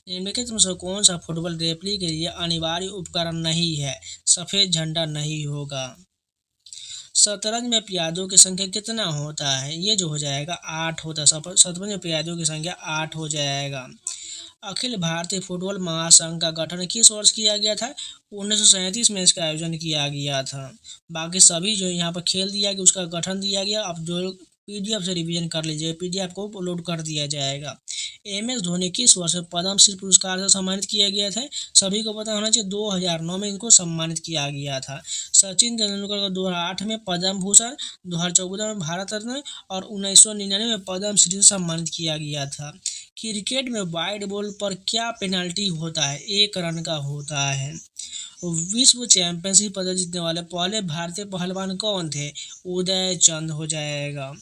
निम्नलिखित में से कौन सा फुटबॉल रेफरी के लिए अनिवार्य उपकरण नहीं है? सफेद झंडा नहीं होगा। शतरंज में प्यादों की संख्या कितना होता है? ये जो हो जाएगा 8 होता है। शतरंज में प्यादों की संख्या 8 हो जाएगा। अखिल भारतीय फुटबॉल महासंघ का गठन किस वर्ष किया गया था? 1937 में इसका आयोजन किया गया था। बाकी सभी जो यहाँ पर खेल दिया गया उसका गठन दिया गया। अब जो पीडीएफ से रिवीजन कर लीजिए, पीडीएफ को अपलोड कर दिया जाएगा। एम एस धोनी किस वर्ष में पद्मश्री पुरस्कार से सम्मानित किया गया था? सभी को पता होना चाहिए 2009 में इनको सम्मानित किया गया था। सचिन तेंदुलकर को 2008 में पद्म भूषण, 2014 में भारत रत्न और 1999 में पद्मश्री से सम्मानित किया गया था। क्रिकेट में वाइड बॉल पर क्या पेनल्टी होता है? 1 रन का होता है। विश्व चैंपियनशिप पदक जीतने वाले पहले भारतीय पहलवान कौन थे? उदय चंद हो जाएगा।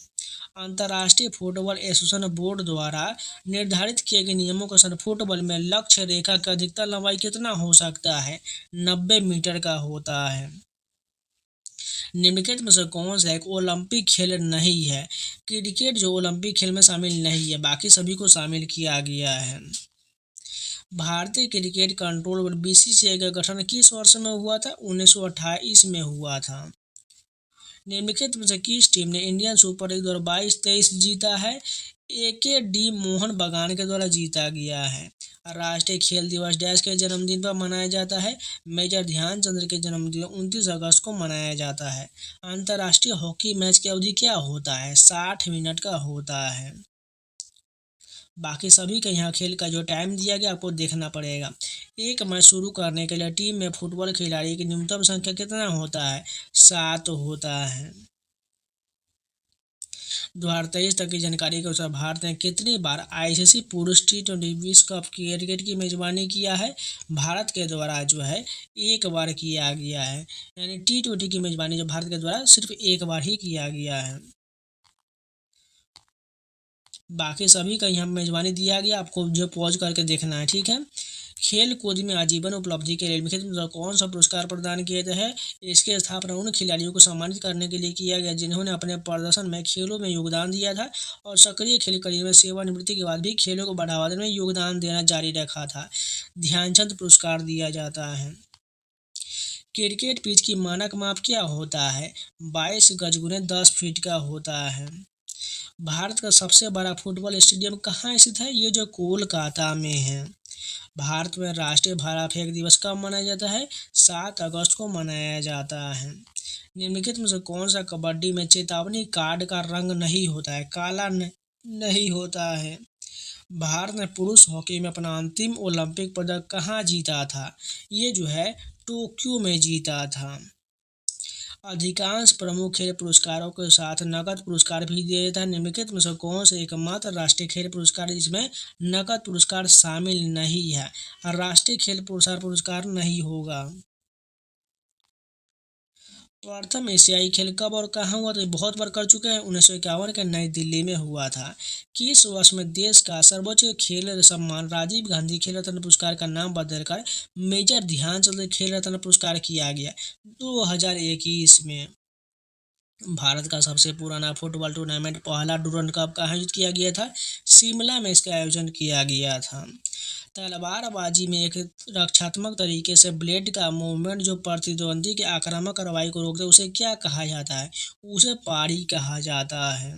अंतर्राष्ट्रीय फुटबॉल एसोसिएशन बोर्ड द्वारा निर्धारित किए गए नियमों के अनुसार फुटबॉल में लक्ष्य रेखा की अधिकतम लंबाई कितना हो सकता है? 90 मीटर का होता है। निम्नलिखित में से कौन सा एक ओलंपिक खेल नहीं है? क्रिकेट जो ओलंपिक खेल में शामिल नहीं है, बाकी सभी को शामिल किया गया है। भारतीय क्रिकेट कंट्रोल बोर्ड बीसीसीआई का गठन किस वर्ष में हुआ था? 1928 में हुआ था। निम्नलिखित में से किस टीम ने इंडियन सुपर लीग 2022-23 जीता है? ए.के. डी मोहन बगान के द्वारा जीता गया है। राष्ट्रीय खेल दिवस डैश के जन्मदिन पर मनाया जाता है? मेजर ध्यानचंद के जन्मदिन 29 अगस्त को मनाया जाता है। अंतर्राष्ट्रीय हॉकी मैच की अवधि क्या होता है? 60 मिनट का होता है। बाकी सभी का यहाँ खेल का जो टाइम दिया गया आपको देखना पड़ेगा। एक मैच शुरू करने के लिए टीम में फुटबॉल खिलाड़ी की न्यूनतम संख्या कितना होता है? 7 होता है। 2023 तक की जानकारी के अनुसार भारत ने कितनी बार आईसीसी पुरुष T20 विश्व कप क्रिकेट की मेजबानी किया है? भारत के द्वारा जो है 1 बार किया गया है। यानी T20 की मेजबानी जो भारत के द्वारा सिर्फ 1 बार ही किया गया है। बाकी सभी का यहाँ मेजबानी दिया गया, आपको जो पॉज करके देखना है, ठीक है। खेल कूद में आजीवन उपलब्धि के लिए निम्नलिखित में से कौन सा पुरस्कार प्रदान किए गए हैं? इसकी स्थापना उन खिलाड़ियों को सम्मानित करने के लिए किया गया जिन्होंने अपने प्रदर्शन में खेलों में योगदान दिया था और सक्रिय खेल करियर में सेवानिवृत्ति के बाद भी खेलों को बढ़ावा देने में योगदान देना जारी रखा था। ध्यानचंद पुरस्कार दिया जाता है। क्रिकेट पिच की मानक माप क्या होता है? 22 गज गुने 10 फीट का होता है। भारत का सबसे बड़ा फुटबॉल स्टेडियम कहाँ स्थित है? ये जो कोलकाता में है। भारत में राष्ट्रीय भाला फेंक दिवस कब मनाया जाता है? 7 अगस्त को मनाया जाता है। निम्नलिखित में से कौन सा कबड्डी में चेतावनी कार्ड का रंग नहीं होता है? काला नहीं होता है। भारत ने पुरुष हॉकी में अपना अंतिम ओलंपिक पदक कहाँ जीता था? ये जो है टोक्यो में जीता था। अधिकांश प्रमुख खेल पुरस्कारों के साथ नकद पुरस्कार भी दिया जाता है। निम्नलिखित में से कौन से एकमात्र राष्ट्रीय खेल पुरस्कार जिसमें नकद पुरस्कार शामिल नहीं है? राष्ट्रीय खेल पुरस्कार नहीं होगा। प्रथम एशियाई खेल कब और कहाँ हुआ? तो बहुत बार कर चुके हैं। 1951 के नई दिल्ली में हुआ था। किस वर्ष में देश का सर्वोच्च खेल सम्मान राजीव गांधी खेल रत्न पुरस्कार का नाम बदलकर मेजर ध्यानचंद खेल रत्न पुरस्कार किया गया? 2021 में। भारत का सबसे पुराना फुटबॉल टूर्नामेंट पहला डूरंड कप का आयोजित किया गया था? शिमला में इसका आयोजन किया गया था। तलवारबाजी में एक रक्षात्मक तरीके से ब्लेड का मूवमेंट जो प्रतिद्वंदी के आक्रामक कार्रवाई को रोकते उसे क्या कहा जाता है? उसे पारी कहा जाता है।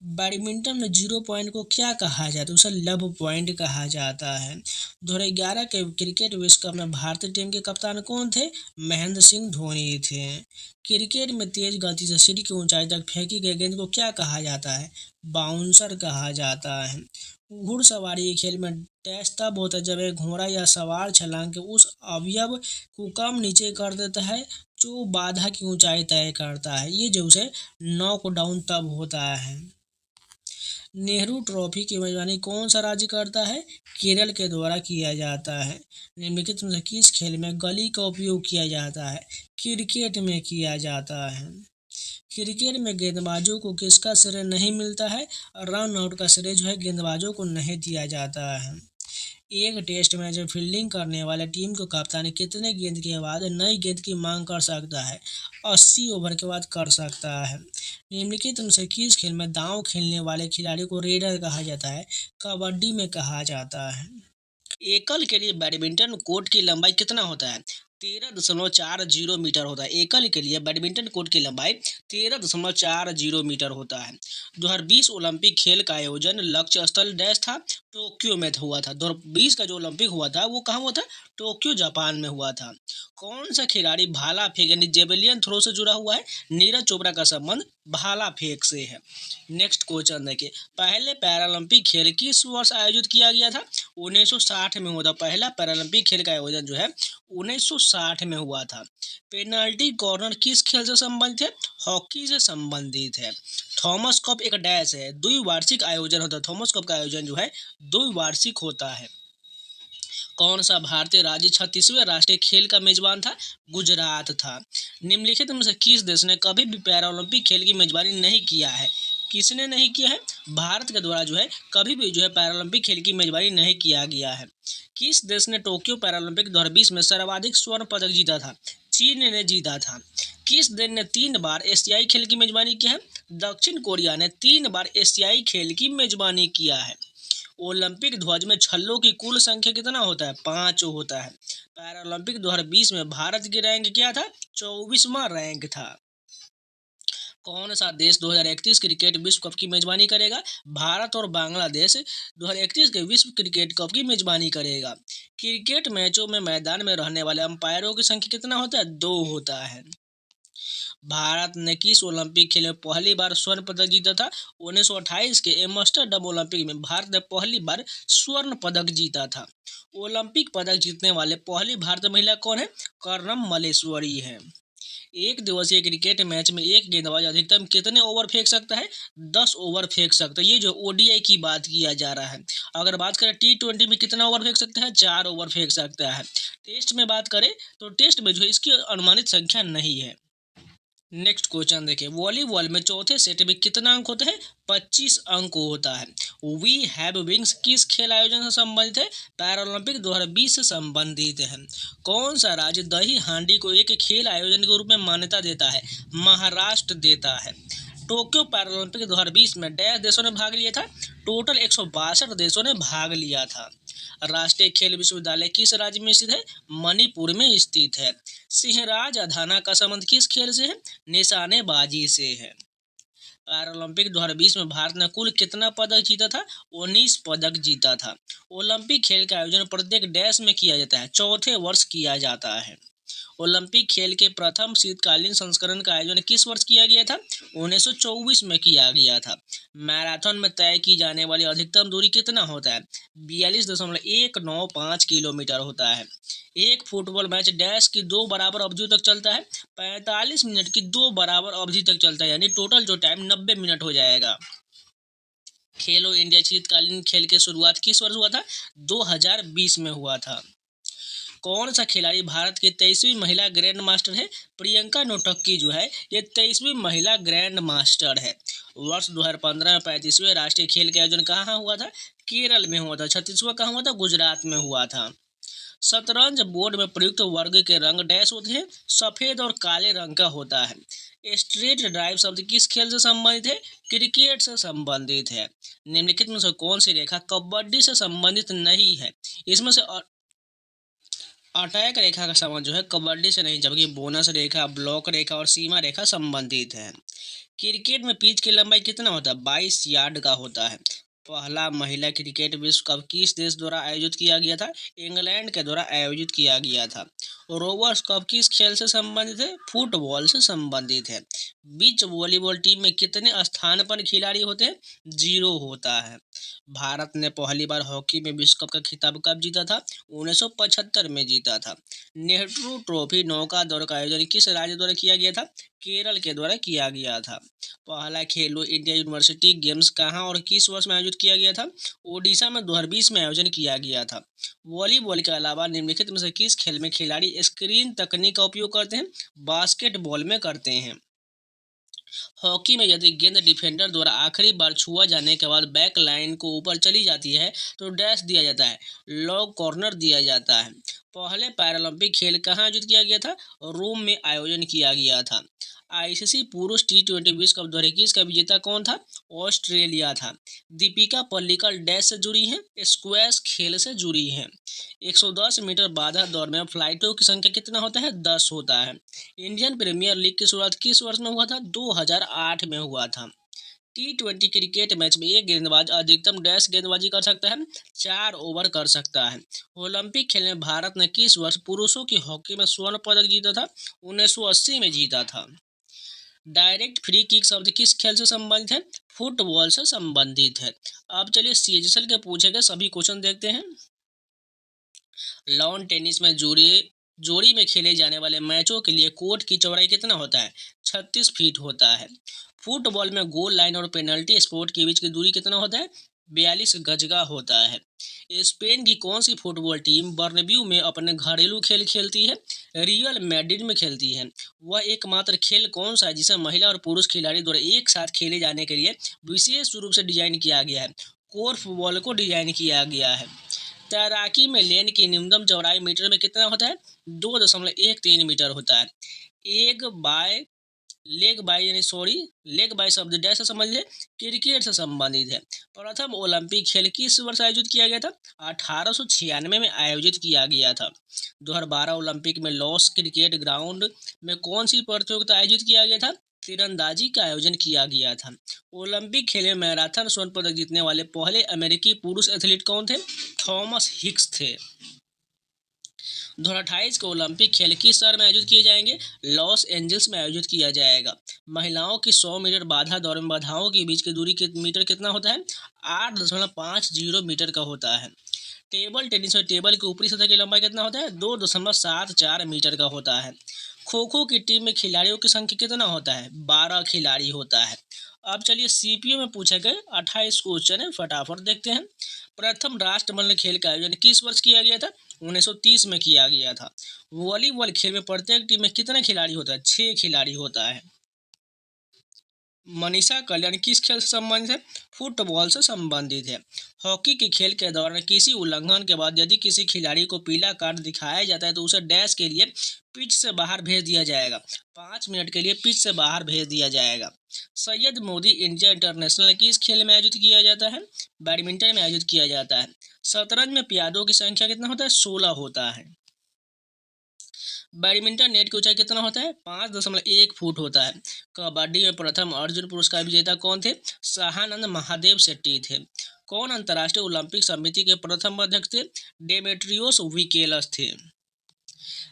बैडमिंटन में 0 पॉइंट को क्या कहा जाता है? उसे लव पॉइंट कहा जाता है। 2011 के क्रिकेट विश्व कप में भारतीय टीम के कप्तान कौन थे? महेंद्र सिंह धोनी थे। क्रिकेट में तेज गति से सीढ़ी की ऊंचाई तक फेंकी गई गेंद को क्या कहा जाता है? बाउंसर कहा जाता है। घुड़सवारी के खेल में डैश तब होता है जब एक घोड़ा या सवार छलांग के उस अवयव को कम नीचे कर देता है जो बाधा की ऊंचाई तय करता है। ये जो उसे नॉक डाउन तब होता है। नेहरू ट्रॉफी की मेजबानी कौन सा राज्य करता है? केरल के द्वारा किया जाता है। निम्नलिखित में से किस खेल में गली का उपयोग किया जाता है? क्रिकेट में किया जाता है। क्रिकेट में गेंदबाजों को किसका श्रेय नहीं मिलता है? रन आउट का श्रेय जो है गेंदबाजों को नहीं दिया जाता है। एक टेस्ट मैच में फील्डिंग करने वाले टीम को कप्तान कितने गेंद के बाद नई गेंद की मांग कर सकता है? 80 ओवर के बाद कर सकता है। निम्नलिखित में से किस खेल में दांव खेलने वाले खिलाड़ी को रेडर कहा जाता है? कबड्डी में कहा जाता है। एकल के लिए बैडमिंटन कोर्ट की लंबाई कितना होता है? 13.40 मीटर होता है। एकल के लिए बैडमिंटन कोर्ट की लंबाई 13.40 मीटर होता है। 2020 ओलंपिक खेल का आयोजन लक्ष्य स्थल डैश था? टोक्यो में हुआ था। 2020 का जो ओलंपिक हुआ था वो कहाँ हुआ था? टोक्यो जापान में हुआ था। कौन सा खिलाड़ी भाला फेंक यानी जेवलियन थ्रो से जुड़ा हुआ है? नीरज चोपड़ा का संबंध भाला फेंक से है। नेक्स्ट क्वेश्चन देखिए, पहले पैरालंपिक खेल किस वर्ष आयोजित किया गया था? 1960 में हुआ था। पहला पैरालंपिक खेल का आयोजन जो है 1960 में हुआ था। पेनाल्टी कॉर्नर किस खेल से संबंधित है? हॉकी से संबंधित है। थॉमस कप एक डैश है, द्विवार्षिक आयोजन होता है। थॉमस कप का आयोजन जो है द्विवार्षिक होता है। कौन सा भारतीय राज्य 36वें राष्ट्रीय खेल का मेजबान था? गुजरात था। निम्नलिखित में से किस देश ने कभी भी पैरालंपिक खेल की मेजबानी नहीं किया है? किसने नहीं किया है? भारत के द्वारा जो है कभी भी जो है पैरालंपिक खेल की मेजबानी नहीं किया गया है। किस देश ने टोक्यो पैरालंपिक 2020 में सर्वाधिक स्वर्ण पदक जीता था? चीन ने जीता था। किस देश ने 3 बार एशियाई खेल की मेजबानी किया है? दक्षिण कोरिया ने 3 बार एशियाई खेल की मेजबानी किया है। ओलंपिक ध्वज में छल्लों की कुल संख्या कितना होता है? 5 होता है। पैरालंपिक 2020 में भारत की रैंक क्या था? 24वां रैंक था। कौन सा देश 2031 क्रिकेट विश्व कप की मेजबानी करेगा? भारत और बांग्लादेश 2031 के विश्व क्रिकेट कप की मेजबानी करेगा। क्रिकेट मैचों में मैदान में रहने वाले अंपायरों की संख्या कितना होता है? 2 होता है। भारत ने किस ओलंपिक खेल में पहली बार स्वर्ण पदक जीता था? 1928 के एम्स्टर्डम ओलंपिक में भारत ने पहली बार स्वर्ण पदक जीता था। ओलंपिक पदक जीतने वाले पहली भारतीय महिला कौन है? कर्णम मल्लेश्वरी है। एक दिवसीय क्रिकेट मैच में एक गेंदबाज अधिकतम कितने ओवर फेंक सकता है? 10 ओवर फेंक सकता है। ये जो ओडीआई की बात किया जा रहा है। अगर बात करें T20 में कितना ओवर फेंक सकता है? 4 ओवर फेंक सकता है। टेस्ट में बात करें तो टेस्ट में जो है इसकी अनुमानित संख्या नहीं है। नेक्स्ट क्वेश्चन देखिए, वॉलीबॉल में चौथे सेट में कितना अंक होता है? 25 अंक होता है। वी हैव विंग्स किस खेल आयोजन से संबंधित है? पैरालंपिक 2020 से संबंधित है। कौन सा राज्य दही हांडी को एक खेल आयोजन के रूप में मान्यता देता है? महाराष्ट्र देता है। टोक्यो पैरालंपिक 2020 में डैश देशों ने भाग लिया था? टोटल 162 देशों ने भाग लिया था। राष्ट्रीय खेल विश्वविद्यालय किस राज्य में स्थित है? मणिपुर में स्थित है। सिंहराज अधाना का संबंध किस खेल से है? निशानेबाजी से है। पैरालंपिक 2020 में भारत ने कुल कितना पदक जीता था? 19 पदक जीता था। ओलंपिक खेल का आयोजन प्रत्येक डैश में किया जाता है? चौथे वर्ष किया जाता है। ओलंपिक खेल के प्रथम शीतकालीन संस्करण का आयोजन किस वर्ष किया गया था? 1924 में किया गया था। मैराथन में तय की जाने वाली अधिकतम दूरी कितना होता है? 42.195 किलोमीटर होता है। एक फुटबॉल मैच डैश की 2 बराबर अवधियों तक चलता है? 45 मिनट की 2 बराबर अवधि तक चलता है, यानी टोटल जो टाइम 90 मिनट हो जाएगा। खेलो इंडिया शीतकालीन खेल की शुरुआत किस वर्ष हुआ था? 2020 में हुआ था। कौन सा खिलाड़ी भारत की 23वीं महिला ग्रैंड मास्टर है? प्रियंका नोटक्की जो है ये 23वीं महिला ग्रैंड मास्टर है। वर्ष 2015 में 35वें राष्ट्रीय खेल का आयोजन कहाँ हुआ था? केरल में हुआ था। 36वां कहाँ हुआ था? गुजरात में हुआ था। शतरंज बोर्ड में प्रयुक्त वर्ग के रंग डैश होते हैं? सफेद और काले रंग का होता है। स्ट्रेट ड्राइव शब्द किस खेल से संबंधित है? क्रिकेट से संबंधित है। निम्नलिखित में से कौन सी रेखा कबड्डी से संबंधित नहीं है? इसमें से अटैक रेखा का संबंध जो है कबड्डी से नहीं, जबकि बोनस रेखा, ब्लॉक रेखा और सीमा रेखा संबंधित है। क्रिकेट में पिच की लंबाई कितना होता है? 22 यार्ड का होता है। पहला महिला क्रिकेट विश्व कप किस देश द्वारा आयोजित किया गया था? इंग्लैंड के द्वारा आयोजित किया गया था। रोवर्स कप किस खेल से संबंधित है? फुटबॉल से संबंधित है। बीच वॉलीबॉल टीम में कितने स्थान पर खिलाड़ी होते हैं? 0 होता है। भारत ने पहली बार हॉकी में विश्व कप का खिताब कब जीता था? 1975 में जीता था। नेहरू ट्रॉफी नौका दौड़ का आयोजन किस राज्य द्वारा किया गया था? केरल के द्वारा किया गया था। पहला खेलो इंडिया यूनिवर्सिटी गेम्स कहाँ और किस वर्ष में आयोजित किया गया था? ओडिशा में 2020 में आयोजन किया गया था। वॉलीबॉल के अलावा निम्नलिखित में से किस खेल में खिलाड़ी स्क्रीन तकनीक का उपयोग करते हैं? बास्केटबॉल में करते हैं। हॉकी में यदि गेंद डिफेंडर द्वारा आखिरी बार छुआ जाने के बाद बैक लाइन को ऊपर चली जाती है तो डैश दिया जाता है, लॉन्ग कॉर्नर दिया जाता है। पहले पैरालंपिक खेल कहाँ आयोजित किया गया था? रोम में आयोजन किया गया था। आईसीसी पुरुष टी20 विश्व कप 2021 का विजेता कौन था? ऑस्ट्रेलिया था। दीपिका पल्लिकल डैश से जुड़ी हैं? स्क्वैश खेल से जुड़ी हैं। 110 मीटर बाधा दौड़ में फ्लाइटों की संख्या कितना होता है? 10 होता है। इंडियन प्रीमियर लीग की शुरुआत किस वर्ष में हुआ था? 2008 में हुआ था। टी20 क्रिकेट मैच में एक गेंदबाज अधिकतम डैश गेंदबाजी कर सकता है? 4 ओवर कर सकता है। ओलंपिक खेल में भारत ने किस वर्ष पुरुषों की हॉकी में स्वर्ण पदक जीता था? 1980 में जीता था। डायरेक्ट फ्री किक शब्द किस खेल से संबंधित है? फुटबॉल से संबंधित है। अब चलिए सीएचएसएल के पूछे गए सभी क्वेश्चन देखते हैं। लॉन टेनिस में जोड़ी में खेले जाने वाले मैचों के लिए कोर्ट की चौड़ाई कितना होता है? 36 फीट होता है। फुटबॉल में गोल लाइन और पेनल्टी स्पॉट के बीच की दूरी कितना होता है? 42 गज का होता है। स्पेन की कौन सी फुटबॉल टीम बर्नब्यू में अपने घरेलू खेल खेलती है? रियल मैड्रिड में खेलती है। वह एकमात्र खेल कौन सा है जिसे महिला और पुरुष खिलाड़ी द्वारा एक साथ खेले जाने के लिए विशेष रूप से डिजाइन किया गया है? कोर्फबॉल को डिजाइन किया गया है। तैराकी में लेन की न्यूनतम चौड़ाई मीटर में कितना होता है? 2.13 मीटर होता है। एग बाय लेग बाय शब्द डैश से संबंधित है? क्रिकेट से संबंधित है। प्रथम ओलंपिक खेल किस वर्ष आयोजित किया गया था? 1896 में आयोजित किया गया था। 2012 ओलंपिक में लॉस क्रिकेट ग्राउंड में कौन सी प्रतियोगिता आयोजित किया गया था? तीरंदाजी का आयोजन किया गया था। ओलंपिक खेल में मैराथन स्वर्ण पदक जीतने वाले पहले अमेरिकी पुरुष एथलीट कौन थे? थॉमस हिक्स थे। 2028 के ओलंपिक खेल किस शहर में आयोजित किए जाएंगे? लॉस एंजल्स में आयोजित किया जाएगा। महिलाओं की 100 मीटर बाधा दौड़ में बाधाओं के बीच की दूरी मीटर कितना होता है? 8.50 मीटर का होता है। टेबल टेनिस में टेबल की ऊपरी सतह की लंबाई कितना होता है? 2.74 मीटर का होता है। खो खो की टीम में खिलाड़ियों की संख्या कितना होता है? 12 खिलाड़ी होता है। अब चलिए सीपीओ में पूछे गए 28 क्वेश्चन है, फटाफट देखते हैं। प्रथम राष्ट्रमंडल खेल का आयोजन किस वर्ष किया गया था? 1930 में किया गया था। वॉलीबॉल खेल में प्रत्येक टीम में कितने खिलाड़ी होता है? 6 खिलाड़ी होता है। मनीषा कल्याण किस खेल से संबंधित है? फुटबॉल से संबंधित है। हॉकी के खेल के दौरान किसी उल्लंघन के बाद यदि किसी खिलाड़ी को पीला कार्ड दिखाया जाता है तो उसे डैश के लिए पिच से बाहर भेज दिया जाएगा। 5 मिनट के लिए पिच से बाहर भेज दिया जाएगा। सैयद मोदी इंडिया इंटरनेशनल किस खेल में आयोजित किया जाता है? बैडमिंटन में आयोजित किया जाता है। शतरंज में प्यादों की संख्या कितना होता है? 16 होता है। बैडमिंटन नेट की ऊंचाई कितना होता है? 5.1 फुट होता है। कबड्डी में प्रथम अर्जुन पुरस्कार विजेता कौन थे? शाहानंद महादेव शेट्टी थे। कौन अंतर्राष्ट्रीय ओलंपिक समिति के प्रथम अध्यक्ष थे? डेमेट्रियोस विकेलस थे।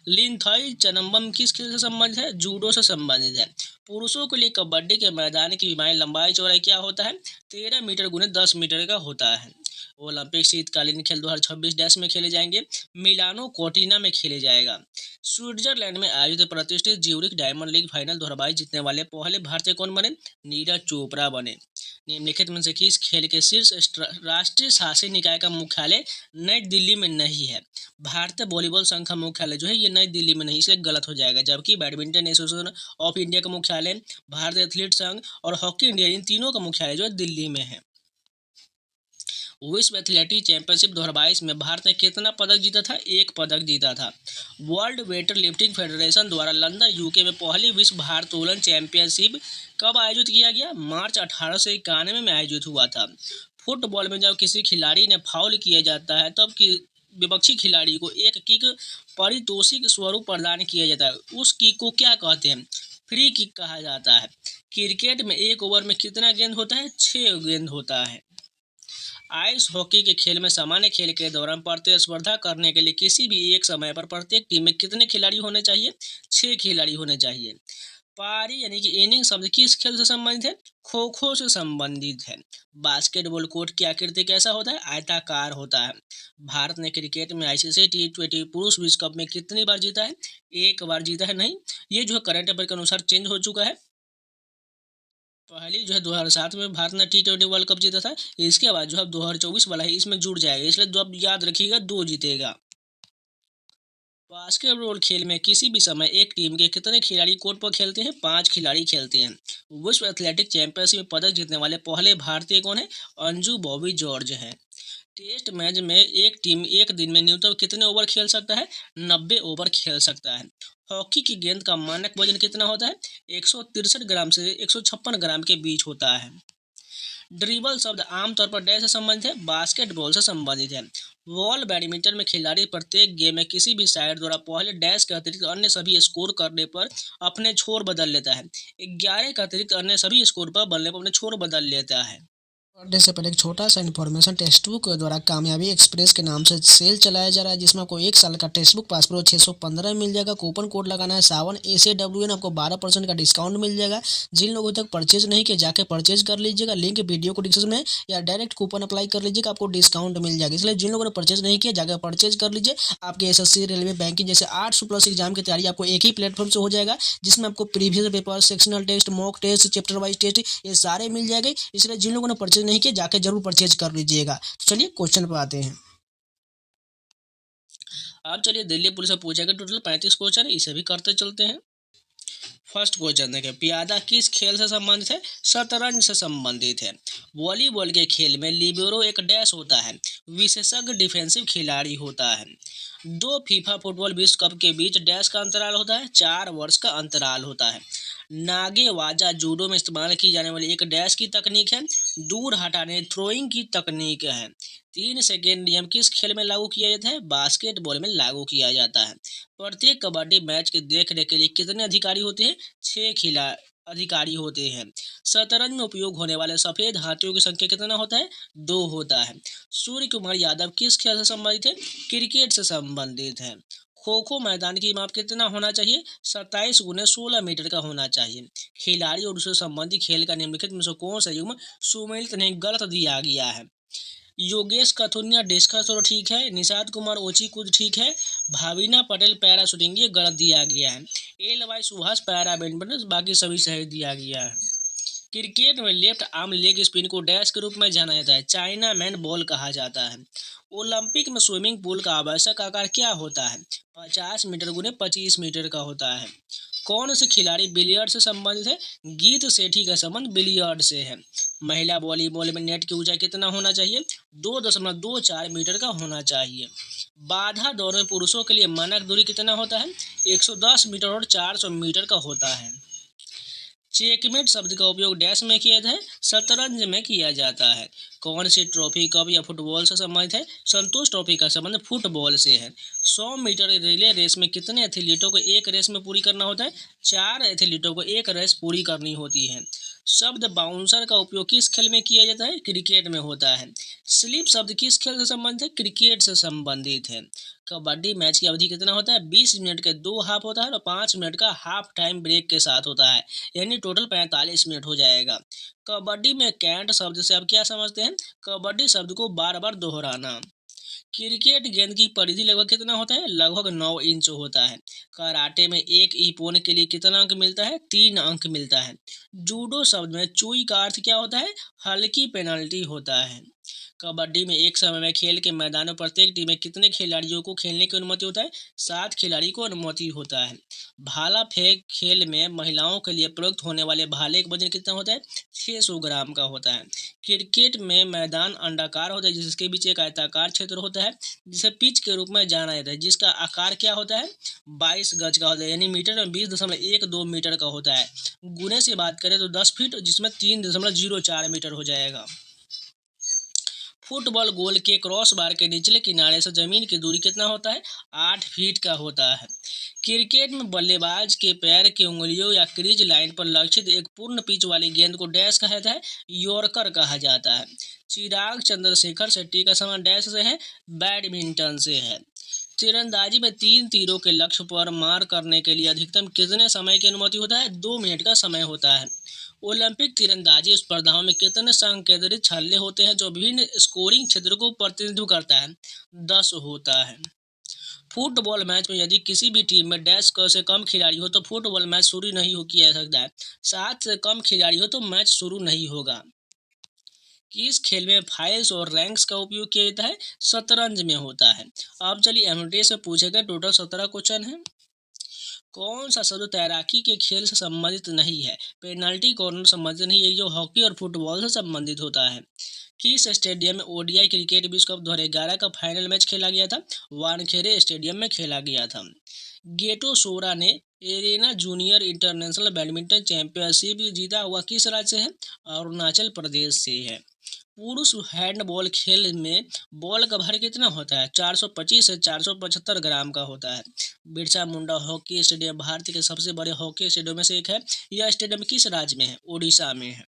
लिनथाई चनम्बम किस खेल से संबंधित है? जूडो से संबंधित है। पुरुषों के लिए कबड्डी के मैदान की लंबाई चौड़ाई क्या होता है? 13 मीटर गुने 10 मीटर का होता है। ओलंपिक शीतकालीन खेल 2026 डैश में खेले जाएंगे? मिलानो कोर्टिना में खेले जाएगा। स्विट्जरलैंड में आयोजित प्रतिष्ठित ज्यूरिख डायमंड लीग फाइनल 2022 जीतने वाले पहले भारतीय कौन बने? नीरज चोपड़ा बने। निम्नलिखित में से किस खेल के शीर्ष राष्ट्रीय शासी निकाय का मुख्यालय नई दिल्ली में नहीं है? भारतीय वॉलीबॉल संघ का मुख्यालय जो है ये नई दिल्ली में नहीं, इसलिए गलत हो जाएगा। जबकि बैडमिंटन एसोसिएशन ऑफ इंडिया का मुख्यालय, भारतीय एथलीट संघ और हॉकी इंडिया, इन तीनों का मुख्यालय जो है दिल्ली में है। विश्व एथलेटिक चैंपियनशिप 2022 में भारत ने कितना पदक जीता था? 1 पदक जीता था। वर्ल्ड वेटर लिफ्टिंग फेडरेशन द्वारा लंदन यूके में पहली विश्व भारोत्तोलन चैंपियनशिप कब आयोजित किया गया? मार्च 1891 में आयोजित हुआ था। फुटबॉल में जब किसी खिलाड़ी ने फाउल किया जाता है तब विपक्षी खिलाड़ी को एक किक पारितोषिक स्वरूप प्रदान किया जाता है। उस किक को क्या कहते हैं? फ्री किक कहा जाता है। क्रिकेट में एक ओवर में कितना गेंद होता है? 6 गेंद होता है। आइस हॉकी के खेल में सामान्य खेल के दौरान प्रतिस्पर्धा करने के लिए किसी भी एक समय पर प्रत्येक टीम में कितने खिलाड़ी होने चाहिए? 6 खिलाड़ी होने चाहिए। पारी यानी कि इनिंग शब्द किस खेल से संबंधित है? खो खो से संबंधित है। बास्केटबॉल कोर्ट की आकृति कैसा होता है? आयताकार होता है। भारत ने क्रिकेट में आईसीसी T20 पुरुष विश्व कप में कितनी बार जीता है? एक बार जीता है। नहीं, ये जो है करंट अफेयर के अनुसार चेंज हो चुका है। पहली जो है 2007 में भारत ने T20 वर्ल्ड कप जीता था। इसके बाद जो है 2024 वाला है इसमें जुड़ जाएगा, इसलिए दो अब याद रखिएगा, 2 जीतेगा। बास्केटबॉल खेल में किसी भी समय एक टीम के कितने खिलाड़ी कोर्ट पर खेलते हैं? 5 खिलाड़ी खेलते हैं। विश्व एथलेटिक चैंपियनशिप में पदक जीतने वाले पहले भारतीय कौन है? अंजू बॉबी जॉर्ज है। टेस्ट मैच में एक टीम एक दिन में न्यूनतम कितने ओवर खेल सकता है? 90 ओवर खेल सकता है। हॉकी की गेंद का मानक वजन कितना होता है? 163 ग्राम से 156 ग्राम के बीच होता है। ड्रिबल शब्द आमतौर पर डैश से संबंधित है? बास्केटबॉल से संबंधित है। बॉल बैडमिंटन में खिलाड़ी प्रत्येक गेम में किसी भी साइड द्वारा पहले डैश के अतिरिक्त अन्य सभी स्कोर करने पर अपने छोर बदल लेता है। 11 के अतिरिक्त अन्य सभी स्कोर पर बनने पर अपने छोर बदल लेता है। बर्थडे से पहले एक छोटा सा इन्फॉर्मेशन, टेक्स्ट बुक के द्वारा कामयाबी एक्सप्रेस के नाम से सेल चलाया जा रहा है, जिसमें आपको 1 साल का टेक्स्ट बुक पास प्रो 615 मिल जाएगा। कूपन कोड लगाना है SAWN, आपको 12% का डिस्काउंट मिल जाएगा। जिन लोगों तक परचेज नहीं किया जाके परचेज कर लीजिएगा, लिंक वीडियो को डिस्क्रिप्शन में, या डायरेक्ट कूपन अप्लाई कर लीजिएगा, आपको डिस्काउंट मिल जाएगा। इसलिए जिन लोगों ने परचेज नहीं किया जाकर परचेज कर लीजिए। आपके SSC, रेलवे, बैंकिंग जैसे 800+ एग्जाम की तैयारी आपको एक ही प्लेटफॉर्म से हो जाएगा, जिसमें आपको previous paper, sectional test, mock test, chapter wise test, ये सारे मिल जाएंगे। इसलिए जिन लोगों ने परचेज नहीं किया जाके जरूर परचेज कर लीजिएगा। तो चलिए क्वेश्चन पर आते हैं। अब चलिए दिल्ली पुलिस से पूछेगा, टोटल 35 क्वेश्चन है, इसे भी करते चलते हैं। फर्स्ट क्वेश्चन देखिए, प्यादा किस खेल से संबंधित है? शतरंज से संबंधित है। वॉलीबॉल के खेल में लिबेरो एक डैश होता है, विशेषज्ञ डिफेंसिव खिलाड़ी होता है। 2 फीफा फुटबॉल विश्व कप के बीच डैश का अंतराल होता है? 4 वर्ष का अंतराल होता है। नागेवाजा जूडो में इस्तेमाल की जाने वाली एक डैश की तकनीक है? दूर हटाने, थ्रोइंग की तकनीक है। 3 सेकेंड नियम किस खेल में लागू किया जाता है? बास्केटबॉल में लागू किया जाता है। प्रत्येक कबड्डी मैच के देखने के लिए कितने अधिकारी होते हैं? 6 अधिकारी होते हैं। शतरंज में उपयोग होने वाले सफेद हाथियों की संख्या कितना होता है? 2 होता है। सूर्य कुमार यादव किस खेल से संबंधित है? क्रिकेट से संबंधित है। खो खो मैदान की माप कितना होना चाहिए? 27 × 16 मीटर का होना चाहिए। खिलाड़ी और उससे संबंधित खेल का निम्नलिखित में से कौन सा युग्म सुमेलित नहीं गलत दिया गया है? योगेश कथुनिया डिस्कस थ्रो ठीक है, निषाद कुमार ऊंची कूद ठीक है, भाविना पटेल पैरा शूटिंग ये गलत दिया गया है। LY सुभाष पैरा बैडमिंटन, बाकी सभी सही दिया गया है। क्रिकेट में लेफ्ट आर्म लेग स्पिन को डैश के रूप में जाना जाता है? चाइना मैन बॉल कहा जाता है। ओलंपिक में स्विमिंग पूल का आवश्यक आकार क्या होता है? 50 मीटर × 25 मीटर का होता है। कौन से खिलाड़ी बिलियर्ड से संबंधित है? गीत सेठी का संबंध बिलियर्ड से है। महिला वॉलीबॉल में नेट की ऊंचाई कितना होना चाहिए? 2.24 मीटर का होना चाहिए। बाधा दौड़ में पुरुषों के लिए मानक दूरी कितना होता है? 110 मीटर और 400 मीटर का होता है। चेकमेट शब्द का उपयोग डैश में किया जाता है? शतरंज में किया जाता है। कौन सी ट्रॉफी कप या फुटबॉल से संबंधित है? संतोष ट्रॉफी का संबंध फुटबॉल से है। 100 मीटर रिले रेस में कितने एथलीटों को एक रेस में पूरी करना होता है? 4 एथलीटों को एक रेस पूरी करनी होती है। शब्द बाउंसर का उपयोग किस खेल में किया जाता है? क्रिकेट में होता है। स्लिप शब्द किस खेल से संबंधित है? क्रिकेट से संबंधित है। कबड्डी मैच की अवधि कितना होता है? 20 मिनट के 2 हाफ होता है और 5 मिनट का हाफ टाइम ब्रेक के साथ होता है, यानी टोटल 45 मिनट हो जाएगा। कबड्डी में कैंट शब्द से आप क्या समझते हैं? कबड्डी शब्द को बार बार दोहराना। क्रिकेट गेंद की परिधि लगभग कितना होता है? लगभग 9 इंच होता है। कराटे में एक इपोन के लिए कितना अंक मिलता है? 3 अंक मिलता है। जूडो शब्द में चुई का अर्थ क्या होता है? हल्की पेनल्टी होता है। कबड्डी में एक समय में खेल के मैदान में प्रत्येक टीम में कितने खिलाड़ियों को खेलने की अनुमति होता है? 7 खिलाड़ी को अनुमति होता है। भाला फेंक खेल में महिलाओं के लिए प्रयुक्त होने वाले भाले का वजन कितना होता है? 600 ग्राम का होता है। क्रिकेट में मैदान अंडाकार होता है, जिसके बीच एक आयताकार क्षेत्र होता है, जिसे पिच के रूप में जाना जाता है, जिसका आकार क्या होता है? 22 गज का होता है, यानी मीटर में 20.12 मीटर का होता है। गुने से बात करें तो 10 फीट, जिसमें 3.04 मीटर हो जाएगा। फुटबॉल गोल के क्रॉस बार के निचले किनारे से जमीन की दूरी कितना होता है? 8 फीट का होता है। क्रिकेट में बल्लेबाज के पैर की उंगलियों या क्रीज लाइन पर लक्षित एक पूर्ण पिच वाली गेंद को डैश कहा जाता है, यॉर्कर कहा जाता है। चिराग चंद्रशेखर शेट्टी का समान डैश से है, बैडमिंटन से है। तीरंदाजी में 3 तीरों के लक्ष्य पर मार करने के लिए अधिकतम कितने समय की अनुमति होता है? 2 मिनट का समय होता है। ओलंपिक तीरंदाजी स्पर्धाओं में कितने संकेंद्रित छल्ले होते हैं जो विभिन्न स्कोरिंग क्षेत्र को प्रतिनिधित्व करता है? 10 होता है। फुटबॉल मैच में यदि किसी भी टीम में डैश से कम खिलाड़ी हो तो फुटबॉल मैच शुरू नहीं हो किया जा सकता है। 7 से कम खिलाड़ी हो तो मैच शुरू नहीं होगा। किस खेल में फाइल्स और रैंक्स का उपयोग किया जाता है? शतरंज में होता है। अब चलिए एमटी से पूछे गए टोटल 17 क्वेश्चन है। कौन सा शब्द तैराकी के खेल से संबंधित नहीं है? पेनल्टी कॉर्नर संबंधित नहीं है, जो हॉकी और फुटबॉल से संबंधित होता है। किस स्टेडियम में ओडीआई क्रिकेट विश्व कप 2011 का फाइनल मैच खेला गया था? वानखेड़े स्टेडियम में खेला गया था। गेटो सोरा ने arena junior international badminton championship जीता हुआ किस राज्य से है? अरुणाचल प्रदेश से है। पुरुष हैंडबॉल खेल में बॉल का भार कितना होता है? 425 से 475 ग्राम का होता है। बिरसा मुंडा हॉकी स्टेडियम भारत के सबसे बड़े हॉकी स्टेडियम में से एक है। यह स्टेडियम किस राज्य में है? ओडिशा में है।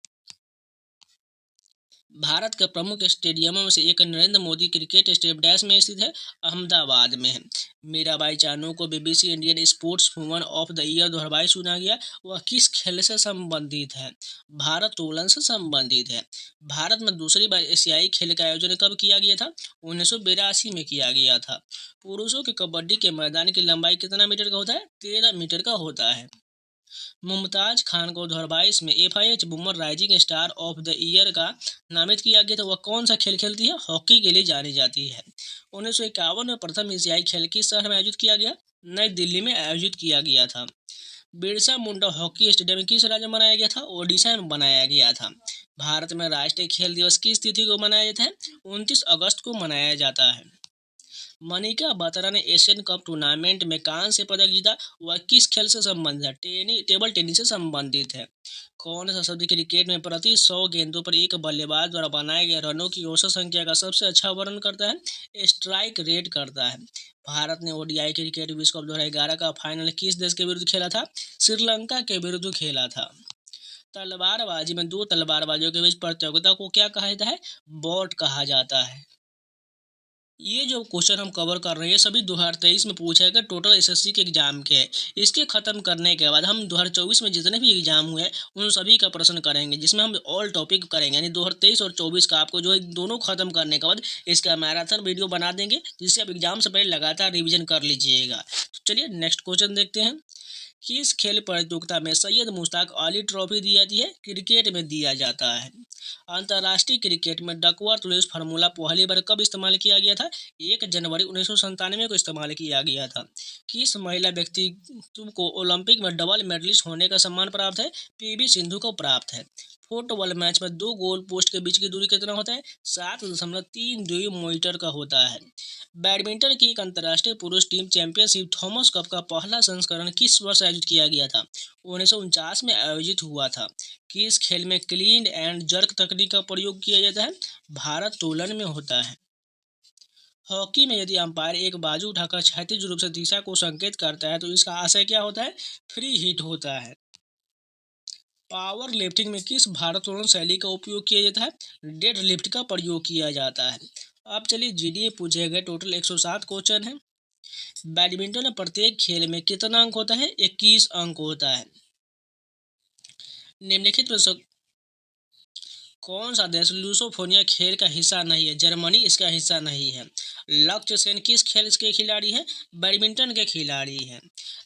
भारत के प्रमुख स्टेडियमों में से एक Narendra Modi cricket stadium dash में स्थित है, अहमदाबाद में है। मीराबाई चानू को BBC Indian sports woman of the year 2022 चुना गया। वह किस खेल से संबंधित है? भारोत्तोलन से संबंधित है। भारत में दूसरी बार एशियाई खेल का आयोजन कब किया गया था? 1982 में किया गया था। पुरुषों की कबड्डी के मैदान की लंबाई कितना मीटर का होता है? 13 मीटर का होता है। मुमताज खान को 2022 में FIH woman rising star of the year का नामित किया गया था। वह कौन सा खेल खेलती है? हॉकी के लिए जानी जाती है। 1951 में प्रथम एशियाई खेल किस शहर में आयोजित किया गया? नई दिल्ली में आयोजित किया गया था। बिरसा मुंडा हॉकी स्टेडियम किस राज्य में बनाया गया था? ओडिशा में बनाया गया था। भारत में राष्ट्रीय खेल दिवस किस तिथि को मनाया जाता है? 29 अगस्त को मनाया जाता है। मनिका बत्रा ने एशियन कप टूर्नामेंट में कांस्य पदक जीता। वह किस खेल से संबंधित है? टेबल टेनिस से संबंधित है। कौन सा शब्द क्रिकेट में प्रति 100 गेंदों पर एक बल्लेबाज द्वारा बनाए गए रनों की औसत संख्या का सबसे अच्छा वर्णन करता है? स्ट्राइक रेट करता है। भारत ने ओडीआई क्रिकेट विश्व कप 2011 का फाइनल किस देश के विरुद्ध खेला था? श्रीलंका के विरुद्ध खेला था। तलवारबाजी में 2 तलवारबाजों के बीच प्रतियोगिता को क्या कहा जाता है? बॉट कहा जाता है। ये जो क्वेश्चन हम कवर कर रहे हैं सभी 2023 में पूछा गया टोटल एसएससी के एग्जाम के हैं। इसके खत्म करने के बाद हम 2024 में जितने भी एग्जाम हुए उन सभी का प्रश्न करेंगे, जिसमें हम ऑल टॉपिक करेंगे, यानी 2023 और 24 का आपको जो है दोनों खत्म करने के बाद इसका मैराथन वीडियो बना देंगे, जिससे आप एग्जाम से पहले लगातार रिविजन कर लीजिएगा। तो चलिए नेक्स्ट क्वेश्चन देखते हैं। किस खेल प्रतियोगिता में सैयद मुश्ताक अली ट्रॉफी दी जाती है? क्रिकेट में दिया जाता है। अंतर्राष्ट्रीय क्रिकेट में डकवर्थ लुईस फार्मूला पहली बार कब इस्तेमाल किया गया था? 1 जनवरी 1997 को इस्तेमाल किया गया था। किस महिला व्यक्तित्व को ओलंपिक में डबल मेडलिस्ट होने का सम्मान प्राप्त है? पीवी सिंधु को प्राप्त है। फुटबॉल मैच में 2 गोल पोस्ट के बीच की दूरी कितना होता है? 7.32 मीटर का होता है। बैडमिंटन की एक अंतर्राष्ट्रीय पुरुष टीम चैंपियनशिप थॉमस कप का पहला संस्करण किस वर्ष आयोजित किया गया था? 1949 में आयोजित हुआ था। किस खेल में क्लीन एंड जर्क तकनीक का प्रयोग किया जाता है? भारोत्तोलन में होता है। हॉकी में यदि अंपायर एक बाजू उठाकर क्षैतिज रूप से दिशा को संकेत करता है तो इसका आशय क्या होता है? फ्री हिट होता है। पावर लिफ्टिंग में किस भारोत्तोलन शैली का उपयोग किया जाता है? डेड लिफ्ट का प्रयोग किया जाता है। अब चलिए जीडीए पूछे गए टोटल 107 क्वेश्चन है। बैडमिंटन में प्रत्येक खेल में कितना अंक होता है? 21 अंक होता है। निम्नलिखित में से कौन सा देश लूसोफोनिया खेल का हिस्सा नहीं है? जर्मनी इसका हिस्सा नहीं है। लक्ष्य सेन किस खेल के खिलाड़ी हैं? बैडमिंटन के खिलाड़ी हैं।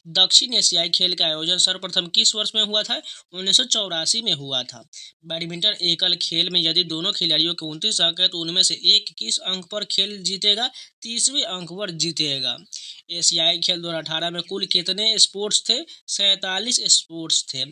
दक्षिण एशियाई खेल का आयोजन सर्वप्रथम किस वर्ष में हुआ था? 1984 में हुआ था। बैडमिंटन एकल खेल में यदि दोनों खिलाड़ियों के 29 अंक है तो उनमें से एक किस अंक पर खेल जीतेगा? 30वें अंक पर जीतेगा। एशियाई खेल 2018 में कुल कितने स्पोर्ट्स थे? 47 स्पोर्ट्स थे।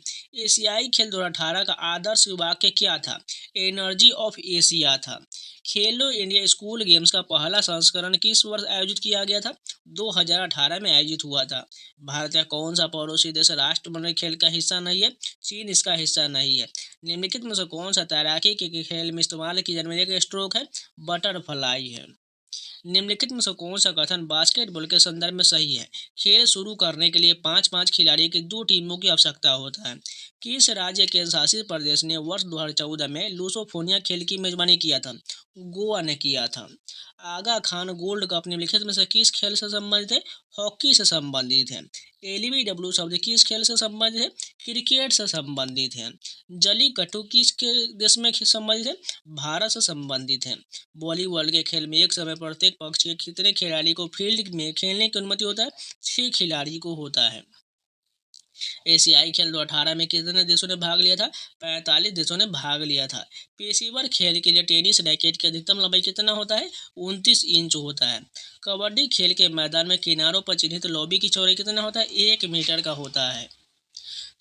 एशियाई खेल 2018 का आदर्श वाक्य क्या था? एनर्जी ऑफ एशिया था। खेलो इंडिया स्कूल गेम्स का पहला संस्करण किस वर्ष आयोजित किया गया था? 2018 में आयोजित हुआ था। भारत का कौन सा पड़ोसी देश राष्ट्रमंडल खेल का हिस्सा नहीं है? चीन इसका हिस्सा नहीं है। निम्नलिखित में से कौन सा तैराकी के खेल में इस्तेमाल की जाने वाली एक स्ट्रोक है? बटरफ्लाई है। निम्नलिखित में से कौन सा कथन बास्केटबॉल के संदर्भ में सही है? खेल शुरू करने के लिए 5-5 खिलाड़ी की 2 टीमों की आवश्यकता होता है। किस राज्य केंद्र शासित प्रदेश ने वर्ष 2014 में लूसोफोनिया खेल की मेजबानी किया था? गोवा ने किया था। आगा खान गोल्ड कप निम्नलिखित में से किस खेल से संबंधित है? हॉकी से संबंधित है। एलबीडब्ल्यू शब्द किस खेल से संबंधित है? क्रिकेट से संबंधित है। जलीकट्टू किस के देश में संबंधित है? भारत से संबंधित है। वॉलीबॉल के खेल में एक समय प्रत्येक पक्ष के कितने खिलाड़ी को फील्ड में खेलने की अनुमति होता है? 6 खिलाड़ी को होता है। एशियाई खेल 2018 में कितने देशों ने भाग लिया था? 45 देशों ने भाग लिया था। पेशेवर खेल के लिए टेनिस रैकेट की अधिकतम लंबाई कितना होता है? 29 इंच होता है। कबड्डी खेल के मैदान में किनारों पर चिन्हित लॉबी की चौड़ाई कितना होता है? 1 मीटर का होता है।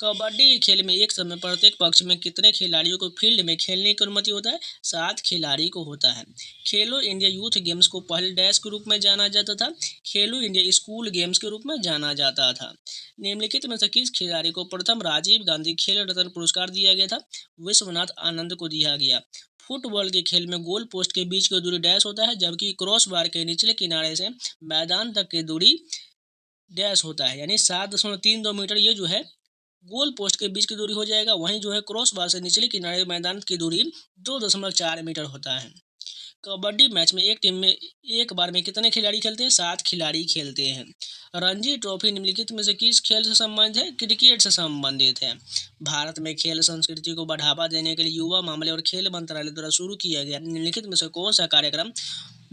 कबड्डी खेल में एक समय प्रत्येक पक्ष में कितने खिलाड़ियों को फील्ड में खेलने की अनुमति होता है? 7 खिलाड़ी को होता है। खेलो इंडिया यूथ गेम्स को पहले डैश के रूप में जाना जाता था? खेलो इंडिया स्कूल गेम्स के रूप में जाना जाता था। निम्नलिखित में से किस खिलाड़ी को प्रथम राजीव गांधी खेल रत्न पुरस्कार दिया गया था? विश्वनाथ आनंद को दिया गया। फुटबॉल के खेल में गोल पोस्ट के बीच की दूरी डैश होता है, जबकि क्रॉस बार के निचले किनारे से मैदान तक की दूरी डैश होता है, यानी 7.32 मीटर ये जो है गोल पोस्ट के बीच की दूरी हो जाएगा। वहीं जो है क्रॉस बार से निचले किनारे मैदान की दूरी 2.4 मीटर होता है। कबड्डी मैच में एक टीम में एक बार में कितने खिलाड़ी खेलते हैं? 7 खिलाड़ी खेलते हैं। रणजी ट्रॉफी निम्नलिखित में से किस खेल से संबंधित है? क्रिकेट से संबंधित है। भारत में खेल संस्कृति को बढ़ावा देने के लिए युवा मामले और खेल मंत्रालय द्वारा शुरू किया गया निम्नलिखित में से कौन सा कार्यक्रम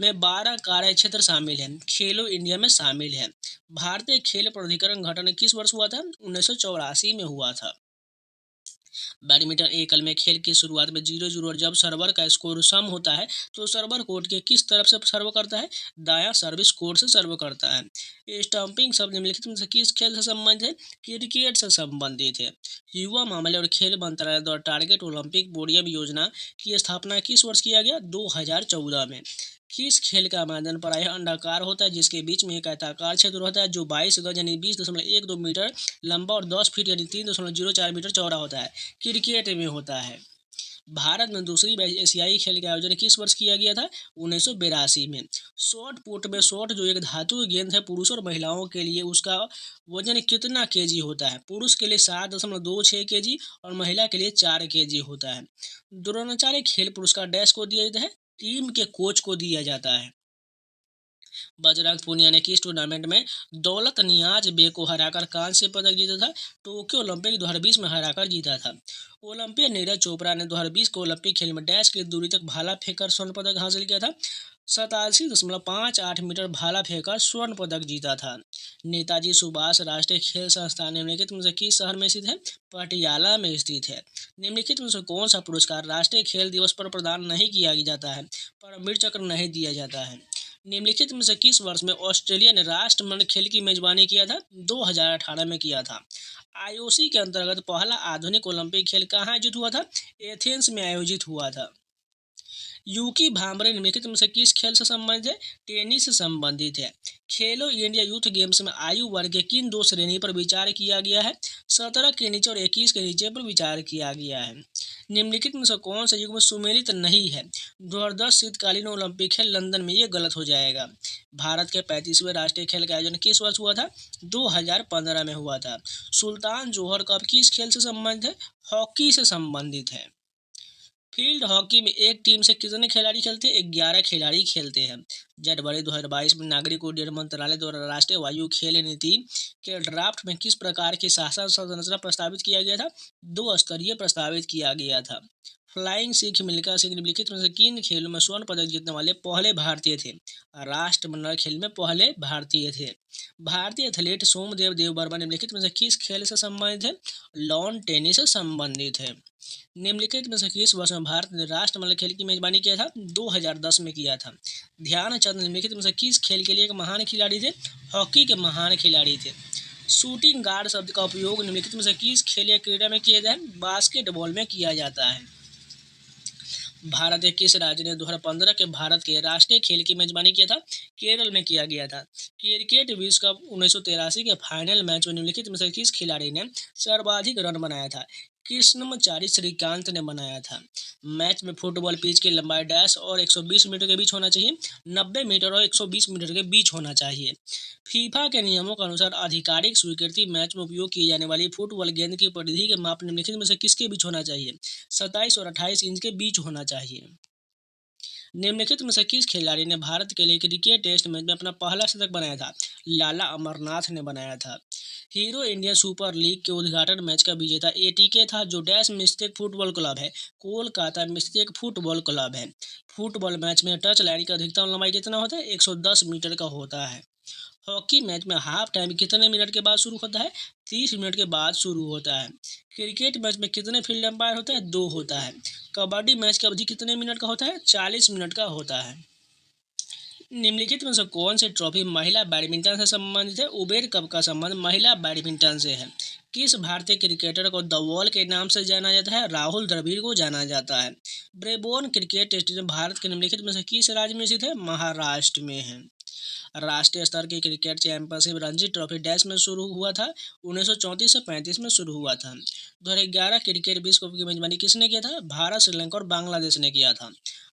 में 12 कार्य क्षेत्र शामिल है? खेलो इंडिया में शामिल है। भारतीय खेल प्राधिकरण गठन किस वर्ष हुआ था? 1984 में हुआ था। बैडमिंटन एकल में खेल की शुरुआत में 0-0 और जब सर्वर का स्कोर सम होता है तो सर्वर कोर्ट के किस तरफ से सर्व करता है? दायां सर्विस कोर्ट से सर्व करता है। स्टंपिंग शब्द निम्नलिखित में से किस खेल से संबंधित है? क्रिकेट से संबंधित है। युवा मामले और खेल मंत्रालय द्वारा टारगेट ओलंपिक पोडियम योजना की स्थापना किस वर्ष किया गया? 2014 में। किस खेल का मैदान प्रायः अंडाकार होता है, जिसके बीच में एक आयताकार क्षेत्र होता है जो 22 गज यानी 20.12 मीटर लंबा और 10 फीट यानी 3.04 मीटर चौड़ा होता है? क्रिकेट में होता है। भारत में दूसरी एशियाई खेल का आयोजन किस वर्ष किया गया था? 1982 में। शॉट पुट में शॉट जो एक धातु गेंद है, पुरुषों और महिलाओं के लिए उसका वजन कितना केजी होता है? पुरुष के लिए 7.26 केजी और महिला के लिए 4 केजी होता है। द्रोणाचार्य खेल पुरस्कार डैश को दिया जाता है? टीम के कोच को दिया जाता है। बजरंग पूनिया ने किस टूर्नामेंट में दौलत नियाज बेग को हराकर कांस्य पदक जीता था? टोक्यो ओलंपिक 2020 में हराकर जीता था। ओलंपियन नीरज चोपड़ा ने 2020 को ओलंपिक खेल में डैश की दूरी तक भाला फेंककर स्वर्ण पदक हासिल किया था? 87.58 मीटर भाला फेंककर स्वर्ण पदक जीता था। नेताजी सुभाष राष्ट्रीय खेल संस्थान निम्नलिखित में से किस शहर में स्थित है? पटियाला में स्थित है। निम्नलिखित में से कौन सा पुरस्कार राष्ट्रीय खेल दिवस पर प्रदान नहीं किया जाता है? परमवीर चक्र नहीं दिया जाता है। निम्नलिखित में से किस वर्ष में ऑस्ट्रेलिया ने राष्ट्रमंडल खेल की मेजबानी किया था? 2018 में किया था। आईओसी के अंतर्गत पहला आधुनिक ओलंपिक खेल कहाँ आयोजित हुआ था? एथेंस में आयोजित हुआ था। यूकी भांबरे निम्नलिखित में से किस खेल से संबंधित है? टेनिस से संबंधित है। खेलो इंडिया यूथ गेम्स में आयु वर्ग के किन 2 श्रेणी पर विचार किया गया है? 17 के नीचे और 21 के नीचे पर विचार किया गया है। निम्नलिखित में से कौन सा युग में सुमेलित नहीं है? 2010 शीतकालीन ओलंपिक खेल लंदन में, ये गलत हो जाएगा। भारत के 35वें राष्ट्रीय खेल का आयोजन किस वर्ष हुआ था? 2015 में हुआ था। सुल्तान जोहर कप किस खेल से संबंधित है? हॉकी से संबंधित है। फील्ड हॉकी में एक टीम से कितने खिलाड़ी खेलते हैं? 11 खिलाड़ी खेलते हैं। जनवरी 2022 में नागरिक उड्डयन मंत्रालय द्वारा राष्ट्रीय वायु खेल नीति के ड्राफ्ट में किस प्रकार की शासन संरचना प्रस्तावित किया गया था? 2 स्तरीय प्रस्तावित किया गया था। फ्लाइंग सिख मिल्खा सिंह निम्नलिखित में से किन खेलों में स्वर्ण पदक जीतने वाले पहले भारतीय थे? राष्ट्रमंडल खेल में पहले भारतीय थे। भारतीय एथलीट सोमदेव देववर्मा निम्नलिखित में से किस खेल से संबंधित है? लॉन टेनिस से संबंधित है। निम्नलिखित में से किस वर्ष में भारत ने राष्ट्रमंडल खेल की मेजबानी किया था? 2010 में किया था। ध्यानचंद निम्नलिखित में से किस खेल के लिए एक महान खिलाड़ी थे? हॉकी के महान खिलाड़ी थे। शूटिंग गार्ड शब्द का उपयोग निम्नलिखित में से किस खेल या क्रीड़ा में किया जाए? बास्केटबॉल में किया जाता है। भारत के किस राज्य ने 2015 के भारत के राष्ट्रीय खेल की मेजबानी किया था? केरल में किया गया था। क्रिकेट विश्व कप 1983 के फाइनल मैच में निम्नलिखित में से किस खिलाड़ी ने सर्वाधिक रन बनाया था? कृष्णमचारी श्रीकांत ने बनाया था। मैच में फुटबॉल पिच की लंबाई डैश और 120 मीटर के बीच होना चाहिए, 90 मीटर और 120 मीटर के बीच होना चाहिए। फीफा के नियमों के अनुसार आधिकारिक स्वीकृति मैच में उपयोग की जाने वाली फुटबॉल गेंद की परिधि के माप निम्नलिखित में से किसके बीच होना चाहिए? 27 और 28 इंच के बीच होना चाहिए। निम्नलिखित में से किस खिलाड़ी ने भारत के लिए क्रिकेट टेस्ट मैच में अपना पहला शतक बनाया था? लाला अमरनाथ ने बनाया था। हीरो इंडियन सुपर लीग के उद्घाटन मैच का विजेता एटीके था, जो डैश में स्थित एक फुटबॉल क्लब है। कोलकाता में स्थित एक फुटबॉल क्लब है। फुटबॉल मैच में टच लाइन की अधिकतम लंबाई कितना होता है? 110 मीटर का होता है। हॉकी मैच में हाफ टाइम कितने मिनट के बाद शुरू होता है? 30 मिनट के बाद शुरू होता है। क्रिकेट मैच में कितने फील्ड एम्पायर होते हैं? 2 होता है। कबड्डी मैच की अवधि कितने मिनट का होता है? 40 मिनट का होता है। निम्नलिखित में से कौन सी ट्रॉफी महिला बैडमिंटन से संबंधित है? उबेर कप का संबंध महिला बैडमिंटन से है। किस भारतीय क्रिकेटर को द वॉल के नाम से जाना जाता है? राहुल द्रविड़ को जाना जाता है। ब्रेबोर्न क्रिकेट स्टेडियम भारत के निम्नलिखित में से किस राज्य में स्थित है? महाराष्ट्र में है। राष्ट्रीय स्तर की cricket championship Ranji trophy dash में शुरू हुआ था? 1934 से 35 में शुरू हुआ था। 2011 क्रिकेट विश्व कप की मेजबानी किसने किया था? भारत, श्रीलंका और बांग्लादेश ने किया था।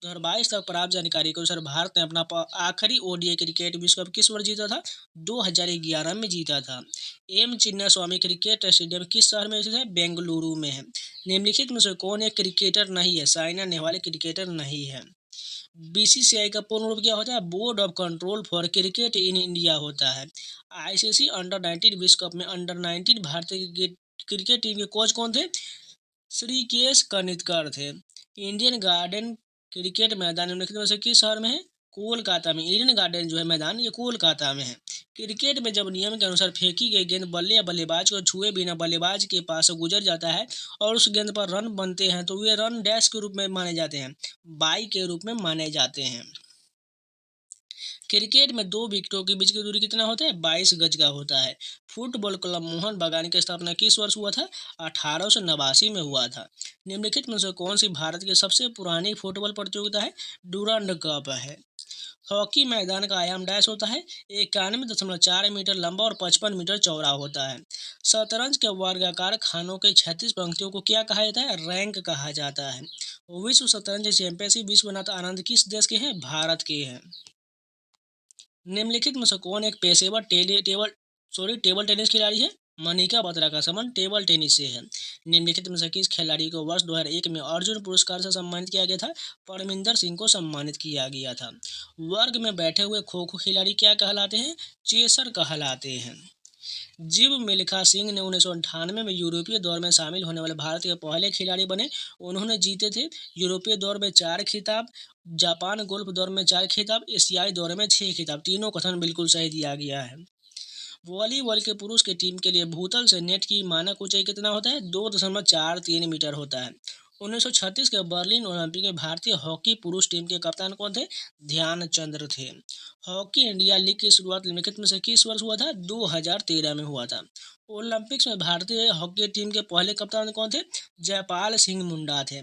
2022 तक प्राप्त जानकारी के अनुसार भारत ने अपना आखिरी ओडीआई क्रिकेट विश्व कप किस वर्ष जीता था? 2011 में जीता था। एम चिन्ना स्वामी क्रिकेट स्टेडियम किस शहर में स्थित है? बेंगलुरु में है। निम्नलिखित में से कौन एक क्रिकेटर नहीं है? साइना नेहवाल क्रिकेटर नहीं है। बीसीसीआई का पूर्ण रूप क्या होता है? Board of control for cricket in India होता है। आईसीसी अंडर 19 विश्व कप में अंडर 19 भारतीय क्रिकेट टीम के कोच कौन थे? श्रीकेश कनितकर थे। इंडियन गार्डन क्रिकेट मैदान निम्नलिखित में से किस शहर में है? कोलकाता में। ईडन गार्डन जो है मैदान, ये कोलकाता में है। क्रिकेट में जब नियम के अनुसार फेंकी गई गेंद बल्ले या बल्लेबाज को छुए बिना बल्लेबाज के पास से गुजर जाता है और उस गेंद पर रन बनते हैं, तो वे रन डैश के रूप में माने जाते हैं, बाई के रूप में माने जाते हैं। क्रिकेट में 2 विकेटों के बीच की दूरी कितना होता है? 22 गज का होता है। फुटबॉल क्लब मोहन बागान की स्थापना किस वर्ष हुआ था? 1889 में हुआ था। निम्नलिखित में से कौन सी भारत की सबसे पुरानी फुटबॉल प्रतियोगिता है? डूरांड कप है। हॉकी मैदान का आयाम डैश होता है? 91.4 मीटर लंबा और 55 मीटर चौड़ा होता है। शतरंज के वर्गाकार खानों के 36 पंक्तियों को क्या कहा जाता है? रैंक कहा जाता है। विश्व शतरंज चैंपियनशिप विश्वनाथ आनंद किस देश के हैं? भारत के हैं। निम्नलिखित में से कौन एक पेशेवर टेबल टेनिस खिलाड़ी है? मनिका बत्रा का संबंध टेबल टेनिस से है। निम्नलिखित में से किस खिलाड़ी को वर्ष 2001 में अर्जुन पुरस्कार से सम्मानित किया गया था? परमिंदर सिंह को सम्मानित किया गया था। वर्ग में बैठे हुए खो खो खिलाड़ी क्या कहलाते हैं? चेसर कहलाते हैं। जीव मिल्खा सिंह ने 1998 में यूरोपीय दौर में शामिल होने वाले भारत के पहले खिलाड़ी बने। उन्होंने जीते थे यूरोपीय दौर में 4 खिताब, जापान गोल्फ दौर में 4 खिताब, एशियाई दौर में 6 खिताब। तीनों कथन बिल्कुल सही दिया गया है। वॉलीबॉल के पुरुष के टीम के लिए भूतल से नेट की मानक ऊंचाई कितना होता है? 2.43 मीटर होता है। 1936 के बर्लिन ओलंपिक में भारतीय हॉकी पुरुष टीम के कप्तान कौन थे? ध्यानचंद्र थे। हॉकी इंडिया लीग की शुरुआत निम्नलिखित में से किस वर्ष हुआ था? 2013 में हुआ था। ओलंपिक्स में भारतीय हॉकी टीम के पहले कप्तान कौन थे? जयपाल सिंह मुंडा थे।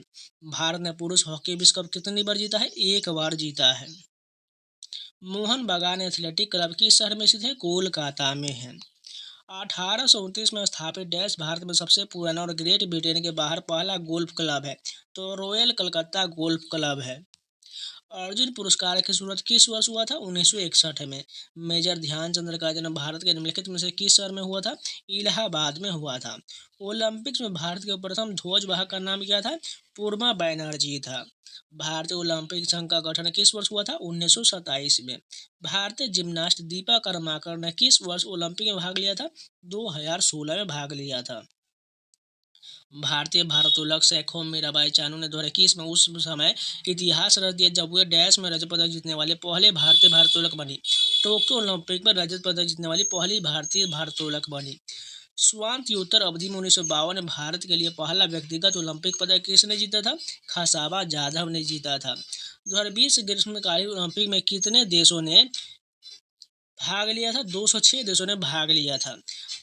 भारत ने पुरुष हॉकी विश्व कप कितनी बार जीता है? 1 बार जीता है। मोहन बागान एथलेटिक क्लब किस शहर में स्थित है? कोलकाता में है। 1829 में स्थापित डैश भारत में सबसे पुराना और ग्रेट ब्रिटेन के बाहर पहला गोल्फ क्लब है, तो रॉयल कलकत्ता गोल्फ क्लब है। अर्जुन पुरस्कार की शुरुआत किस वर्ष हुआ था? 1961 में। मेजर ध्यानचंद्र का जन्म भारत के निम्नलिखित में से किस शहर में हुआ था? इलाहाबाद में हुआ था। ओलंपिक्स में भारत के प्रथम ध्वजवाहक का नाम क्या था? पूर्मा बैनर्जी था। भारतीय ओलंपिक संघ का गठन किस वर्ष हुआ था? 1927 में। भारतीय जिम्नास्ट दीपा कर्माकर ने किस वर्ष ओलंपिक में भाग लिया था? 2016 में भाग लिया था। भारतीय भारोत्तोलक सैखोम मीराबाई चानू ने 2021 में उस समय इतिहास रच दिया जब वे डैश में रजत पदक जीतने वाले पहले भारतीय भारोत्तोलक बनी। टोक्यो ओलंपिक में रजत पदक जीतने वाली पहली भारतीय भारोत्तोलक बनी। स्वातंत्र्योत्तर अवधि में 1952 में भारत के लिए पहला व्यक्तिगत ओलंपिक पदक किसने जीता था? खसाबा जाधव ने जीता था। 2020 ग्रीष्मकालीन ओलंपिक में कितने देशों ने भाग लिया था? 206 देशों ने भाग लिया था।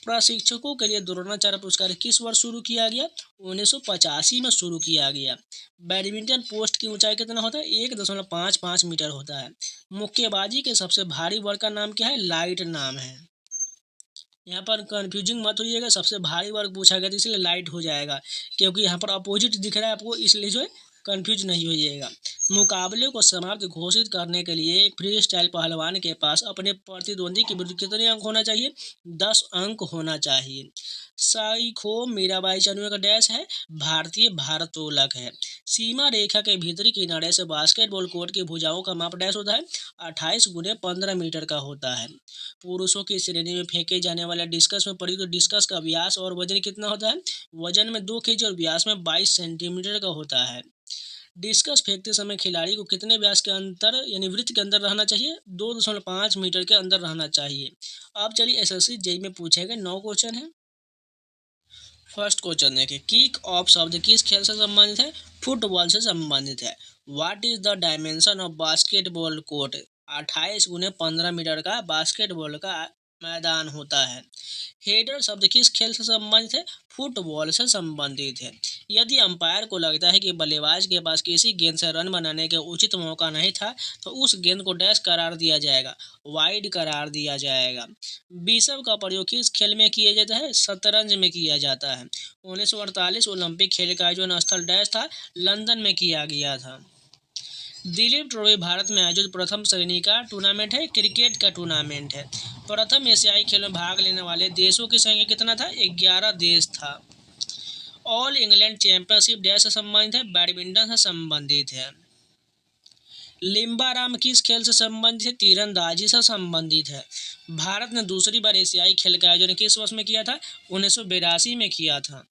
प्रशिक्षकों के लिए द्रोणाचार्य पुरस्कार किस वर्ष शुरू किया गया? 1985 में शुरू किया गया। बैडमिंटन पोस्ट की ऊंचाई कितना होता है? 1.55 मीटर होता है। मुक्केबाजी के सबसे भारी वर्ग का नाम क्या है? लाइट नाम है। यहाँ पर कंफ्यूजिंग मत होइएगा, सबसे भारी वर्ग पूछा गया तो इसलिए लाइट हो जाएगा, क्योंकि यहाँ पर अपोजिट दिख रहा है आपको, इसलिए जो है कंफ्यूज नहीं होइएगा। मुकाबले को समाप्त घोषित करने के लिए एक फ्री स्टाइल पहलवान के पास अपने प्रतिद्वंदी के विरुद्ध कितने अंक होना चाहिए? 10 अंक होना चाहिए। साइखो मीराबाई चानू का डैश है, भारतीय भारोत्तोलक है। सीमा रेखा के भीतरी किनारे से बास्केटबॉल कोर्ट की भुजाओं का माप डैश होता है? 28 × 15 मीटर का होता है। पुरुषों की श्रेणी में फेंके जाने वाले डिस्कस में प्रयुक्त डिस्कस का व्यास और वजन कितना होता है? वजन में 2 kg और व्यास में 22 सेंटीमीटर का होता है। डिस्कस फेंकते समय खिलाड़ी को कितने व्यास के अंतर यानी वृत्त के अंदर रहना चाहिए? 2.5 मीटर के अंदर रहना चाहिए। अब चलिए एसएससी जेईई में पूछे गए 9 क्वेश्चन है। फर्स्ट क्वेश्चन देखिए, किक ऑफ शब्द किस खेल से संबंधित है? फुटबॉल से संबंधित है। What is the dimension of basketball court? 28 × 15 meter का बास्केटबॉल का मैदान होता है। हेडर शब्द किस खेल से संबंधित है? फुटबॉल से संबंधित है। यदि अंपायर को लगता है कि बल्लेबाज के पास किसी गेंद से रन बनाने का उचित मौका नहीं था तो उस गेंद को डैश करार दिया जाएगा, वाइड करार दिया जाएगा। बिशप का प्रयोग किस खेल में किया जाता है? शतरंज में किया जाता है। 1948 ओलंपिक खेल का आयोजन स्थल डैश था? लंदन में किया गया था। दिलीप ट्रॉफी भारत में आयोजित प्रथम श्रेणी का टूर्नामेंट है, क्रिकेट का टूर्नामेंट है। प्रथम एशियाई खेलों में भाग लेने वाले देशों की संख्या कितना था? 11 देश था। ऑल इंग्लैंड चैंपियनशिप डैश से संबंधित है? बैडमिंटन से संबंधित है। लिम्बाराम किस खेल से संबंधित है? तीरंदाजी से संबंधित है। भारत ने दूसरी बार एशियाई खेल का आयोजन किस वर्ष में किया था? 1982 में किया था।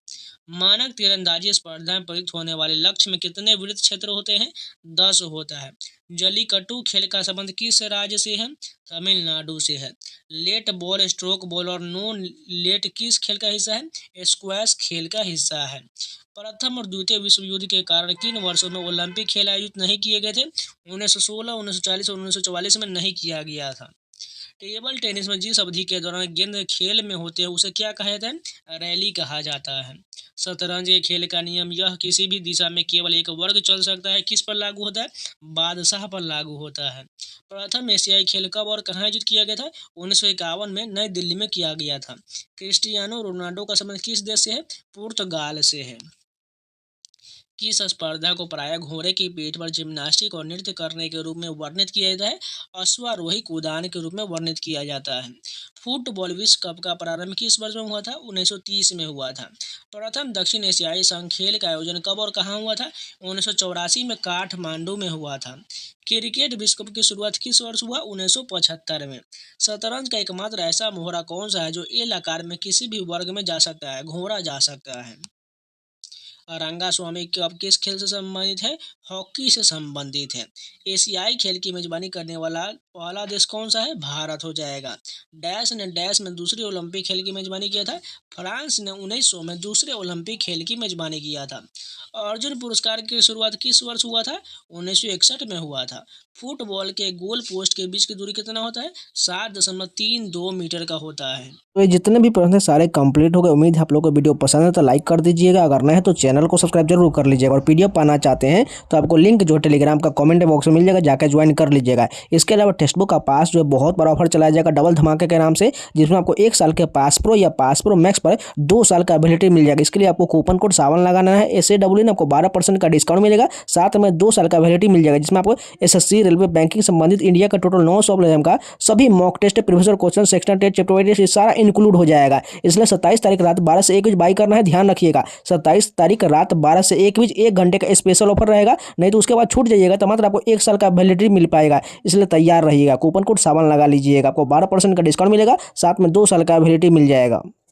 मानक तीरंदाजी स्पर्धा में प्रयुक्त होने वाले लक्ष्य में कितने वृत्त क्षेत्र होते हैं? 10 होता है। जलीकट्टू खेल का संबंध किस राज्य से है? तमिलनाडु से है। लेट बॉल, स्ट्रोक बॉल और नो लेट किस खेल का हिस्सा है? स्क्वैश खेल का हिस्सा है। प्रथम और द्वितीय विश्व युद्ध के कारण किन वर्षों में ओलंपिक खेल आयोजित नहीं किए गए थे? 1916, 1940 और 1944 में नहीं किया गया था। टेबल टेनिस में जिस अवधि के दौरान गेंद खेल में होते हैं उसे क्या कहा जाता है? रैली कहा जाता है। शतरंज के खेल का नियम यह किसी भी दिशा में केवल एक वर्ग चल सकता है, किस पर लागू होता है? बादशाह पर लागू होता है। प्रथम एशियाई खेल कब और कहाँ आयोजित किया गया था? 1951 में नई दिल्ली में किया गया था। क्रिस्टियानो रोनाल्डो का संबंध किस देश से है? पुर्तगाल से है। किस स्पर्धा को प्रायः घोड़े की पीठ पर जिम्नास्टिक और नृत्य करने के रूप में वर्णित किया जाता है? अश्वारोही कूदान के रूप में वर्णित किया जाता है। फुटबॉल विश्व कप का प्रारंभ किस वर्ष में हुआ था? 1930 में हुआ था। प्रथम दक्षिण एशियाई संघ खेल का आयोजन कब और कहाँ हुआ था? 1984 में काठमांडू में हुआ था। क्रिकेट विश्व कप की शुरुआत किस वर्ष हुआ? 1975 में। शतरंज का एकमात्र ऐसा मोहरा कौन सा है जो एल आकार में किसी भी वर्ग में जा सकता है, घोड़ा जा सकता है? रंगास्वामी कप किस खेल से संबंधित है? हॉकी से संबंधित है। एशियाई खेल की मेजबानी करने वाला पहला देश कौन सा है? भारत हो जाएगा। डैश ने डैश में दूसरे ओलंपिक खेल की मेजबानी किया था? फ्रांस ने 1900 में दूसरे ओलंपिक खेल की मेजबानी किया था। अर्जुन पुरस्कार की शुरुआत किस वर्ष हुआ था? 1961 में हुआ था। फुटबॉल के गोल पोस्ट के बीच की दूरी कितना होता है? 7.32 मीटर का होता है। तो ये जितने भी प्रश्न सारे कंप्लीट हो गए। उम्मीद है आप लोगों को वीडियो पसंद है तो लाइक कर दीजिएगा, अगर नहीं है तो चैनल को सब्सक्राइब जरूर कर लीजिएगा। और पीडीएफ पाना चाहते हैं तो आपको लिंक जो है टेलीग्राम का कमेंट बॉक्स में मिल जाएगा, जाकर ज्वाइन कर लीजिएगा। इसके अलावा टेक्स्ट बुक का पास जो है बहुत बड़ा ऑफर चलाया जाएगा डबल धमाके के नाम से, जिसमें आपको 1 साल के पास प्रो या पास प्रो मैक्स पर 2 साल का एबिलिटी मिल जाएगा। इसके लिए आपको कूपन कोड सावन लगाना है, SAWN आपको 12% का डिस्काउंट मिलेगा, साथ में 2 साल का एबिलिटी मिल जाएगा, जिसमें आपको SSC, रेलवे, बैंकिंग संबंधित इंडिया का टोटल 900 एग्जाम का सभी mock test, previous question, section test, chapter wise ये सारा इंक्लूड हो जाएगा। इसलिए 27 तारीख रात 12 से 1 बजे बाई करना है, ध्यान रखिएगा। 27 तारीख रात 12 से 1 बजे 1 घंटे का स्पेशल ऑफर रहेगा, नहीं तो उसके बाद छूट जाइएगा तो मात्र आपको 1 साल का वैलिडिटी मिल पाएगा। इसलिए तैयार रहिएगा, कूपन कोड सावन लगा लीजिएगा, आपको 12% का डिस्काउंट मिलेगा, साथ में 2 साल का वैलिडिटी मिल जाएगा।